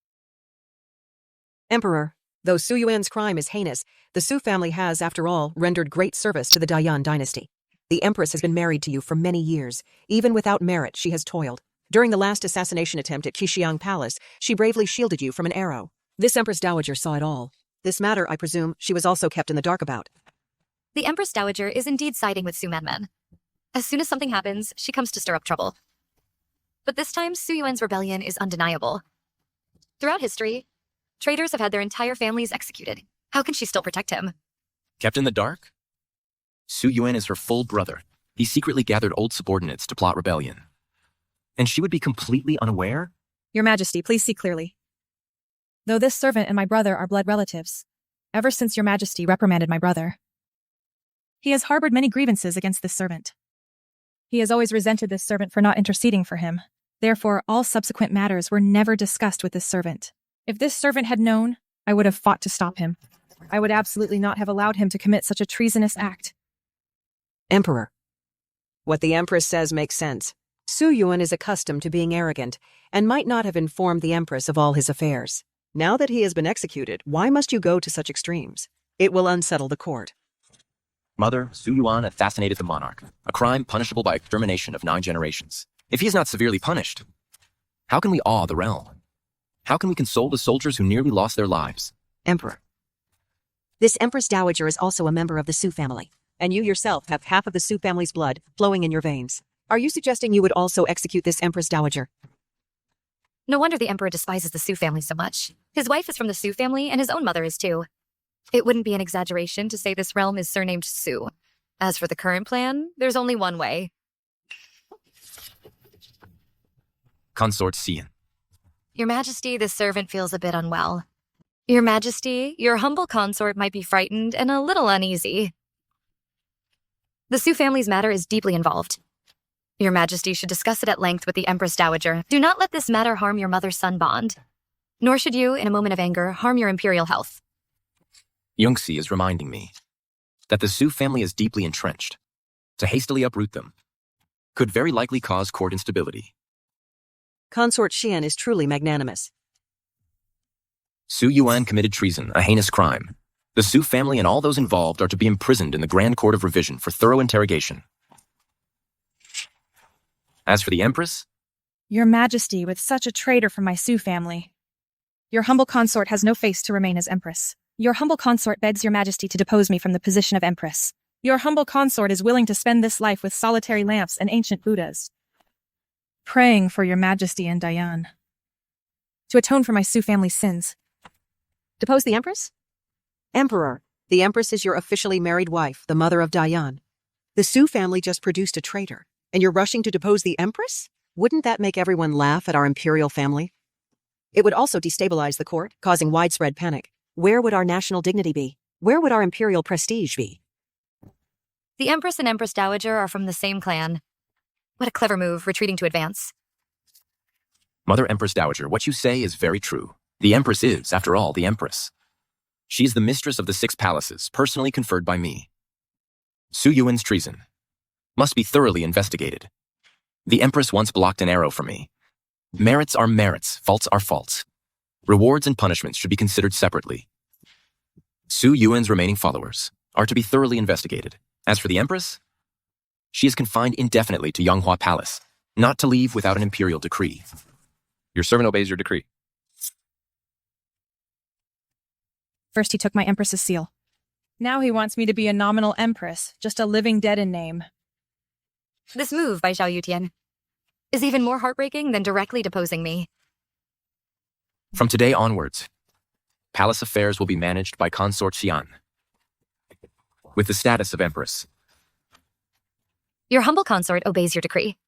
Emperor, though Su Yuan's crime is heinous, the Su family has, after all, rendered great service to the Dayan dynasty. The Empress has been married to you for many years. Even without merit, she has toiled. During the last assassination attempt at Qixiang Palace, she bravely shielded you from an arrow. This Empress Dowager saw it all. This matter, I presume, she was also kept in the dark about. The Empress Dowager is indeed siding with Su Menmen. As soon as something happens, she comes to stir up trouble. But this time, Su Yuan's rebellion is undeniable. Throughout history, traitors have had their entire families executed. How can she still protect him? Kept in the dark? Su Yuan is her full brother. He secretly gathered old subordinates to plot rebellion. And she would be completely unaware? Your majesty, please see clearly. Though this servant and my brother are blood relatives, ever since your majesty reprimanded my brother, he has harbored many grievances against this servant. He has always resented this servant for not interceding for him. Therefore, all subsequent matters were never discussed with this servant. If this servant had known, I would have fought to stop him. I would absolutely not have allowed him to commit such a treasonous act. Emperor, what the Empress says makes sense. Su Yuan is accustomed to being arrogant, and might not have informed the Empress of all his affairs. Now that he has been executed, why must you go to such extremes? It will unsettle the court. Mother, Su Yuan assassinated the monarch, a crime punishable by extermination of 9 generations. If he is not severely punished, how can we awe the realm? How can we console the soldiers who nearly lost their lives? Emperor, this Empress Dowager is also a member of the Su family, and you yourself have half of the Su family's blood flowing in your veins. Are you suggesting you would also execute this Empress Dowager? No wonder the emperor despises the Su family so much. His wife is from the Su family, and his own mother is too. It wouldn't be an exaggeration to say this realm is surnamed Su. As for the current plan, there's only one way. Consort Xian. Your Majesty, this servant feels a bit unwell. Your Majesty, your humble consort might be frightened and a little uneasy. The Su family's matter is deeply involved. Your Majesty should discuss it at length with the Empress Dowager. Do not let this matter harm your mother-son bond. Nor should you, in a moment of anger, harm your imperial health. Yongxi is reminding me that the Su family is deeply entrenched. To hastily uproot them could very likely cause court instability. Consort Xian is truly magnanimous. Su Yuan committed treason, a heinous crime. The Su family and all those involved are to be imprisoned in the Grand Court of Revision for thorough interrogation. As for the Empress? Your Majesty, with such a traitor from my Su family, your humble consort has no face to remain as Empress. Your humble consort begs your Majesty to depose me from the position of Empress. Your humble consort is willing to spend this life with solitary lamps and ancient Buddhas, praying for your Majesty and Dayan, to atone for my Su family's sins. Depose the Empress? Emperor, the Empress is your officially married wife, the mother of Dayan. The Su family just produced a traitor, and you're rushing to depose the Empress? Wouldn't that make everyone laugh at our imperial family? It would also destabilize the court, causing widespread panic. Where would our national dignity be? Where would our imperial prestige be? The Empress and Empress Dowager are from the same clan. What a clever move, retreating to advance. Mother Empress Dowager, what you say is very true. The Empress is, after all, the Empress. She is the mistress of the 6 palaces, personally conferred by me. Su Yuan's treason must be thoroughly investigated. The Empress once blocked an arrow from me. Merits are merits, faults are faults. Rewards and punishments should be considered separately. Su Yuan's remaining followers are to be thoroughly investigated. As for the Empress, she is confined indefinitely to Yonghua Palace, not to leave without an imperial decree. Your servant obeys your decree. First he took my Empress's seal. Now he wants me to be a nominal Empress, just a living dead in name. This move by Xiao Yutian. is even more heartbreaking than directly deposing me. From today onwards, palace affairs will be managed by Consort Xian, with the status of Empress. Your humble consort obeys your decree.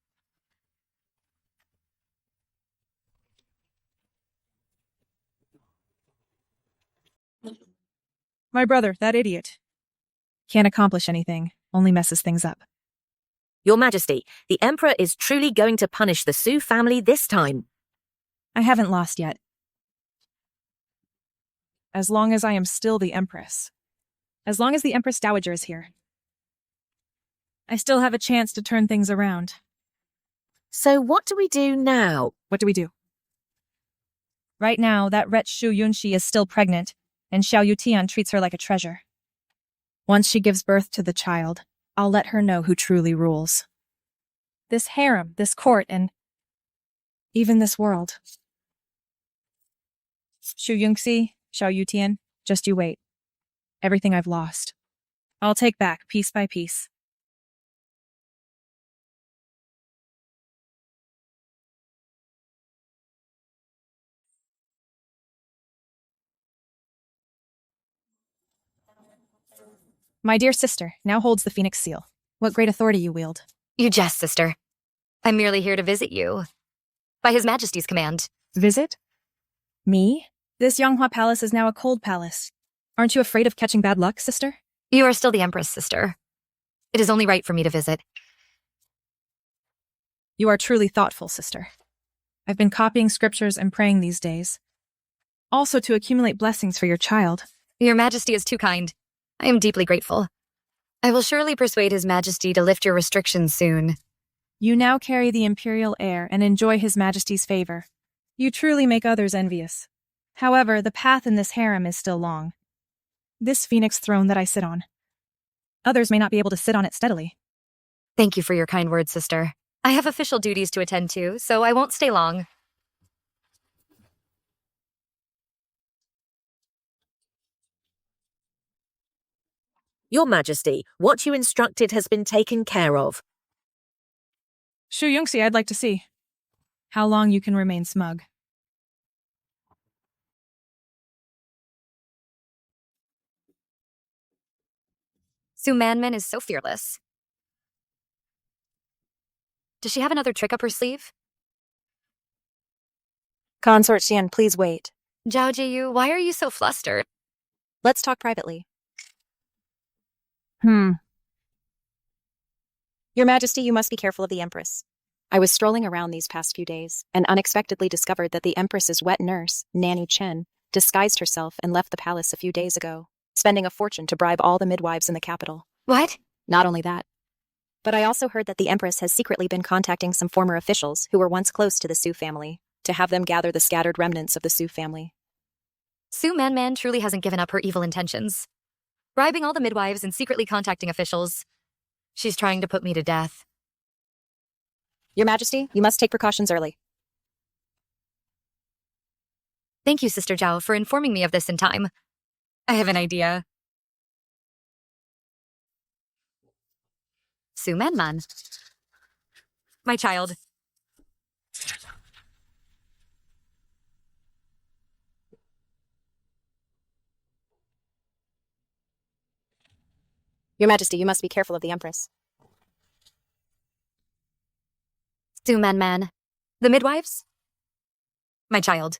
My brother, that idiot. Can't accomplish anything, only messes things up. Your Majesty, the Emperor is truly going to punish the Su family this time. I haven't lost yet. As long as I am still the Empress. As long as the Empress Dowager is here. I still have a chance to turn things around. So what do we do now? What do we do? Right now, that wretch Shu Yunxi is still pregnant, and Xiao Yutian treats her like a treasure. Once she gives birth to the child, I'll let her know who truly rules. This harem, this court, and even this world. Shu Yunxi, Xiao Yutian, just you wait. Everything I've lost, I'll take back piece by piece. My dear sister now holds the Phoenix Seal. What great authority you wield. You jest, sister. I'm merely here to visit you. By His Majesty's command. Visit? Me? This Yonghua Palace is now a cold palace. Aren't you afraid of catching bad luck, sister? You are still the Empress, sister. It is only right for me to visit. You are truly thoughtful, sister. I've been copying scriptures and praying these days. Also to accumulate blessings for your child. Your Majesty is too kind. I am deeply grateful. I will surely persuade His Majesty to lift your restrictions soon. You now carry the imperial heir and enjoy His Majesty's favor. You truly make others envious. However, the path in this harem is still long. This phoenix throne that I sit on. Others may not be able to sit on it steadily. Thank you for your kind words, sister. I have official duties to attend to, so I won't stay long. Your Majesty, what you instructed has been taken care of. Shu Yunxi, I'd like to see how long you can remain smug. Su Manman is so fearless. Does she have another trick up her sleeve? Consort Xian, please wait. Zhao Jiyu, why are you so flustered? Let's talk privately. Your Majesty, you must be careful of the Empress. I was strolling around these past few days and unexpectedly discovered that the Empress's wet nurse, Nanny Chen, disguised herself and left the palace a few days ago, spending a fortune to bribe all the midwives in the capital. What? Not only that, but I also heard that the Empress has secretly been contacting some former officials who were once close to the Su family to have them gather the scattered remnants of the Su family. Su Manman truly hasn't given up her evil intentions. Bribing all the midwives and secretly contacting officials. She's trying to put me to death. Your Majesty, you must take precautions early. Thank you, Sister Zhao, for informing me of this in time. I have an idea. Su Manman. My child. Your Majesty, you must be careful of the Empress. Su Manman. The midwives? My child.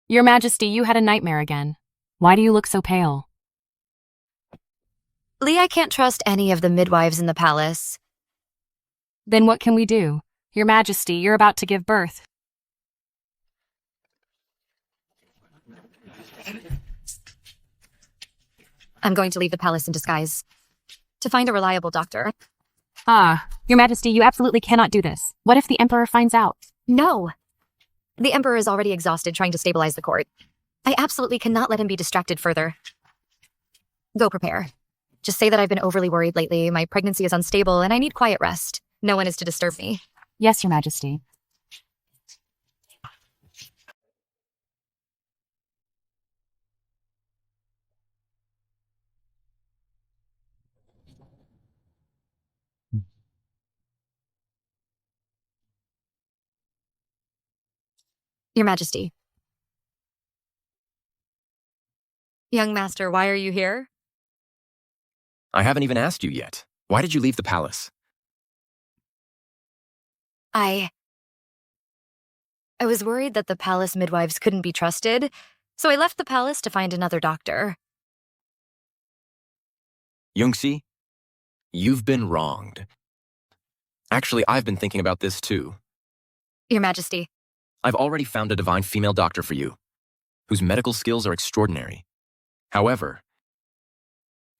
Your Majesty, you had a nightmare again. Why do you look so pale? Lee, I can't trust any of the midwives in the palace. Then what can we do? Your Majesty, you're about to give birth. I'm going to leave the palace in disguise. To find a reliable doctor. Your Majesty, you absolutely cannot do this. What if the Emperor finds out? No. The Emperor is already exhausted trying to stabilize the court. I absolutely cannot let him be distracted further. Go prepare. Just say that I've been overly worried lately, my pregnancy is unstable, and I need quiet rest. No one is to disturb me. Yes, Your Majesty. Your Majesty. Young Master, why are you here? I haven't even asked you yet. Why did you leave the palace? I was worried that the palace midwives couldn't be trusted, so I left the palace to find another doctor. Yungxi, you've been wronged. Actually, I've been thinking about this too. Your Majesty. I've already found a divine female doctor for you, whose medical skills are extraordinary. However,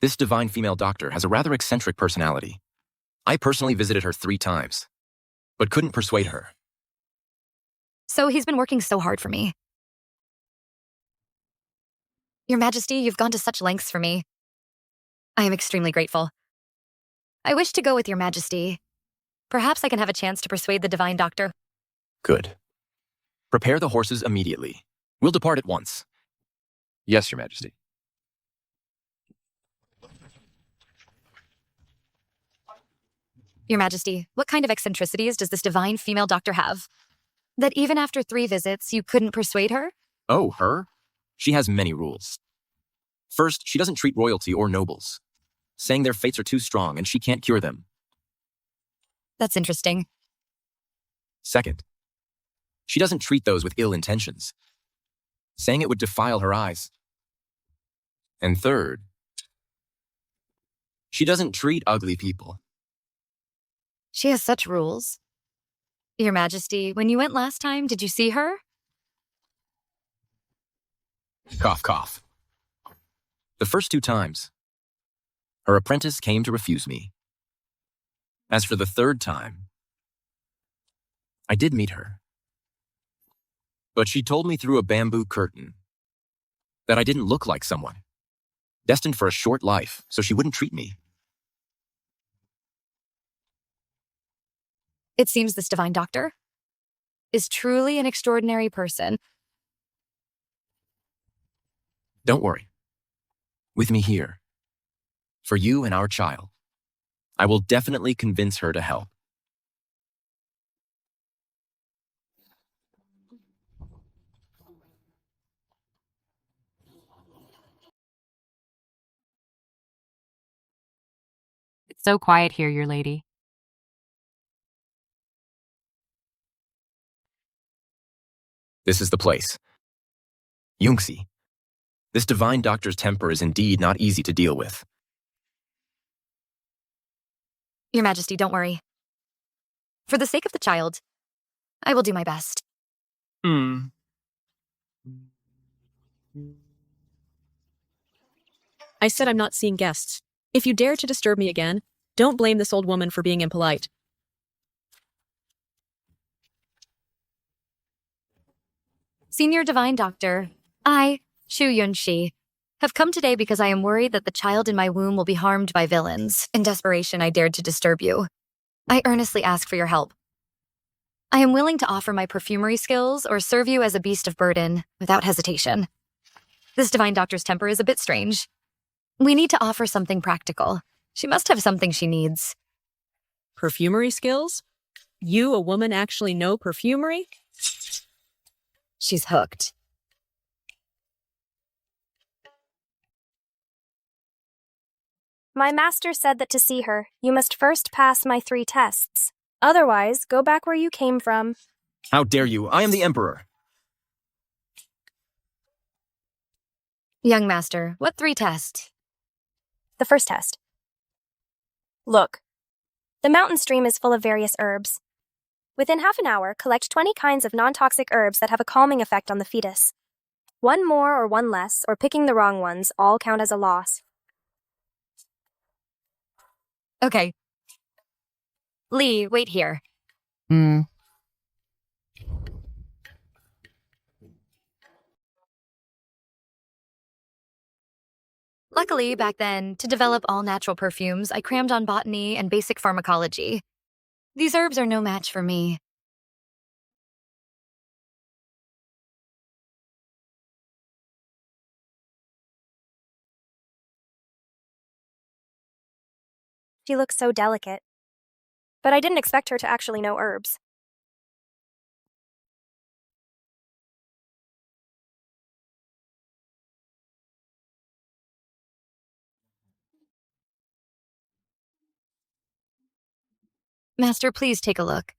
this divine female doctor has a rather eccentric personality. I personally visited her 3 times, but couldn't persuade her. So he's been working so hard for me. Your Majesty, you've gone to such lengths for me. I am extremely grateful. I wish to go with Your Majesty. Perhaps I can have a chance to persuade the divine doctor. Good. Prepare the horses immediately. We'll depart at once. Yes, Your Majesty. Your Majesty, what kind of eccentricities does this divine female doctor have? That even after 3 visits, you couldn't persuade her? Oh, her? She has many rules. First, she doesn't treat royalty or nobles, saying their fates are too strong and she can't cure them. That's interesting. Second, she doesn't treat those with ill intentions, saying it would defile her eyes. And third, she doesn't treat ugly people. She has such rules. Your Majesty, when you went last time, did you see her? Cough, cough. The first 2 times, her apprentice came to refuse me. As for the 3rd time, I did meet her. But she told me through a bamboo curtain that I didn't look like someone destined for a short life, so she wouldn't treat me. It seems this divine doctor is truly an extraordinary person. Don't worry. With me here, for you and our child, I will definitely convince her to help. It's so quiet here, your lady. This is the place. Yungxi, this divine doctor's temper is indeed not easy to deal with. Your Majesty, don't worry. For the sake of the child, I will do my best. I said I'm not seeing guests. If you dare to disturb me again, don't blame this old woman for being impolite. Senior Divine Doctor, I, Shu Yunxi, have come today because I am worried that the child in my womb will be harmed by villains. In desperation, I dared to disturb you. I earnestly ask for your help. I am willing to offer my perfumery skills or serve you as a beast of burden without hesitation. This divine doctor's temper is a bit strange. We need to offer something practical. She must have something she needs. Perfumery skills? You, a woman, actually know perfumery? She's hooked. My master said that to see her, you must first pass my 3 tests. Otherwise, go back where you came from. How dare you? I am the Emperor. Young Master, what 3 tests? The first test. Look. The mountain stream is full of various herbs. Within half an hour, collect 20 kinds of non-toxic herbs that have a calming effect on the fetus. 1 more or 1 less, or picking the wrong ones, all count as a loss. Okay. Lee, wait here. Luckily, back then, to develop all-natural perfumes, I crammed on botany and basic pharmacology. These herbs are no match for me. She looks so delicate. But I didn't expect her to actually know herbs. Master, please take a look.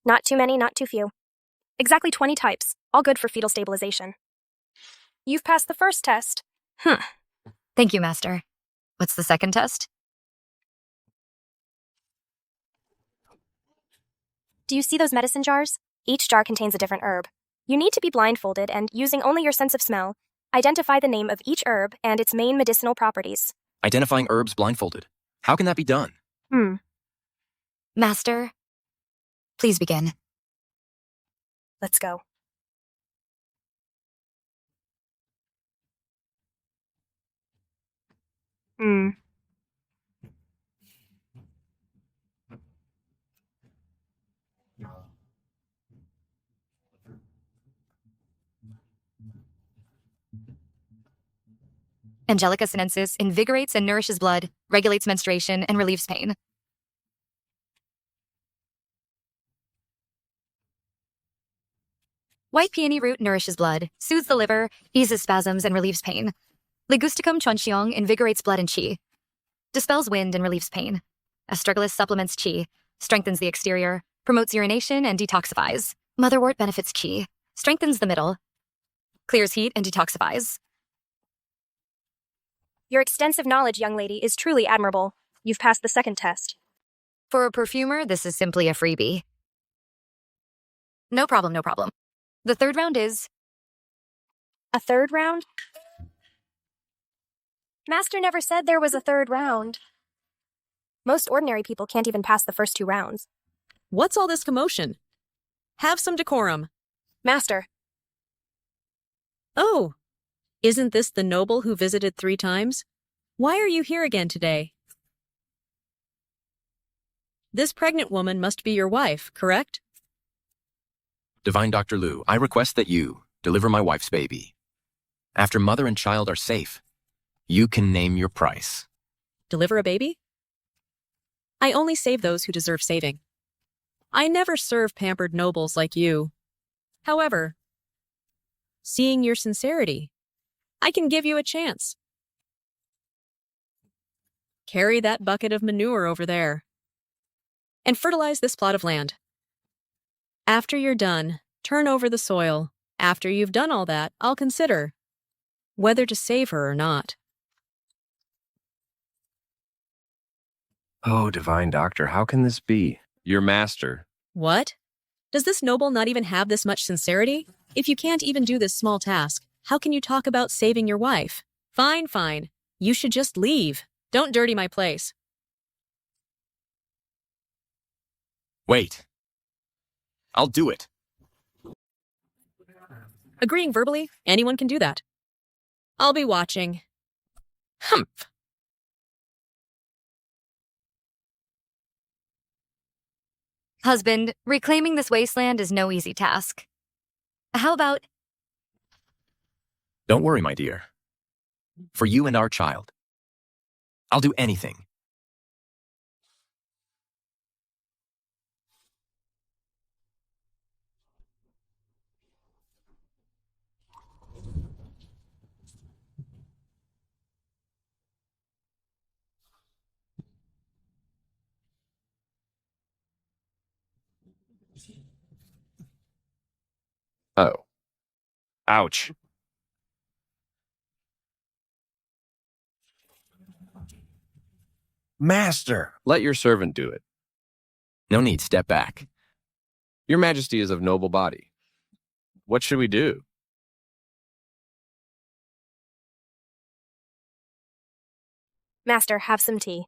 Not too many, not too few. Exactly 20 types, all good for fetal stabilization. You've passed the first test. Thank you, Master. What's the second test? Do you see those medicine jars? Each jar contains a different herb. You need to be blindfolded and, using only your sense of smell, identify the name of each herb and its main medicinal properties. Identifying herbs blindfolded. How can that be done? Master, please begin. Let's go. Angelica sinensis invigorates and nourishes blood, regulates menstruation, and relieves pain. White peony root nourishes blood, soothes the liver, eases spasms, and relieves pain. Ligusticum chuanxiong invigorates blood and qi, dispels wind and relieves pain. Astragalus supplements qi, strengthens the exterior, promotes urination, and detoxifies. Motherwort benefits qi, strengthens the middle, clears heat, and detoxifies. Your extensive knowledge, young lady, is truly admirable. You've passed the second test. For a perfumer, this is simply a freebie. No problem, no problem. The third round is... A third round? Master never said there was a third round. Most ordinary people can't even pass the first 2 rounds. What's all this commotion? Have some decorum. Master. Oh, isn't this the noble who visited 3 times? Why are you here again today? This pregnant woman must be your wife, correct? Divine Dr. Liu, I request that you deliver my wife's baby. After mother and child are safe, you can name your price. Deliver a baby? I only save those who deserve saving. I never serve pampered nobles like you. However, seeing your sincerity, I can give you a chance. Carry that bucket of manure over there and fertilize this plot of land. After you're done, turn over the soil. After you've done all that, I'll consider whether to save her or not. Oh, Divine Doctor, how can this be? Your master. What? Does this noble not even have this much sincerity? If you can't even do this small task, how can you talk about saving your wife? Fine, fine. You should just leave. Don't dirty my place. Wait. I'll do it. Agreeing verbally, anyone can do that. I'll be watching. Humph. Husband, reclaiming this wasteland is no easy task. How about... Don't worry, my dear. For you and our child, I'll do anything. Oh. Ouch. Master! Let your servant do it. No need, step back. Your Majesty is of noble body. What should we do? Master, have some tea.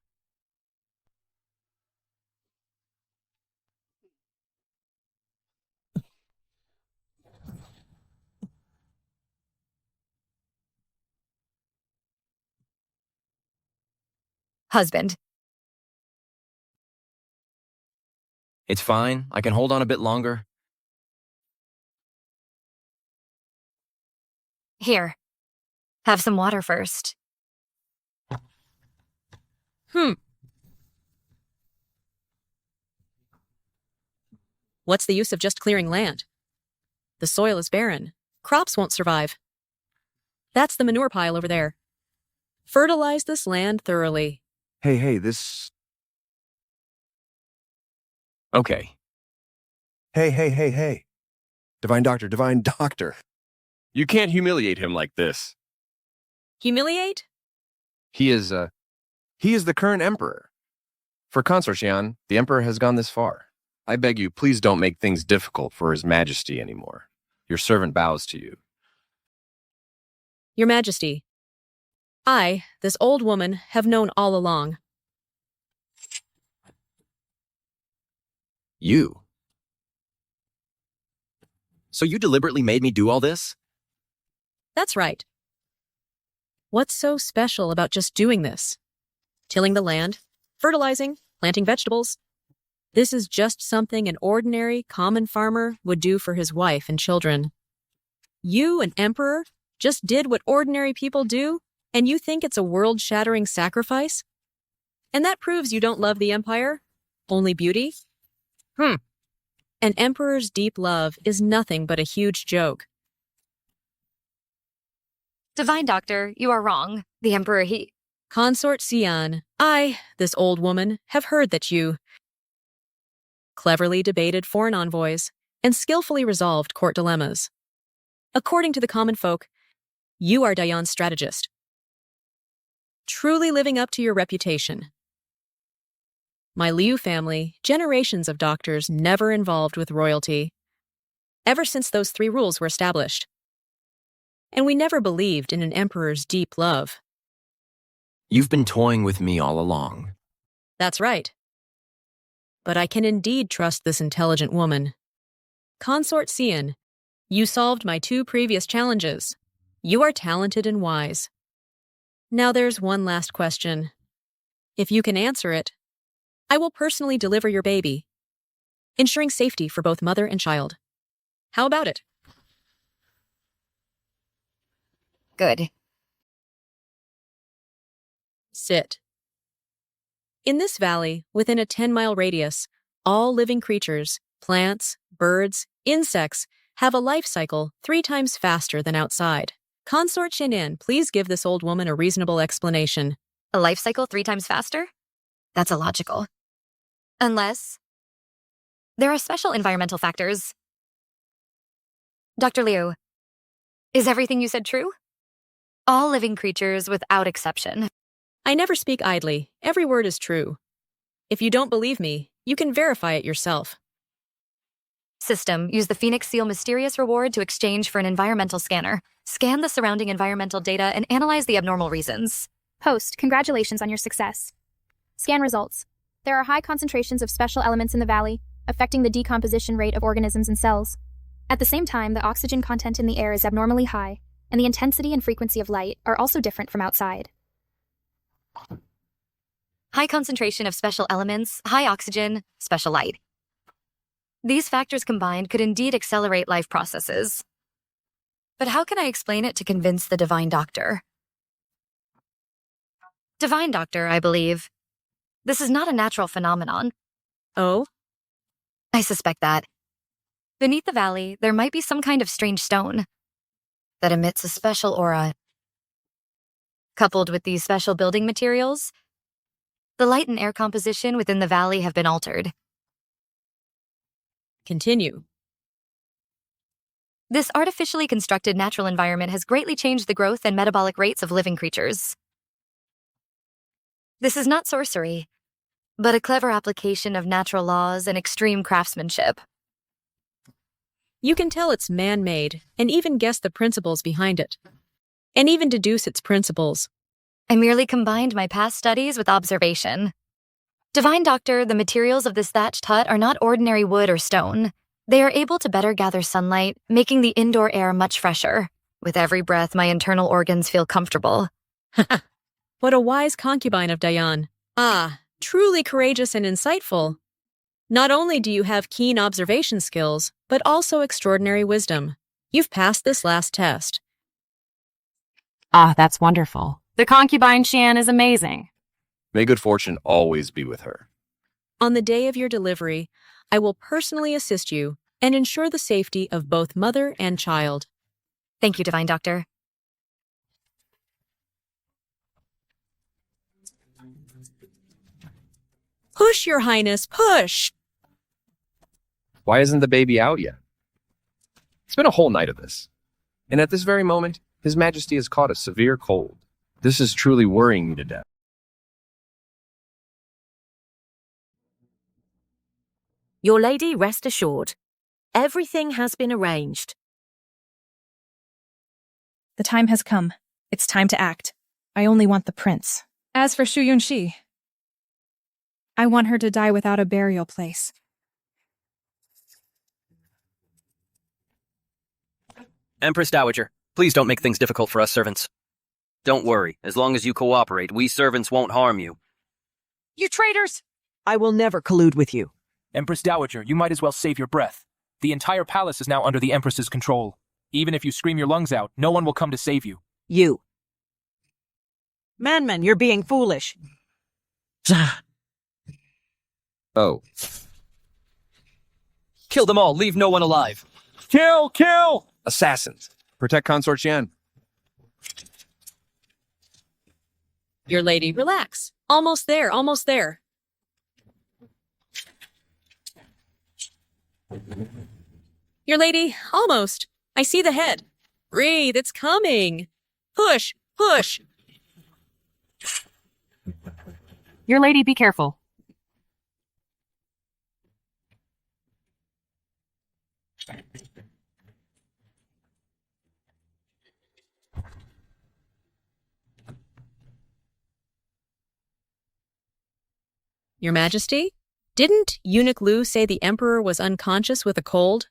Husband. It's fine. I can hold on a bit longer. Here. Have some water first. What's the use of just clearing land? The soil is barren. Crops won't survive. That's the manure pile over there. Fertilize this land thoroughly. Hey, this... Okay. Hey. Divine Doctor. You can't humiliate him like this. Humiliate? He is the current emperor. For Consort Xian, the emperor has gone this far. I beg you, please don't make things difficult for His Majesty anymore. Your servant bows to you. Your Majesty, I, this old woman, have known all along. You? So you deliberately made me do all this? That's right. What's so special about just doing this? Tilling the land, fertilizing, planting vegetables. This is just something an ordinary, common farmer would do for his wife and children. You, an emperor, just did what ordinary people do, and you think it's a world-shattering sacrifice? And that proves you don't love the empire? Only beauty? An emperor's deep love is nothing but a huge joke. Divine Doctor, you are wrong. The Emperor, Consort Xian, I, this old woman, have heard that you cleverly debated foreign envoys and skillfully resolved court dilemmas. According to the common folk, you are Dayan's strategist, truly living up to your reputation. My Liu family, generations of doctors never involved with royalty, ever since those 3 rules were established. And we never believed in an emperor's deep love. You've been toying with me all along. That's right. But I can indeed trust this intelligent woman. Consort Xian, you solved my 2 previous challenges. You are talented and wise. Now there's one last question. If you can answer it, I will personally deliver your baby, ensuring safety for both mother and child. How about it? Good. Sit. In this valley, within a 10-mile radius, all living creatures, plants, birds, insects, have a life cycle 3 times faster than outside. Consort Xian, please give this old woman a reasonable explanation. A life cycle 3 times faster? That's illogical. Unless there are special environmental factors. Dr. Liu, is everything you said true? All living creatures without exception. I never speak idly. Every word is true. If you don't believe me, you can verify it yourself. System, use the Phoenix Seal mysterious reward to exchange for an environmental scanner. Scan the surrounding environmental data and analyze the abnormal reasons. Host, congratulations on your success. Scan results. There are high concentrations of special elements in the valley, affecting the decomposition rate of organisms and cells. At the same time, the oxygen content in the air is abnormally high, and the intensity and frequency of light are also different from outside. High concentration of special elements, high oxygen, special light. These factors combined could indeed accelerate life processes. But how can I explain it to convince the Divine Doctor? Divine Doctor, I believe. This is not a natural phenomenon. Oh? I suspect that. Beneath the valley, there might be some kind of strange stone that emits a special aura. Coupled with these special building materials, the light and air composition within the valley have been altered. Continue. This artificially constructed natural environment has greatly changed the growth and metabolic rates of living creatures. This is not sorcery, but a clever application of natural laws and extreme craftsmanship. You can tell it's man-made, and even guess the principles behind it. And even deduce its principles. I merely combined my past studies with observation. Divine Doctor, the materials of this thatched hut are not ordinary wood or stone. They are able to better gather sunlight, making the indoor air much fresher. With every breath, my internal organs feel comfortable. What a wise concubine of Dayan. Ah, truly courageous and insightful. Not only do you have keen observation skills, but also extraordinary wisdom. You've passed this last test. Ah, that's wonderful. The concubine Xian is amazing. May good fortune always be with her. On the day of your delivery, I will personally assist you and ensure the safety of both mother and child. Thank you, Divine Doctor. Push, Your Highness, push! Why isn't the baby out yet? It's been a whole night of this. And at this very moment, His Majesty has caught a severe cold. This is truly worrying me to death. Your lady, rest assured. Everything has been arranged. The time has come. It's time to act. I only want the prince. As for Shu Yunxi, I want her to die without a burial place. Empress Dowager, please don't make things difficult for us servants. Don't worry, as long as you cooperate, we servants won't harm you. You traitors! I will never collude with you. Empress Dowager, you might as well save your breath. The entire palace is now under the Empress's control. Even if you scream your lungs out, no one will come to save you. You. Man, you're being foolish. Oh. Kill them all, leave no one alive. Kill! Kill! Assassins. Protect Consort Xian. Your lady, relax. Almost there, almost there. Your lady, almost. I see the head. Breathe, it's coming. Push, push. Your lady, be careful. Your Majesty, didn't Eunuch Lu say the Emperor was unconscious with a cold?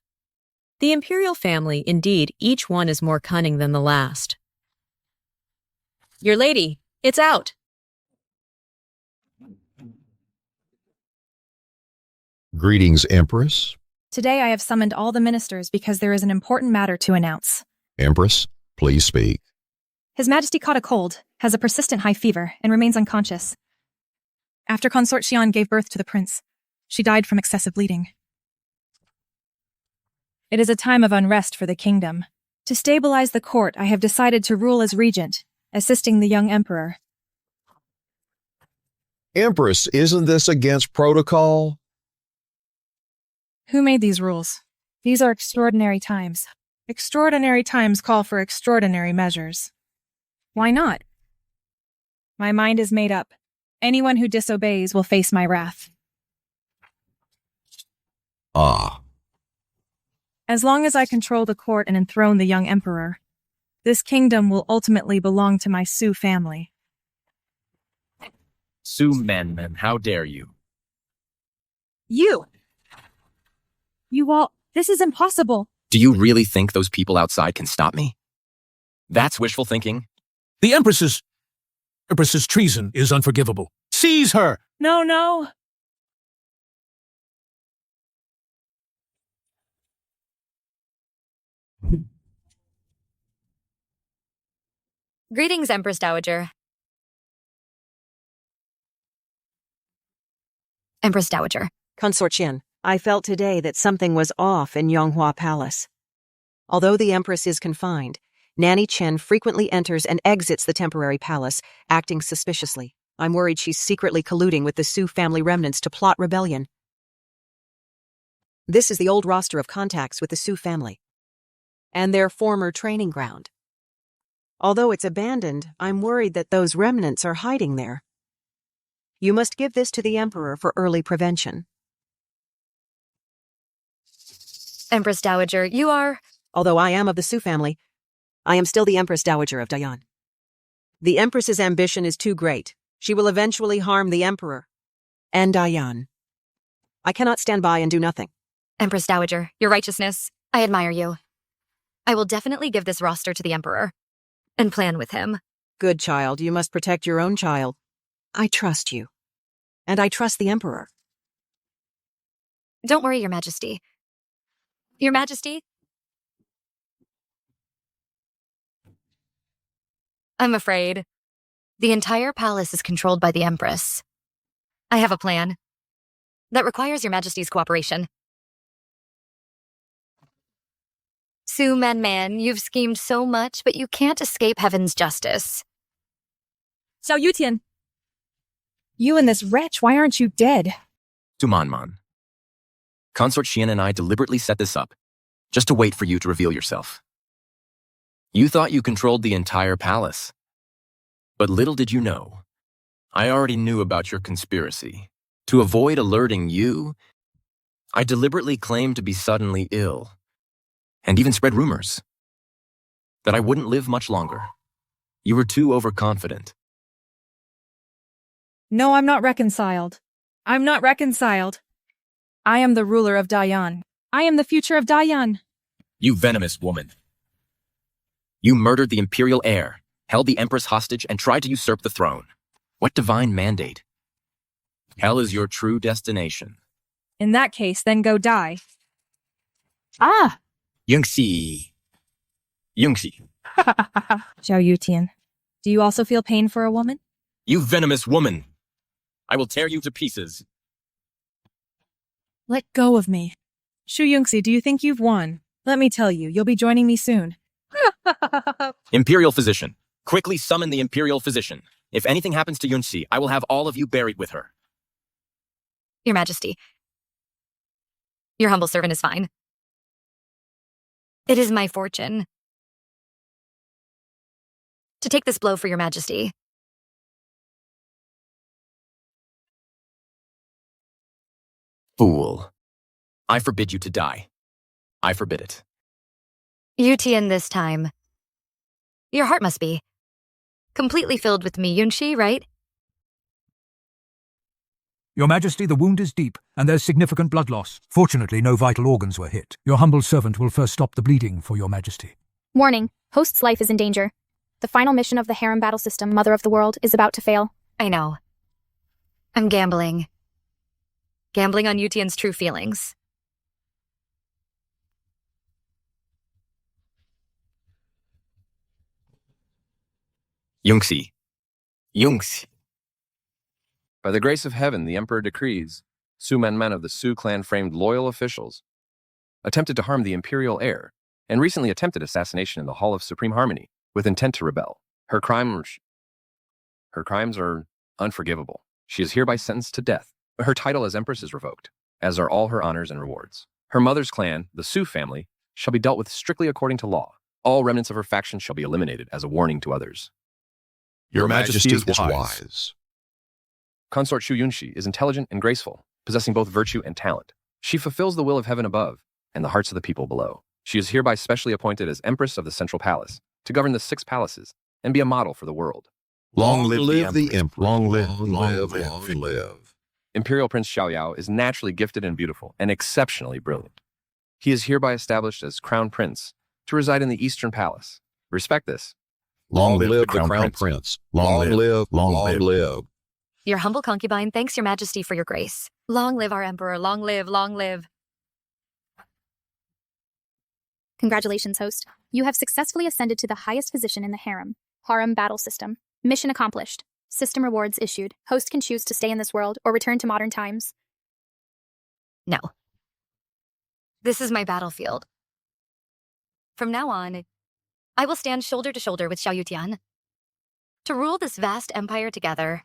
The imperial family, indeed, each one is more cunning than the last. Your lady, it's out. Greetings, Empress. Today I have summoned all the ministers because there is an important matter to announce. Empress, please speak. His Majesty caught a cold, has a persistent high fever, and remains unconscious. After Consort Xian gave birth to the prince, she died from excessive bleeding. It is a time of unrest for the kingdom. To stabilize the court, I have decided to rule as regent, assisting the young emperor. Empress, isn't this against protocol? Who made these rules? These are extraordinary times. Extraordinary times call for extraordinary measures. Why not? My mind is made up. Anyone who disobeys will face my wrath. Ah. As long as I control the court and enthrone the young emperor, this kingdom will ultimately belong to my Su family. Su Manman, how dare you? You all, this is impossible. Do you really think those people outside can stop me? That's wishful thinking. The Empress's treason is unforgivable. Seize her! No. Greetings, Empress Dowager. Empress Dowager. Consort Xian, I felt today that something was off in Yonghua Palace. Although the Empress is confined, Nanny Chen frequently enters and exits the temporary palace, acting suspiciously. I'm worried she's secretly colluding with the Su family remnants to plot rebellion. This is the old roster of contacts with the Su family and their former training ground. Although it's abandoned, I'm worried that those remnants are hiding there. You must give this to the Emperor for early prevention. Empress Dowager, you are... Although I am of the Su family, I am still the Empress Dowager of Dayan. The Empress's ambition is too great. She will eventually harm the Emperor and Dayan. I cannot stand by and do nothing. Empress Dowager, your righteousness, I admire you. I will definitely give this roster to the Emperor and plan with him. Good child, you must protect your own child. I trust you. And I trust the Emperor. Don't worry, Your Majesty. Your Majesty? I'm afraid. The entire palace is controlled by the Empress. I have a plan that requires Your Majesty's cooperation. Su Man, you've schemed so much, but you can't escape heaven's justice. Xiao Yutian, You and this wretch, why aren't you dead? Dumanman. Consort Xian and I deliberately set this up, just to wait for you to reveal yourself. You thought you controlled the entire palace. But little did you know, I already knew about your conspiracy. To avoid alerting you, I deliberately claimed to be suddenly ill, and even spread rumors that I wouldn't live much longer. You were too overconfident. No, I'm not reconciled. I'm not reconciled. I am the ruler of Dayan. I am the future of Dayan. You venomous woman. You murdered the imperial heir, held the empress hostage, and tried to usurp the throne. What divine mandate? Hell is your true destination. In that case, then go die. Ah! Yungxi. Yungxi. Xiao Yutian, do you also feel pain for a woman? You venomous woman. I will tear you to pieces. Let go of me. Shu Yungxi, do you think you've won? Let me tell you, you'll be joining me soon. Imperial physician. Quickly summon the imperial physician. If anything happens to Yunxi, I will have all of you buried with her. Your Majesty. Your humble servant is fine. It is my fortune to take this blow for your Majesty. Fool. I forbid you to die. I forbid it. Yutian this time. Your heart must be completely filled with me, Yunxi, right? Your Majesty, the wound is deep, and there's significant blood loss. Fortunately, no vital organs were hit. Your humble servant will first stop the bleeding for your Majesty. Warning, host's life is in danger. The final mission of the harem battle system, Mother of the World, is about to fail. I know. I'm gambling. Gambling on Yutian's true feelings. Yungxi. Yungxi. By the grace of heaven, the Emperor decrees, Su Manman of the Su clan framed loyal officials, attempted to harm the imperial heir, and recently attempted assassination in the Hall of Supreme Harmony with intent to rebel. Her crimes are unforgivable. She is hereby sentenced to death. Her title as Empress is revoked, as are all her honors and rewards. Her mother's clan, the Su family, shall be dealt with strictly according to law. All remnants of her faction shall be eliminated as a warning to others. Your Majesty is wise. Consort Shu Yunxi is intelligent and graceful, possessing both virtue and talent. She fulfills the will of heaven above and the hearts of the people below. She is hereby specially appointed as Empress of the Central Palace to govern the 6 palaces and be a model for the world. Long live the Emperor. Long live. Imperial Prince Xiaoyao is naturally gifted and beautiful and exceptionally brilliant. He is hereby established as Crown Prince to reside in the Eastern Palace. Respect this. Long live the Crown Prince. Long live. Your humble concubine thanks your Majesty for your grace. Long live our Emperor, long live, long live. Congratulations, host. You have successfully ascended to the highest position in the harem battle system. Mission accomplished. System rewards issued. Host can choose to stay in this world or return to modern times. No. This is my battlefield. From now on, I will stand shoulder to shoulder with Xiao Yutian to rule this vast empire together.